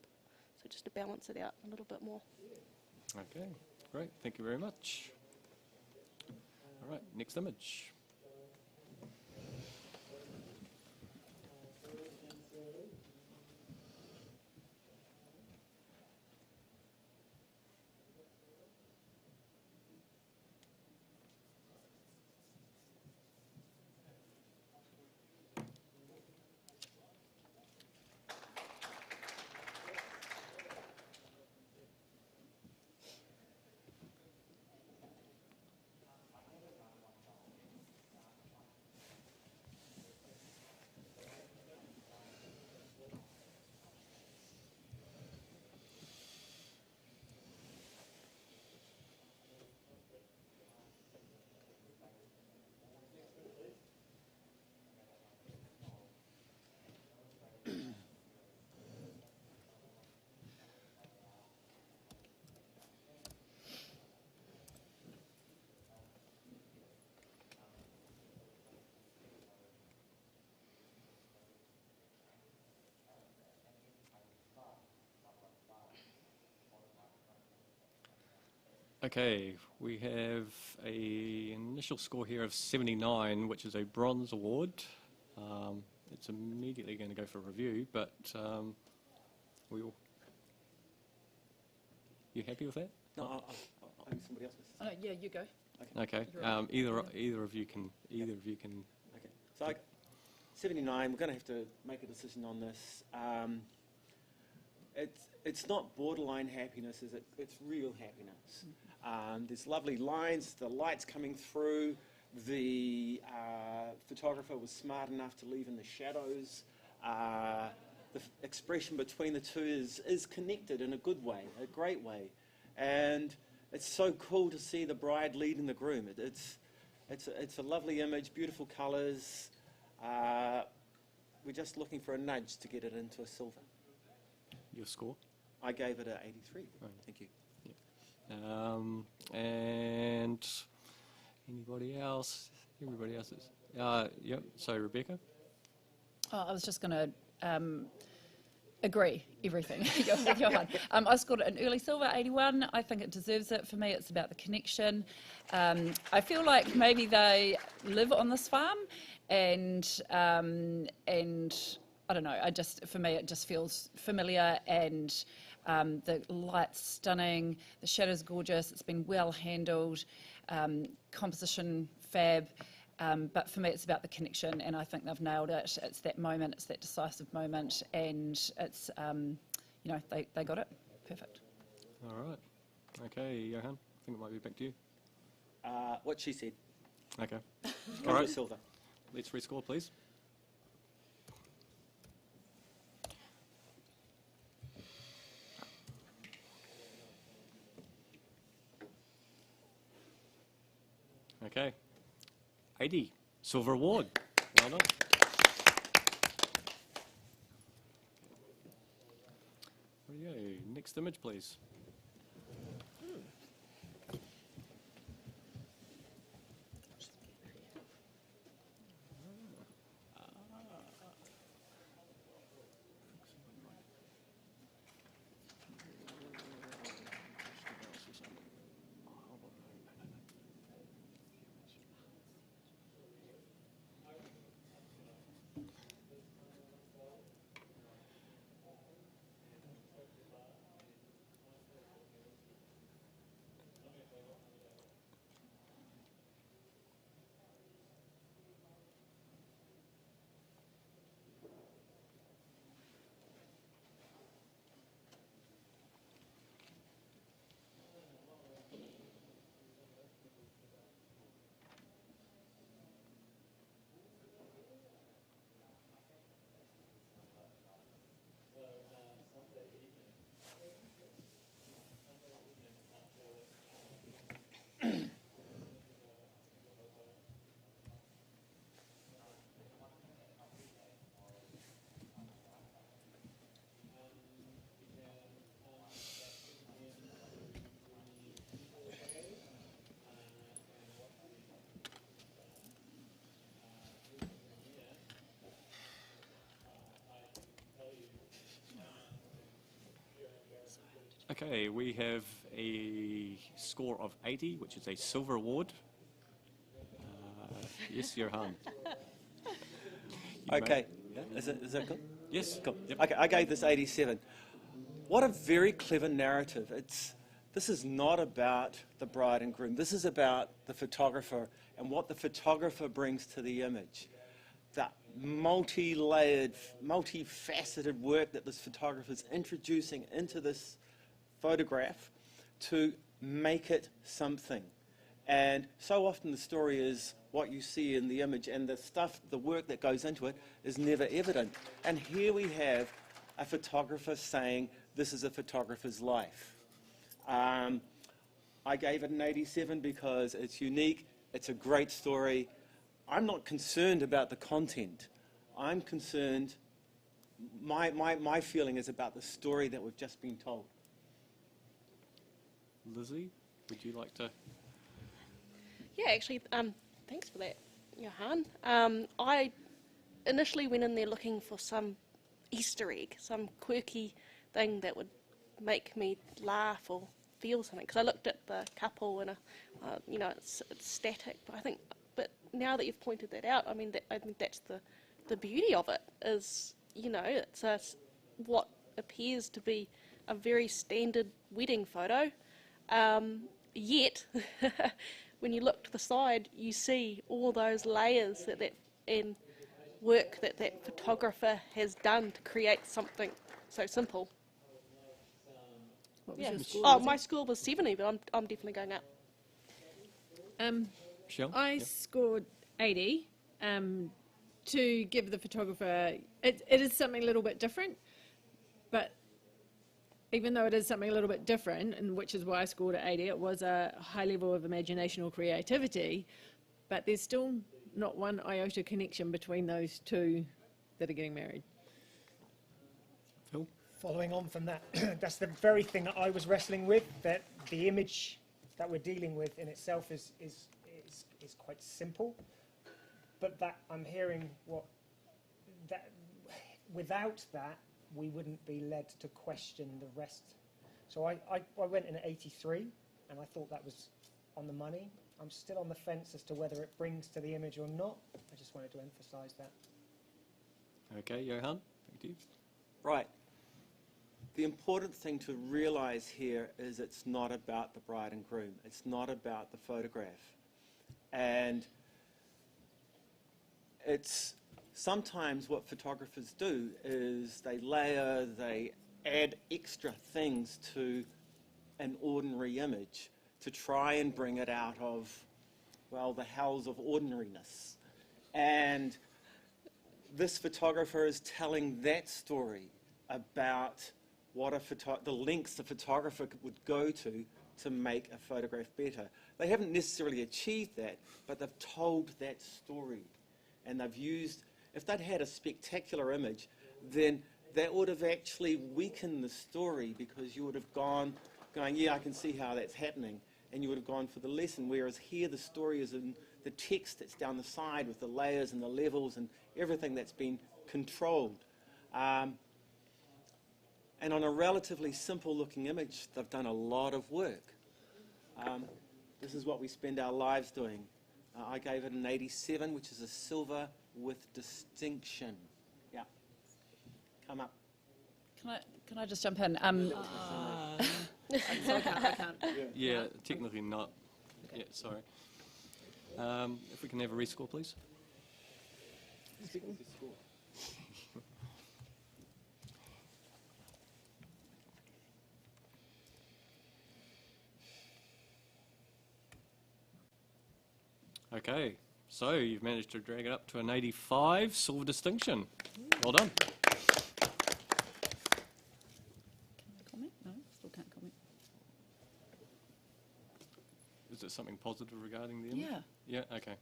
So just to balance it out a little bit more. Okay, great, thank you very much. All right, next image. Okay, we have an initial score here of 79, which is a bronze award. It's immediately going to go for review, but you happy with that? No, I think somebody else. Oh, no, yeah, you go. Okay. Either of you can. Okay. So 79. We're going to have to make a decision on this. It's not borderline happiness, is it? It's real happiness. There's lovely lines, the light's coming through. The photographer was smart enough to leave in the shadows. The expression between the two is connected in a good way, a great way. And it's so cool to see the bride leading the groom. It's a lovely image, beautiful colours. We're just looking for a nudge to get it into a silver. Your score? I gave it a 83. Right. Thank you. And anybody else? Everybody else is. Yep. So Rebecca. Oh, I was just going to agree everything with Johan. I scored it an early silver, 81. I think it deserves it. For me, it's about the connection. I feel like maybe they live on this farm, and I don't know. For me, it just feels familiar, and the light's stunning. The shadow's gorgeous. It's been well handled. Composition fab. But for me, it's about the connection, and I think they've nailed it. It's that moment, it's that decisive moment, and it's, they got it. Perfect. All right. Okay, Johan, I think it might be back to you. What she said. Okay. All right. Silver. Let's rescore, please. Okay. 80, silver award. Well done. There you go. Next image, please. Okay, we have a score of 80, which is a silver award. Yes, Johan. Okay. Is that good? Yes. Cool. Yep. Okay, I gave this 87. What a very clever narrative. This is not about the bride and groom. This is about the photographer and what the photographer brings to the image. That multi-layered, multifaceted work that this photographer is introducing into this photograph to make it something. And so often the story is what you see in the image, and the work that goes into it is never evident. And here we have a photographer saying, this is a photographer's life. I gave it an 87 because it's unique, it's a great story. I'm not concerned about the content. I'm concerned, my feeling is about the story that we've just been told. Lizzie, would you like to? Yeah, actually, thanks for that, Johan. I initially went in there looking for some Easter egg, some quirky thing that would make me laugh or feel something. Because I looked at the couple and, it's static. But now that you've pointed that out, I think that's the beauty of it. Is it's what appears to be a very standard wedding photo. Yet, when you look to the side, you see all those layers and work that photographer has done to create something so simple. What was your score? Oh, my score was 70, but I'm definitely going up. Michelle? I Yep. scored 80 to give the photographer. It is something a little bit different, but even though it is something a little bit different, and which is why I scored at 80, it was a high level of imagination or creativity, but there's still not one iota connection between those two that are getting married. Phil? following on from that, that's the very thing that I was wrestling with, that the image that we're dealing with in itself is quite simple, but that I'm hearing that without that, we wouldn't be led to question the rest. So I went in at 83, and I thought that was on the money. I'm still on the fence as to whether it brings to the image or not. I just wanted to emphasise that. Okay, Johan, thank you. Right. The important thing to realise here is it's not about the bride and groom. It's not about the photograph. And it's sometimes what photographers do is they layer, they add extra things to an ordinary image to try and bring it out of, well, the hells of ordinariness. And this photographer is telling that story about what the lengths a photographer would go to make a photograph better. They haven't necessarily achieved that, but they've told that story. And they've used, if they'd had a spectacular image, then that would have actually weakened the story, because you would have going, yeah, I can see how that's happening, and you would have gone for the lesson. Whereas here the story is in the text that's down the side with the layers and the levels and everything that's been controlled. And on a relatively simple looking image, they've done a lot of work. This is what we spend our lives doing. I gave it an 87, which is a silver with distinction. Yeah. Come up. Can I just jump in? So I can't. Yeah, technically not. Okay. Yeah, sorry. If we can have a rescore, please. Okay, so you've managed to drag it up to an 85, silver distinction. Well done. Comment? No, still can't comment. Is there something positive regarding the image? Yeah. Yeah, okay.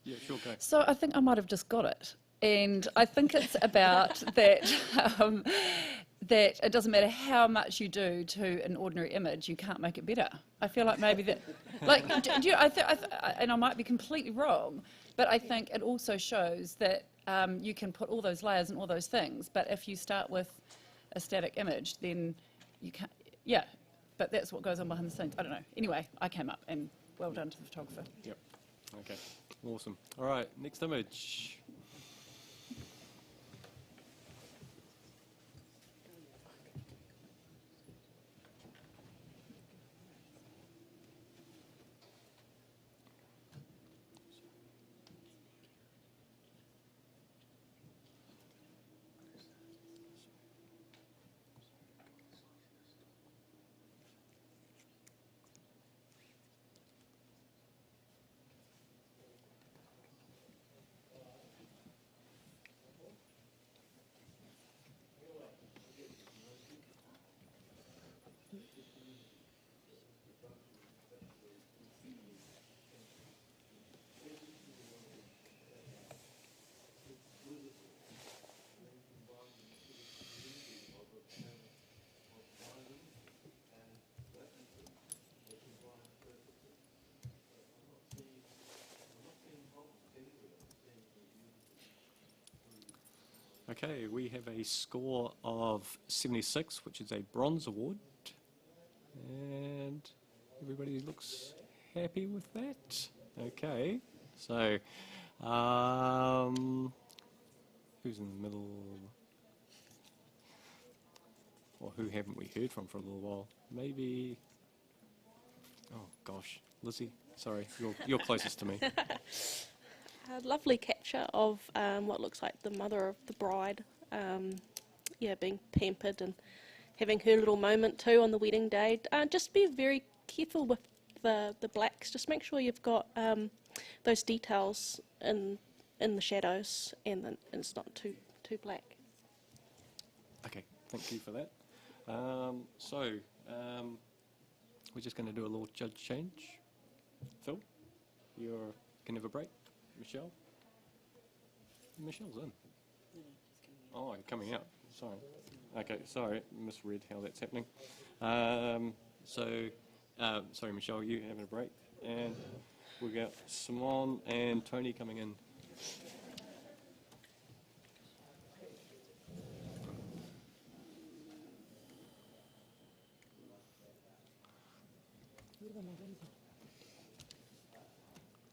Yeah, sure, go. So I think I might have just got it. And I think it's about that, that it doesn't matter how much you do to an ordinary image, you can't make it better. I feel like maybe that, like, and I might be completely wrong, but I think it also shows that you can put all those layers and all those things, but if you start with a static image, then you can't, yeah, but that's what goes on behind the scenes. I don't know. Anyway, I came up, and well done to the photographer. Yep. Okay, awesome. All right, next image. Okay, we have a score of 76, which is a bronze award. And everybody looks happy with that. Okay, so who's in the middle? Or who haven't we heard from for a little while? Maybe, oh gosh, Lizzie, sorry, you're closest to me. A lovely capture of what looks like the mother of the bride, being pampered and having her little moment too on the wedding day. Just be very careful with the blacks. Just make sure you've got those details in the shadows, and then it's not too black. Okay, thank you for that. We're just going to do a little judge change. Phil, you can have a break. Michelle? Michelle's in. Oh, you're coming out. Sorry. Okay, sorry, misread how that's happening. Sorry, Michelle, you having a break, and we've got Simon and Tony coming in.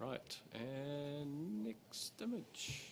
Right, and next image.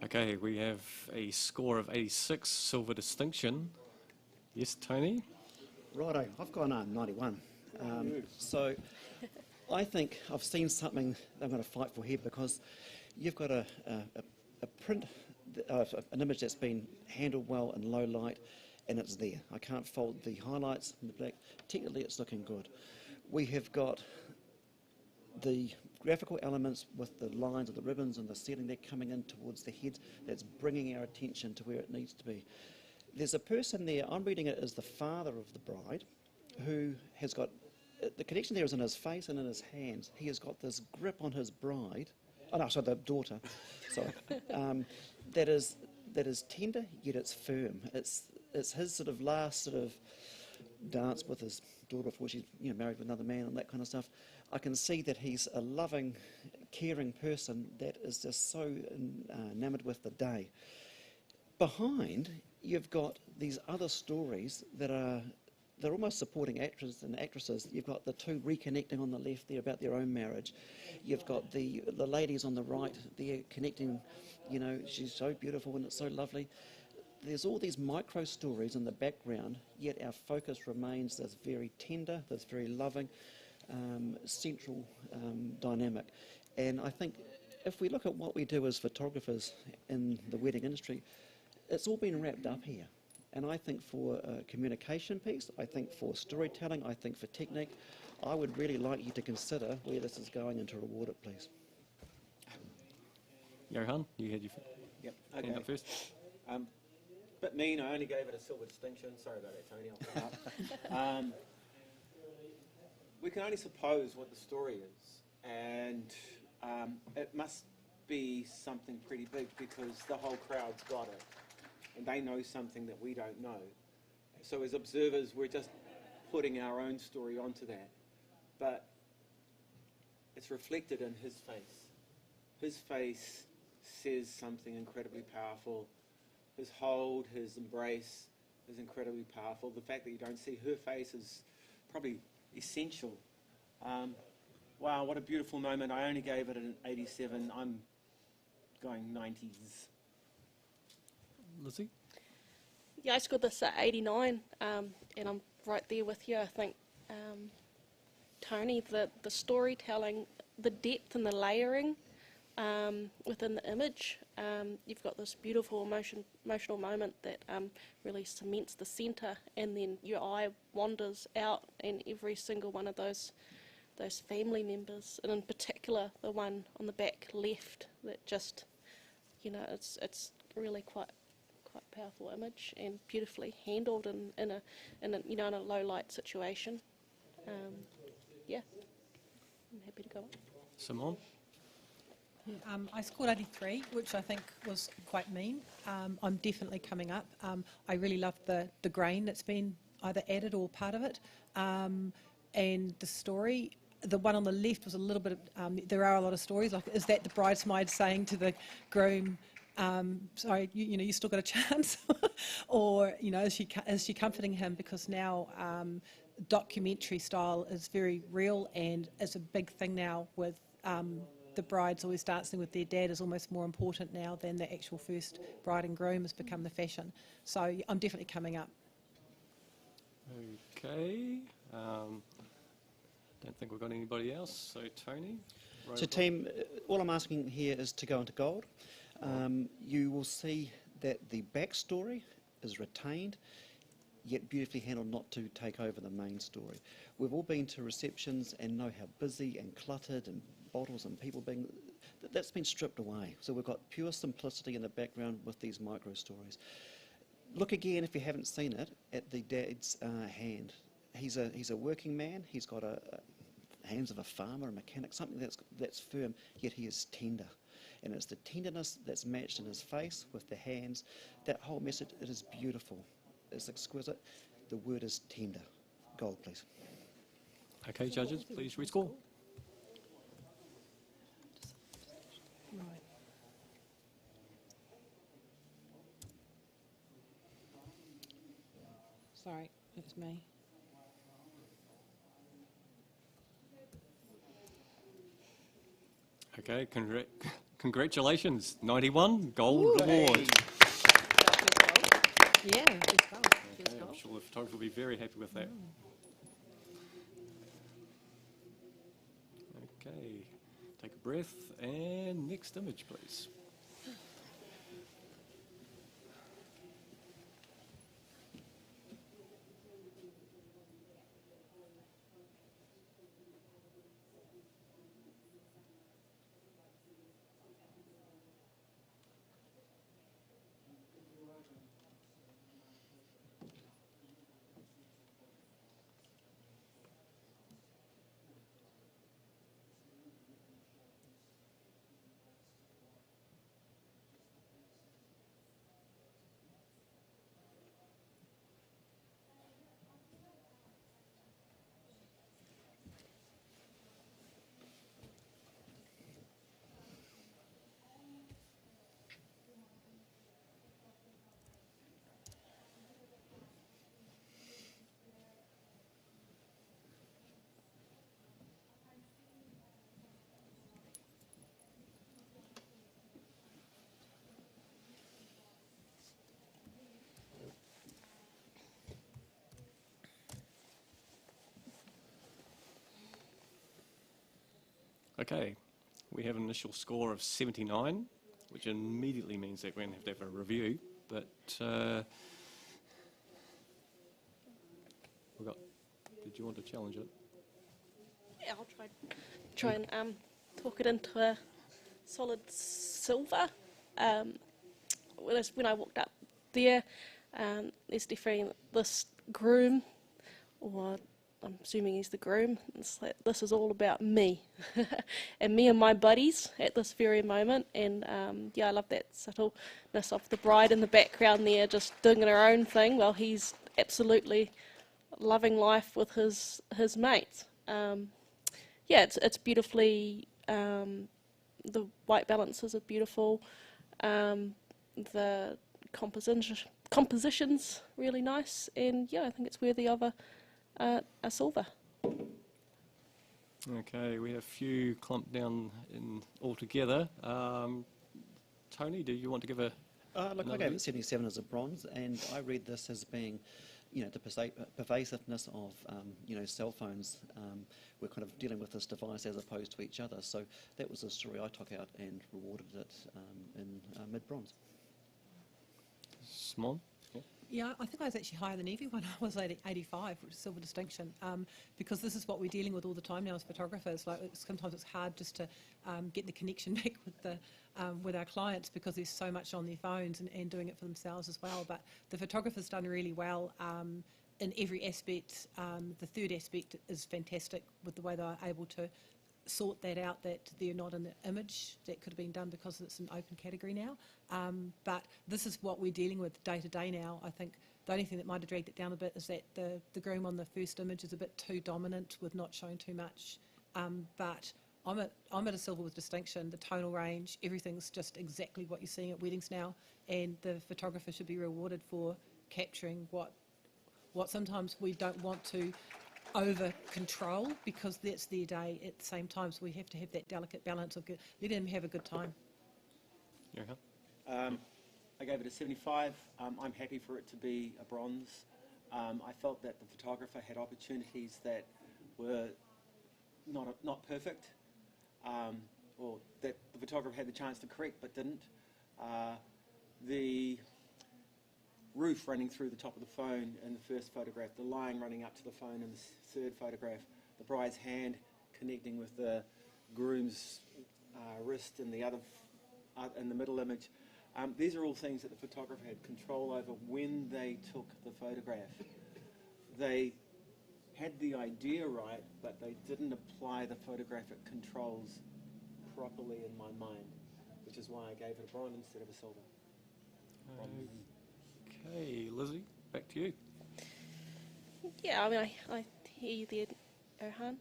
Okay, we have a score of 86, silver distinction. Yes, Tony? Righto, I've gone 91. So I think I've seen something that I'm going to fight for here, because you've got a print, an image that's been handled well in low light, and it's there. I can't fault the highlights in the black. Technically, it's looking good. We have got the graphical elements with the lines of the ribbons and the ceiling, they're coming in towards the head. That's bringing our attention to where it needs to be. There's a person there, I'm reading it as the father of the bride, who has got, the connection there is in his face and in his hands. He has got this grip on his bride, oh no, sorry, the daughter, sorry, that is tender, yet it's firm. It's his sort of last sort of dance with his daughter before she's married with another man and that kind of stuff. I can see that he's a loving, caring person that is just so enamoured with the day. Behind, you've got these other stories that they're almost supporting actors and actresses. You've got the two reconnecting on the left there about their own marriage. You've got the ladies on the right, they're connecting, she's so beautiful and it's so lovely. There's all these micro stories in the background, yet our focus remains this very tender, this very loving, central dynamic. And I think if we look at what we do as photographers in the wedding industry, it's all been wrapped up here. And I think for a communication piece, I think for storytelling, I think for technique, I would really like you to consider where this is going and to reward it, please. Johan, you had your hand up first. Bit mean, I only gave it a silver distinction. Sorry about that, Tony. I'll come up. We can only suppose what the story is, and it must be something pretty big, because the whole crowd's got it, and they know something that we don't know. So as observers, we're just putting our own story onto that, but it's reflected in his face. His face says something incredibly powerful. His hold, his embrace is incredibly powerful. The fact that you don't see her face is probably essential. Wow, what a beautiful moment. I only gave it an 87. I'm going 90s. Lizzie? Yeah, I scored this at 89, and I'm right there with you. I think, Tony, the storytelling, the depth and the layering within the image, you've got this beautiful emotional moment that really cements the centre, and then your eye wanders out, and every single one of those family members, and in particular the one on the back left, that just, it's really quite powerful image and beautifully handled in a low light situation. Yeah, I'm happy to go on. Simone? Yeah, I scored 83, which I think was quite mean. I'm definitely coming up. I really love the grain that's been either added or part of it. And the story, the one on the left was a little bit of, there are a lot of stories, like is that the bridesmaid saying to the groom, sorry, you still got a chance? Or, is she comforting him? Because now documentary style is very real, and it's a big thing now with the brides always dancing with their dad is almost more important now than the actual first bride and groom has become the fashion. So I'm definitely coming up. Okay. Don't think we've got anybody else. So Tony. So team, all I'm asking here is to go into gold. You will see that the backstory is retained, yet beautifully handled not to take over the main story. We've all been to receptions and know how busy and cluttered and bottles and people being, that's been stripped away. So we've got pure simplicity in the background with these micro stories. Look again, if you haven't seen it, at the dad's hand. He's a working man. He's got hands of a farmer, a mechanic, something that's firm, yet he is tender. And it's the tenderness that's matched in his face with the hands. That whole message, it is beautiful. It's exquisite. The word is tender. Gold, please. Okay, judges, please rescore. Right. Sorry, it was me. Okay, congratulations, 91, gold award. Yeah, just go. Okay, I'm sure the photographer will be very happy with that. Okay, take a breath, and next image, please. Okay, we have an initial score of 79, which immediately means that we're going to have a review, but did you want to challenge it? Yeah, I'll try and talk it into a solid silver. When I walked up there, there's definitely this groom, or I'm assuming he's the groom. It's like, this is all about me and me and my buddies at this very moment. And yeah, I love that subtleness of the bride in the background there, just doing her own thing while he's absolutely loving life with his mates. Yeah, it's beautifully, the white balances are beautiful. The composition's really nice, and yeah, I think it's worthy of a silver. Okay, we have a few clumped down in altogether. Tony, do you want to give a... Look, I gave it 77 as a bronze, and I read this as being, the pervasiveness of, cell phones. We're kind of dealing with this device as opposed to each other. So that was the story I took out and rewarded it in mid-bronze. Simone? Yeah, I think I was actually higher than Evie when I was 85, which is silver distinction, because this is what we're dealing with all the time now as photographers. Like sometimes it's hard just to get the connection back with our clients because there's so much on their phones and doing it for themselves as well. But the photographer's done really well in every aspect. The third aspect is fantastic with the way they're able to sort that out, that they're not in the image. That could have been done because it's an open category now. But this is what we're dealing with day to day now. I think the only thing that might have dragged it down a bit is that the groom on the first image is a bit too dominant with not showing too much. But I'm at a silver with distinction. The tonal range, everything's just exactly what you're seeing at weddings now, and the photographer should be rewarded for capturing what sometimes we don't want to over control, because that's their day. At the same time, so we have to have that delicate balance of letting them have a good time. Yeah. I gave it a 75. I'm happy for it to be a bronze. I felt that the photographer had opportunities that were not perfect, or that the photographer had the chance to correct but didn't. The roof running through the top of the phone in the first photograph, the line running up to the phone in the third photograph, the bride's hand connecting with the groom's wrist in the other in the middle image. These are all things that the photographer had control over when they took the photograph. They had the idea right, but they didn't apply the photographic controls properly in my mind, which is why I gave it a bronze instead of a silver. Okay, Lizzie, back to you. Yeah, I mean, I hear you there, Erhan.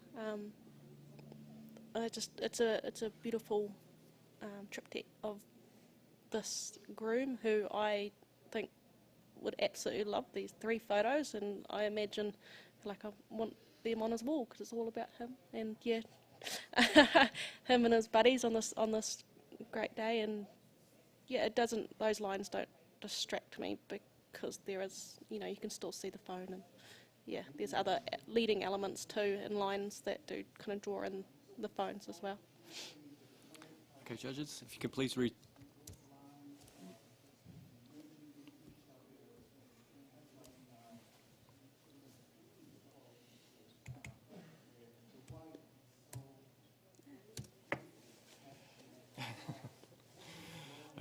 It's a beautiful triptych of this groom, who I think would absolutely love these 3 photos, and I imagine, like, I want them on his wall because it's all about him, and yeah, him and his buddies on this great day. And yeah, those lines don't distract me, because there is, you can still see the phone, and yeah, there's other leading elements too and lines that do kind of draw in the phones as well. Okay, judges, if you could please read.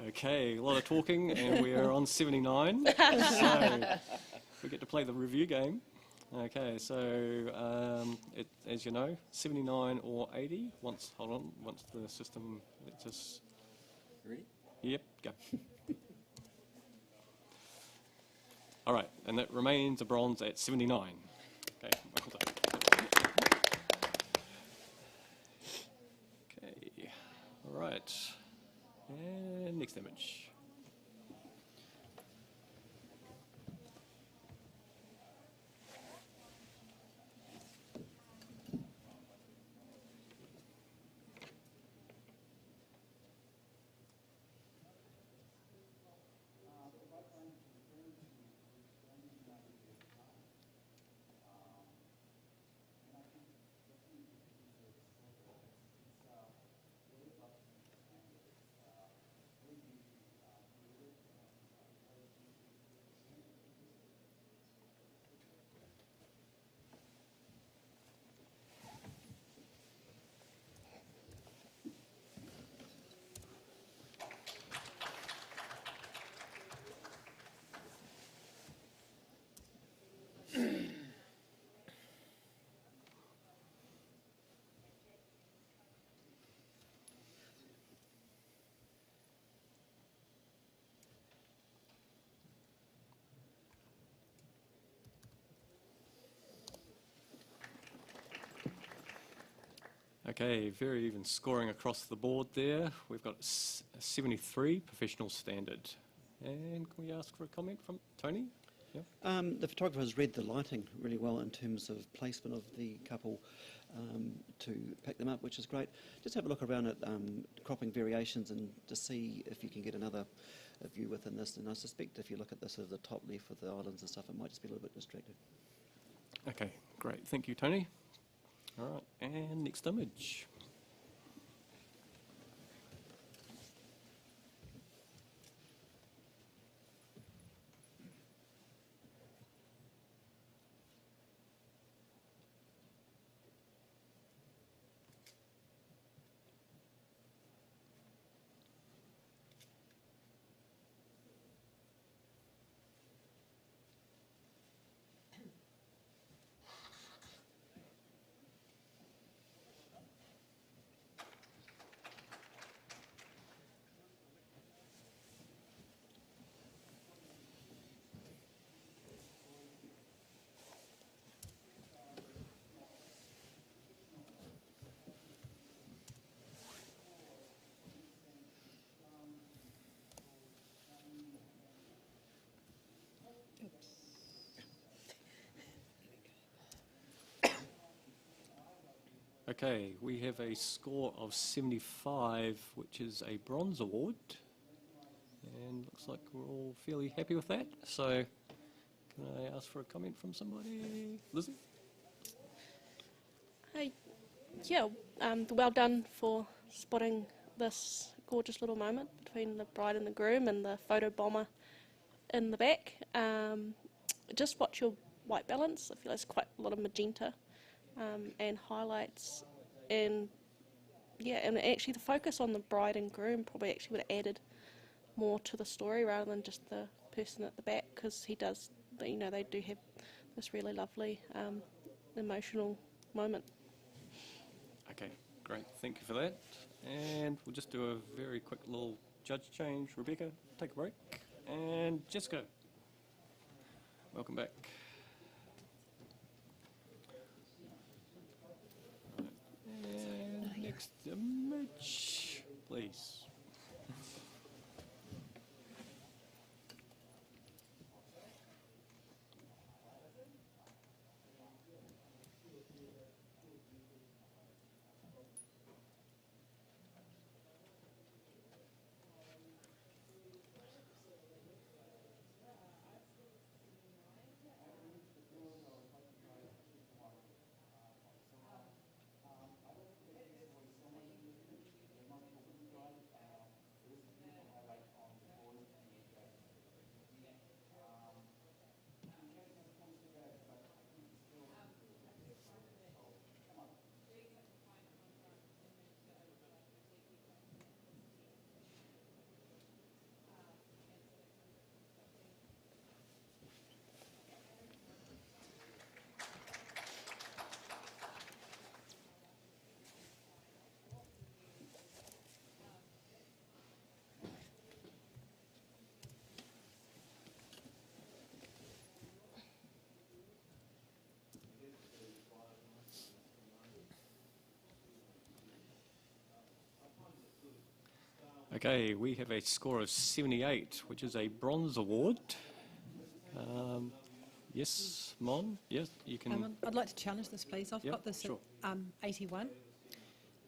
Okay, a lot of talking, and we are on 79, so we get to play the review game. Okay, so as you know, 79 or 80. Once the system lets us. Ready? Yep, go. All right, and that remains a bronze at 79. Okay, well done. Okay, all right. And next image. Okay, very even scoring across the board there. We've got 73, professional standard. And can we ask for a comment from Tony? Yeah. The photographer has read the lighting really well in terms of placement of the couple to pick them up, which is great. Just have a look around at cropping variations and to see if you can get another view within this. And I suspect if you look at this at the top left with the islands and stuff, it might just be a little bit distracted. Okay, great. Thank you, Tony. All right, and next image. Okay, we have a score of 75, which is a bronze award. And looks like we're all fairly happy with that. So can I ask for a comment from somebody? Lizzie? Yeah, well done for spotting this gorgeous little moment between the bride and the groom and the photo bomber in the back. Just watch your white balance. I feel there's quite a lot of magenta and highlights, and yeah, and actually the focus on the bride and groom probably actually would have added more to the story rather than just the person at the back, because he does, you know, they do have this really lovely emotional moment. Okay, great. Thank you for that. And we'll just do a very quick little judge change. Rebecca, take a break. And Jessica, welcome back. Right. And next image, please. Okay, we have a score of 78, which is a bronze award. Yes, Mon? Yes, you can. I'd like to challenge this, please. I've Yep, got this sure. at 81.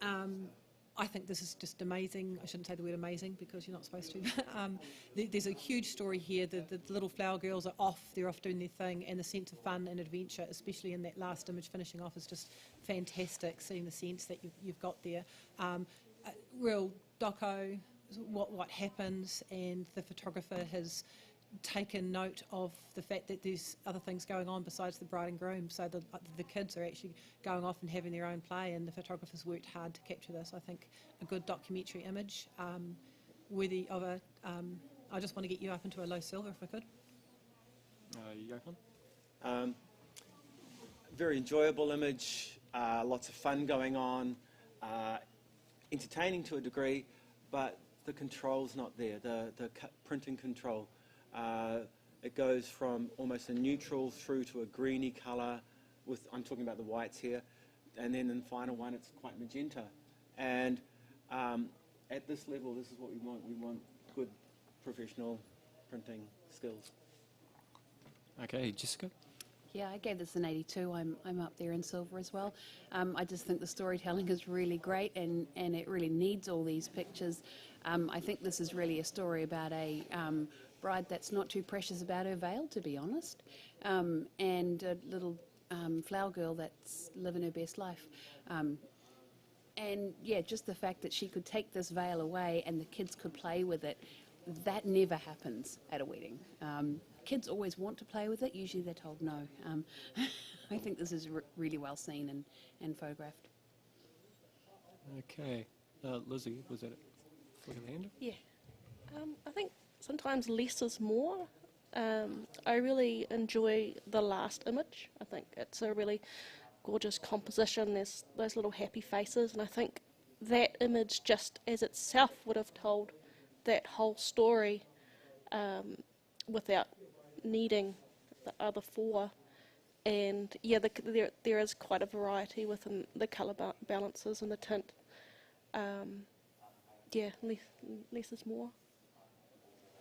I think this is just amazing. I shouldn't say the word amazing because you're not supposed to. There's a huge story here. The little flower girls are off. They're off doing their thing, and the sense of fun and adventure, especially in that last image finishing off, is just fantastic, seeing the sense that you've got there. Real doco, what happens, and the photographer has taken note of the fact that there's other things going on besides the bride and groom, so the kids are actually going off and having their own play, and the photographers worked hard to capture this. I think a good documentary image, worthy of a... I just want to get you up into a low silver if I could. Johan? Very enjoyable image, lots of fun going on, entertaining to a degree, but the control's not there, the printing control. It goes from almost a neutral through to a greeny colour, with, I'm talking about the whites here, and then in the final one it's quite magenta. And at this level, this is what we want. We want good professional printing skills. Okay, Jessica? Yeah, I gave this an 82. I'm up there in silver as well. I just think the storytelling is really great, and it really needs all these pictures. I think this is really a story about a bride that's not too precious about her veil, to be honest, and a little flower girl that's living her best life. And yeah, just the fact that she could take this veil away and the kids could play with it, that never happens at a wedding. Kids always want to play with it. Usually they're told no. I think this is really well seen and photographed. Okay. Lizzie, was that it? Flick of the hand? Yeah. I think sometimes less is more. I really enjoy the last image. I think it's a really gorgeous composition. There's those little happy faces, and I think that image just as itself would have told that whole story without needing the other four. And yeah, there is quite a variety within the colour balances and the tint. Yeah, less is more.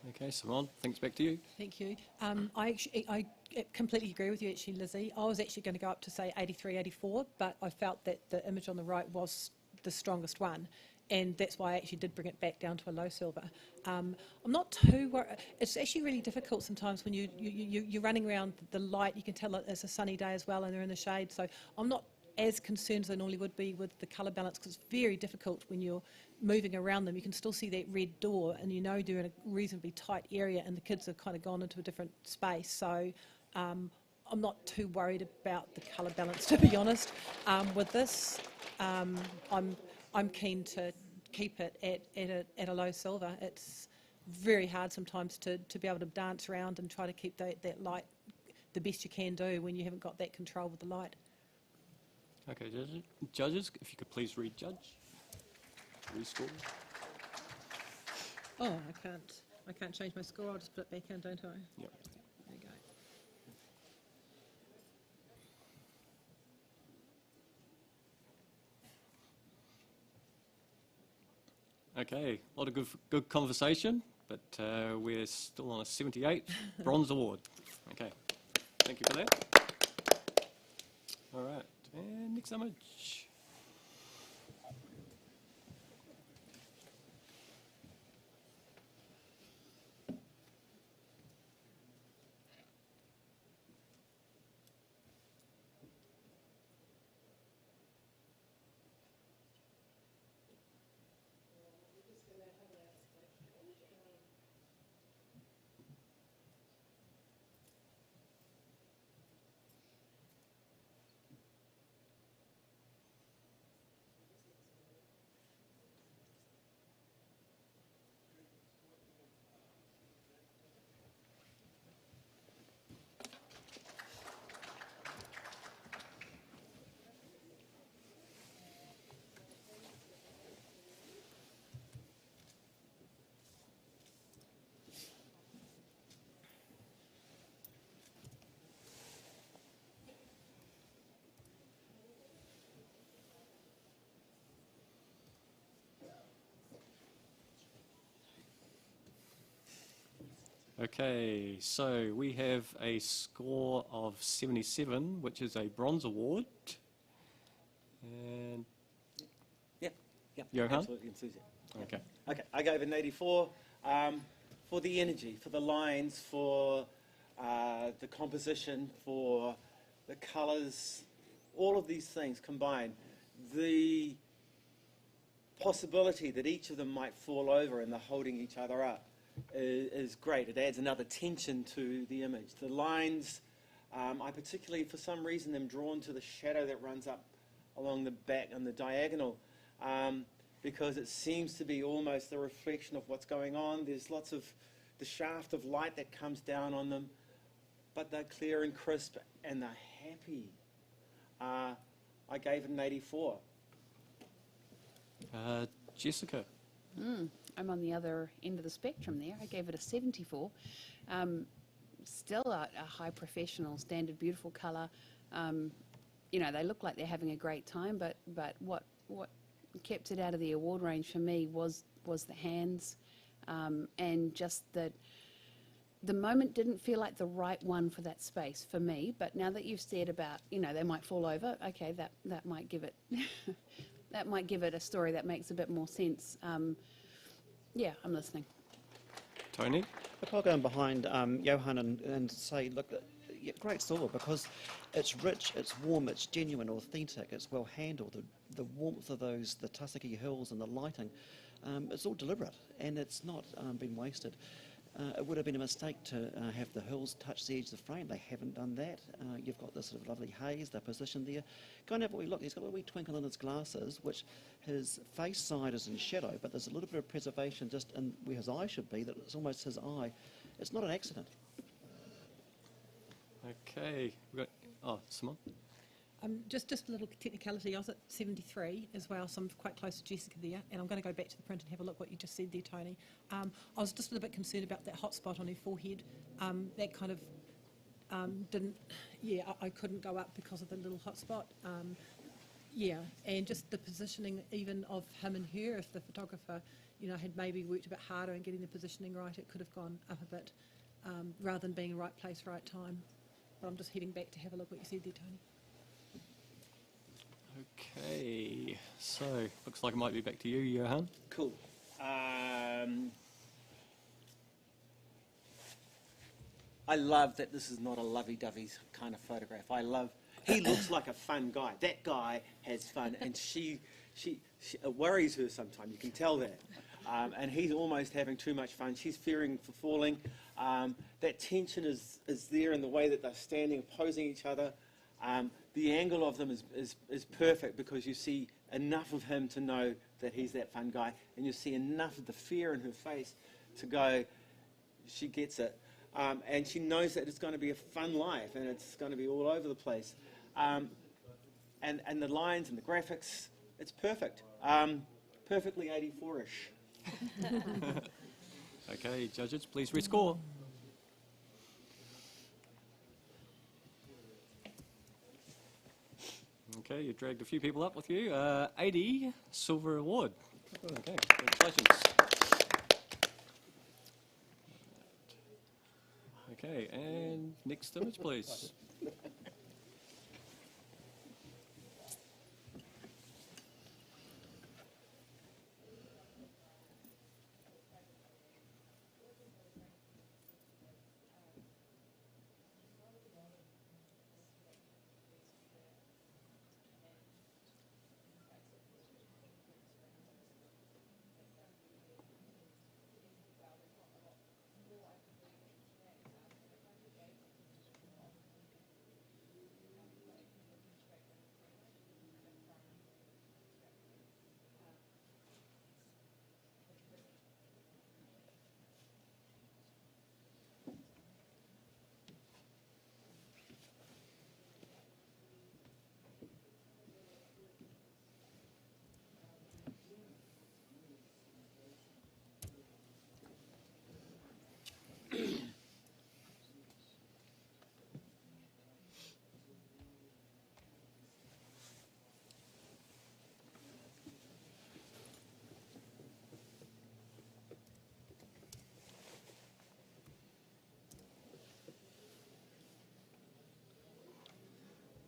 Okay, Simone, thanks back to you. Thank you. I completely agree with you, actually, Lizzie. I was actually going to go up to, say, 83, 84, but I felt that the image on the right was the strongest one, and that's why I actually did bring it back down to a low silver. I'm not too worried. It's actually really difficult sometimes when you're running around the light. You can tell it's a sunny day as well, and they're in the shade, so I'm not as concerned as I normally would be with the colour balance, because it's very difficult when you're moving around them. You can still see that red door, and you know you're in a reasonably tight area, and the kids have kind of gone into a different space. So I'm not too worried about the colour balance, to be honest. With this, I'm keen to keep it at a low silver. It's very hard sometimes to be able to dance around and try to keep that light the best you can do when you haven't got that control with the light. Okay, judges, if you could please read judge. Rescore. Oh, I can't change my score. I'll just put it back in, don't I? Yep. There you go. Okay, a lot of good conversation, but we're still on a 78 bronze award. Okay, thank you for that. All right, and next image. Okay, so we have a score of 77, which is a bronze award. And Yep. Johan? Absolutely, and Susie. Okay. Okay, I gave it an 84 for the energy, for the lines, for the composition, for the colours, all of these things combined. The possibility that each of them might fall over and they're holding each other up is great. It adds another tension to the image. The lines, I particularly, for some reason, am drawn to the shadow that runs up along the back and the diagonal, because it seems to be almost the reflection of what's going on. There's lots of the shaft of light that comes down on them, but they're clear and crisp and they're happy. I gave it an 84. Jessica? I'm on the other end of the spectrum there. I gave it a 74. Still a high professional, standard, beautiful colour. You know, they look like they're having a great time, but what kept it out of the award range for me was the hands, and just that the moment didn't feel like the right one for that space for me. But now that you've said about, you know, they might fall over, okay, that might give it that might give it a story that makes a bit more sense. Yeah, I'm listening. Tony? Look, I'll go in behind Johan and say, look, yeah, great silver, because it's rich, it's warm, it's genuine, authentic, it's well handled. The warmth of the tussocky hills and the lighting, it's all deliberate, and it's not been wasted. It would have been a mistake to have the hills touch the edge of the frame. They haven't done that. You've got this sort of lovely haze, they're positioned there. Go and have a wee look. He's got a wee twinkle in his glasses, which his face side is in shadow, but there's a little bit of preservation just in where his eye should be, that it's almost his eye. It's not an accident. Okay. We've got, oh, Simone? Just a little technicality. I was at 73 as well, so I'm quite close to Jessica there. And I'm going to go back to the print and have a look what you just said there, Tony. I was just a little bit concerned about that hot spot on her forehead. That kind of didn't. Yeah, I couldn't go up because of the little hot spot. Yeah, and just the positioning even of him and her, if the photographer, had maybe worked a bit harder in getting the positioning right, it could have gone up a bit, rather than being right place, right time. But I'm just heading back to have a look what you said there, Tony. Okay, so looks like it might be back to you, Johan. Cool. I love that this is not a lovey-dovey kind of photograph. He looks like a fun guy. That guy has fun, and she it worries her sometimes. You can tell that. And he's almost having too much fun. She's fearing for falling. That tension is there in the way that they're standing, opposing each other. The angle of them is perfect because you see enough of him to know that he's that fun guy, and you see enough of the fear in her face to go, she gets it. And she knows that it's going to be a fun life, and it's going to be all over the place. And the lines and the graphics, it's perfect. Perfectly 84-ish. Okay, judges, please rescore. Okay, you dragged a few people up with you. 80 silver award. Okay, congratulations. Okay, and next image, please.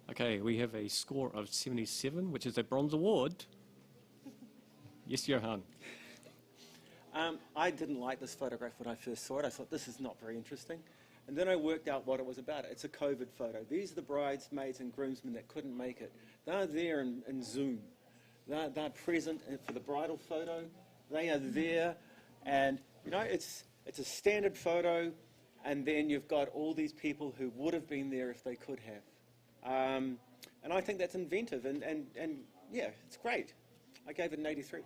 Okay, we have a score of 77, which is a bronze award. Yes, Johan. I didn't like this photograph when I first saw it. I thought, this is not very interesting. And then I worked out what it was about. It's a COVID photo. These are the bridesmaids and groomsmen that couldn't make it. They're there in Zoom. They're present for the bridal photo. They are there. And, it's a standard photo. And then you've got all these people who would have been there if they could have. And I think that's inventive. And yeah, it's great. I gave it an 83.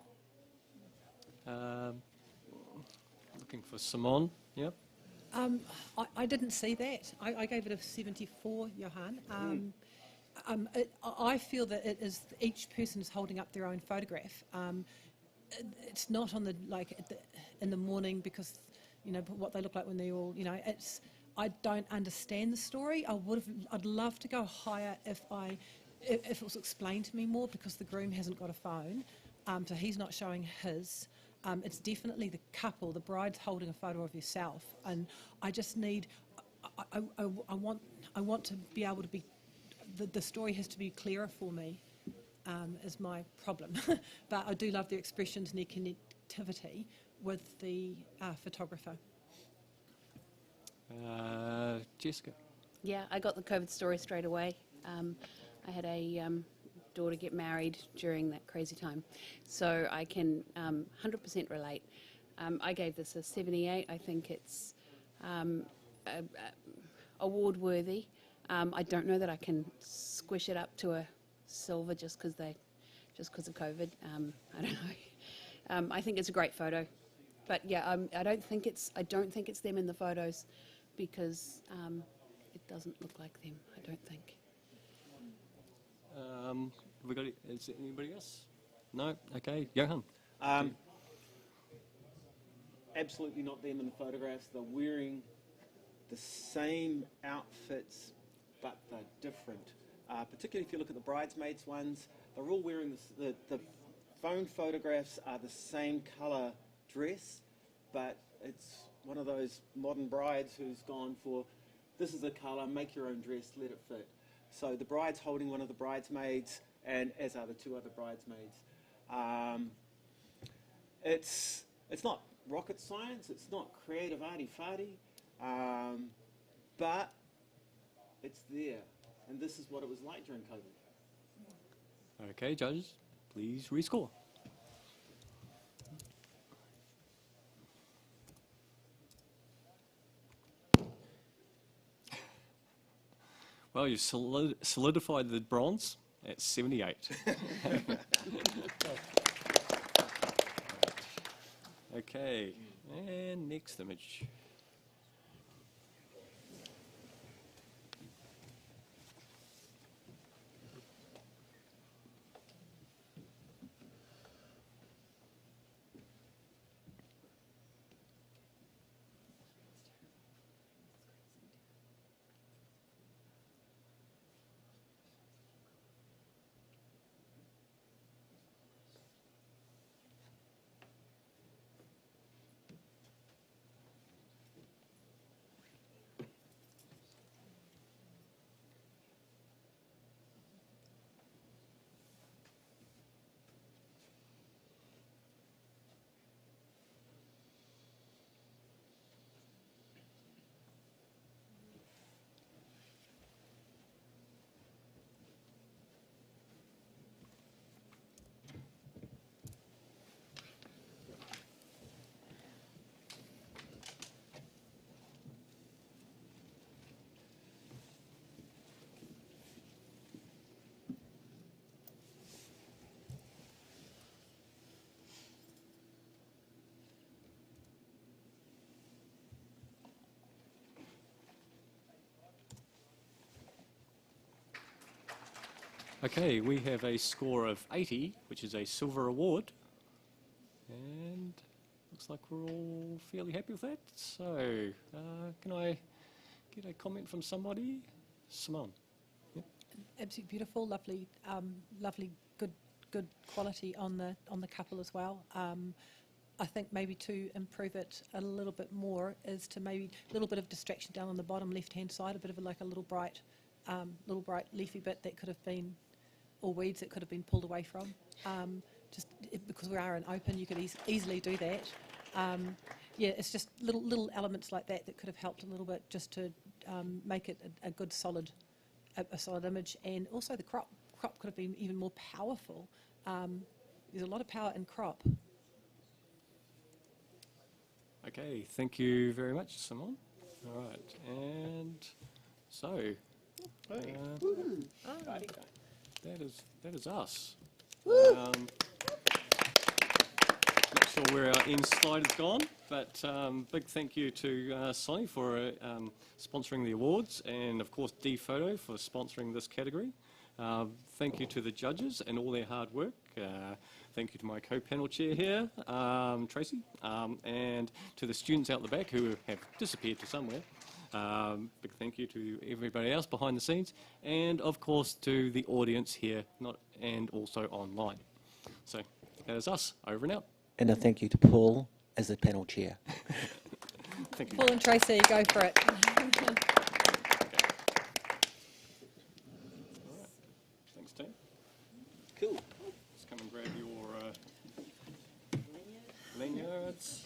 Looking for Simone. Yep. I didn't see that. I gave it a 74, Johan. I feel that it is each person is holding up their own photograph. It's not on the in the morning because what they look like when they all it's. I don't understand the story. I'd love to go higher if it was explained to me more because the groom hasn't got a phone, so he's not showing his. It's definitely the couple, the bride's holding a photo of herself, and I just need. I want to be able to be. The story has to be clearer for me, is my problem. But I do love their expressions and their connectivity with the photographer. Jessica. Yeah, I got the COVID story straight away. I had a daughter get married during that crazy time, so I can 100% relate. I gave this a 78. I think it's award worthy. I don't know that I can squish it up to a silver just because of COVID. I don't know. I think it's a great photo, but yeah, I don't think it's them in the photos because it doesn't look like them. I don't think. Is there anybody else? No? Okay, Johan. Absolutely not them in the photographs. They're wearing the same outfits, but they're different. Particularly if you look at the bridesmaids ones, they're all wearing the phone photographs are the same colour dress, but it's one of those modern brides who's gone for, this is the colour, make your own dress, let it fit. So the bride's holding one of the bridesmaids, and as are the two other bridesmaids. It's not rocket science, it's not creative arty-farty, but it's there, and this is what it was like during COVID. Okay, judges, please rescore. Well, you solidified the bronze at 78. Okay, and next image. Okay, we have a score of 80, which is a silver award, and looks like we're all fairly happy with that. So, can I get a comment from somebody? Simone. Yep. Absolutely beautiful, lovely, lovely, good quality on the couple as well. I think maybe to improve it a little bit more is to maybe a little bit of distraction down on the bottom left-hand side, a bit of like a little bright leafy bit that could have been, or weeds that could have been pulled away from. Because we are an open, you could easily do that. Yeah, it's just little elements like that that could have helped a little bit just to make it a good solid image. And also the crop could have been even more powerful. There's a lot of power in crop. Okay, thank you very much, Simone. All right, and so that is us. Not sure where our end slide has gone, but big thank you to Sonny for sponsoring the awards, and of course D-Photo for sponsoring this category. Thank you to the judges and all their hard work. Thank you to my co-panel chair here, Tracy, and to the students out the back who have disappeared to somewhere. Big thank you to everybody else behind the scenes, and of course to the audience here, and also online. So that is us, over and out. And a thank you to Paul as the panel chair. Thank you. Paul and Tracy, go for it. Thanks, team. Cool. Just come and grab your lanyards.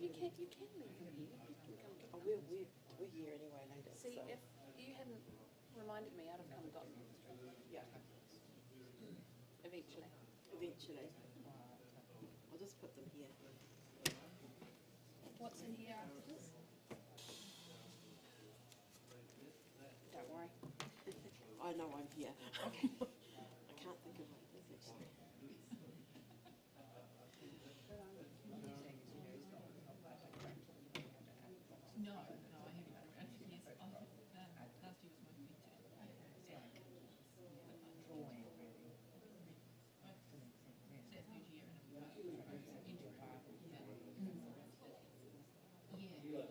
You can leave from here. You can come get Oh, we're here anyway later. See, so. if you hadn't reminded me, I'd have come and gotten them. Yeah, Eventually. eventually. I'll just put them here. What's in here after this? Don't worry. I know I'm here. I can't think of what it is actually. No, I haven't. Actually, yes, last year was my feature. So it's third year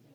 and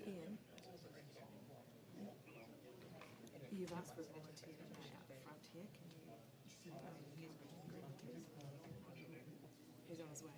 Ian, you've asked for a vegetarian out front here. Can you? He's on his way.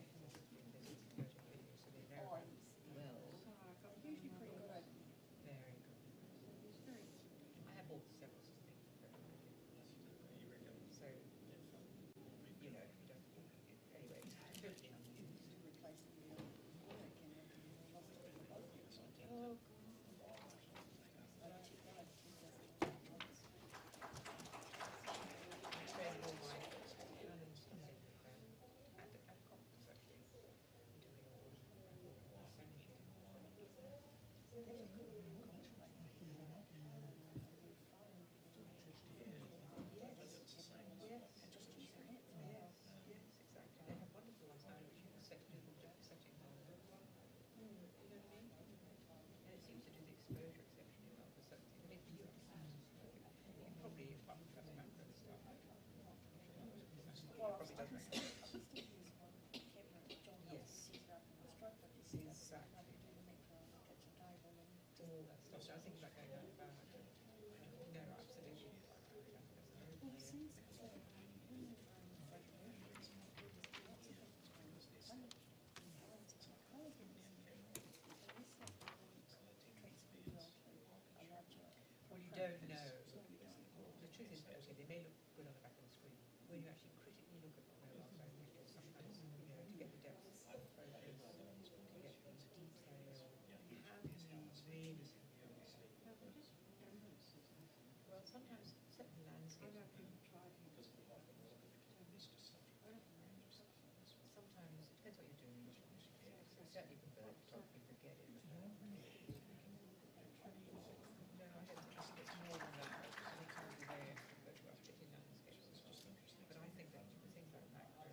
Don't know. The truth is, okay, they may look good on the back of the screen. When you actually critically look at mobile phone pictures, sometimes, to get the depth of focus, to get the detail, how can you really compare? Well, sometimes certain landscapes. Sometimes it depends what you're doing. Certainly for bird photography, forget it. No, I don't think it's more than that. Sometimes the way photograph, particularly landscapes, is just interesting. But I think that the things like macro,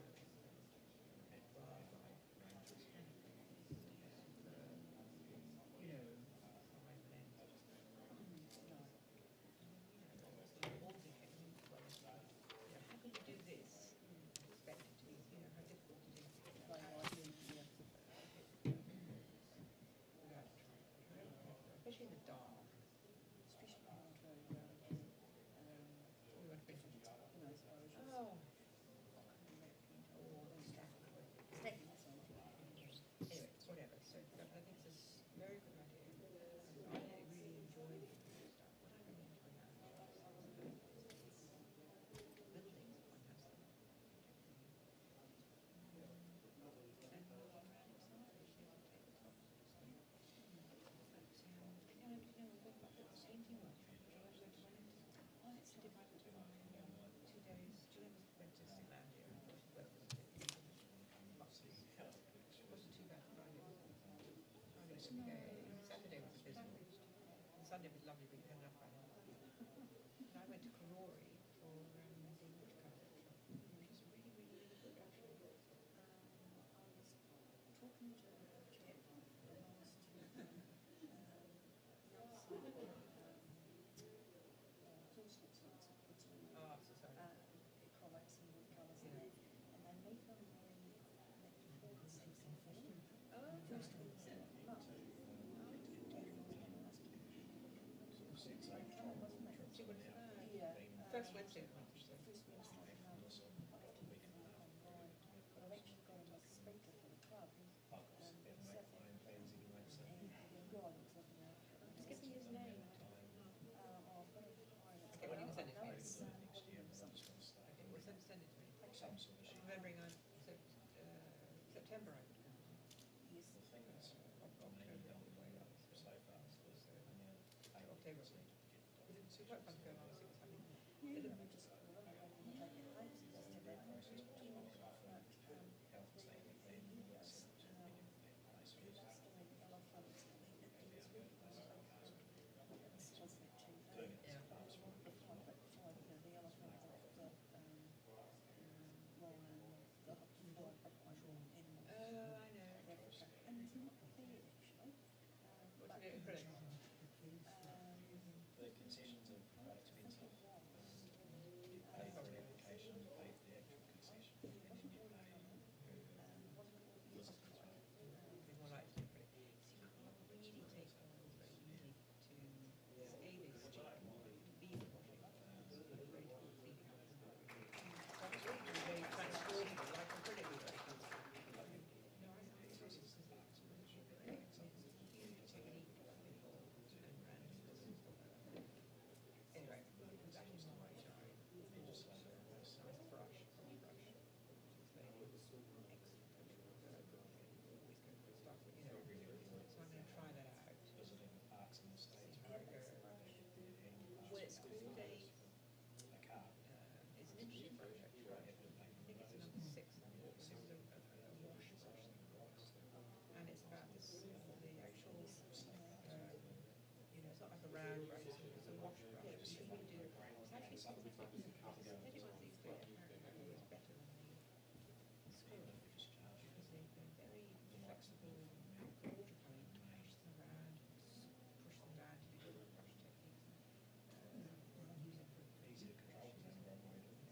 wildlife, prime lens, all became yesterday. Saturday was abysmal. And Sunday was lovely, but you had enough by then. And I went to Karori for the watercolour workshop, which is really, really, really good actually. I was talking to a chap last year, the other side of Kingston sites at between Oh, I'm so sorry. acrylics and watercolours and that, and they meet on the Fourteenth. Oh, First Wednesday of the month. she would, Yeah. first Wednesday of the month, she said. First Wednesday of the month. I'll have to look online. But I've actually got him as a speaker for the club. Saturday. And God, looks like that. Just give me his name. I've got to find it. Okay, well, you can send it to No, me. it's, Okay, well, send it to me. Remembering September I would come. Yes. October, it's quite fun to go along and see what's happening. Yeah, we just call it, and then take it home, so just have that one. The concessions are quite expensive. You pay for the application, you pay for the actual concession, and then you pay visitors. Be more likely to put it. See, really takes very easy to A, this cheap, B, the washing, very difficult cleaning up. So it's really very transportable, like incredibly very Anyway, that was not my job. Nice brush, soft brush. Always go for stuff, you know. So I'm going to try that out. Visiting the parks in the States, Well, it's called a car. it's an interesting brush actually. I think it's number 6. It's a wash brush. And it's about the actual, you know, it's not like a round brush, it's a wash brush. It's actually these days apparently is better than the squirrel because they're very flexible watercolor. You can push them around, push them down to do different brush techniques. Use it for Easy to control, there's no wrong way to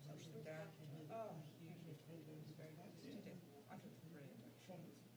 push them down. Oh, hugely. It's very nice to do. I think it's brilliant actually.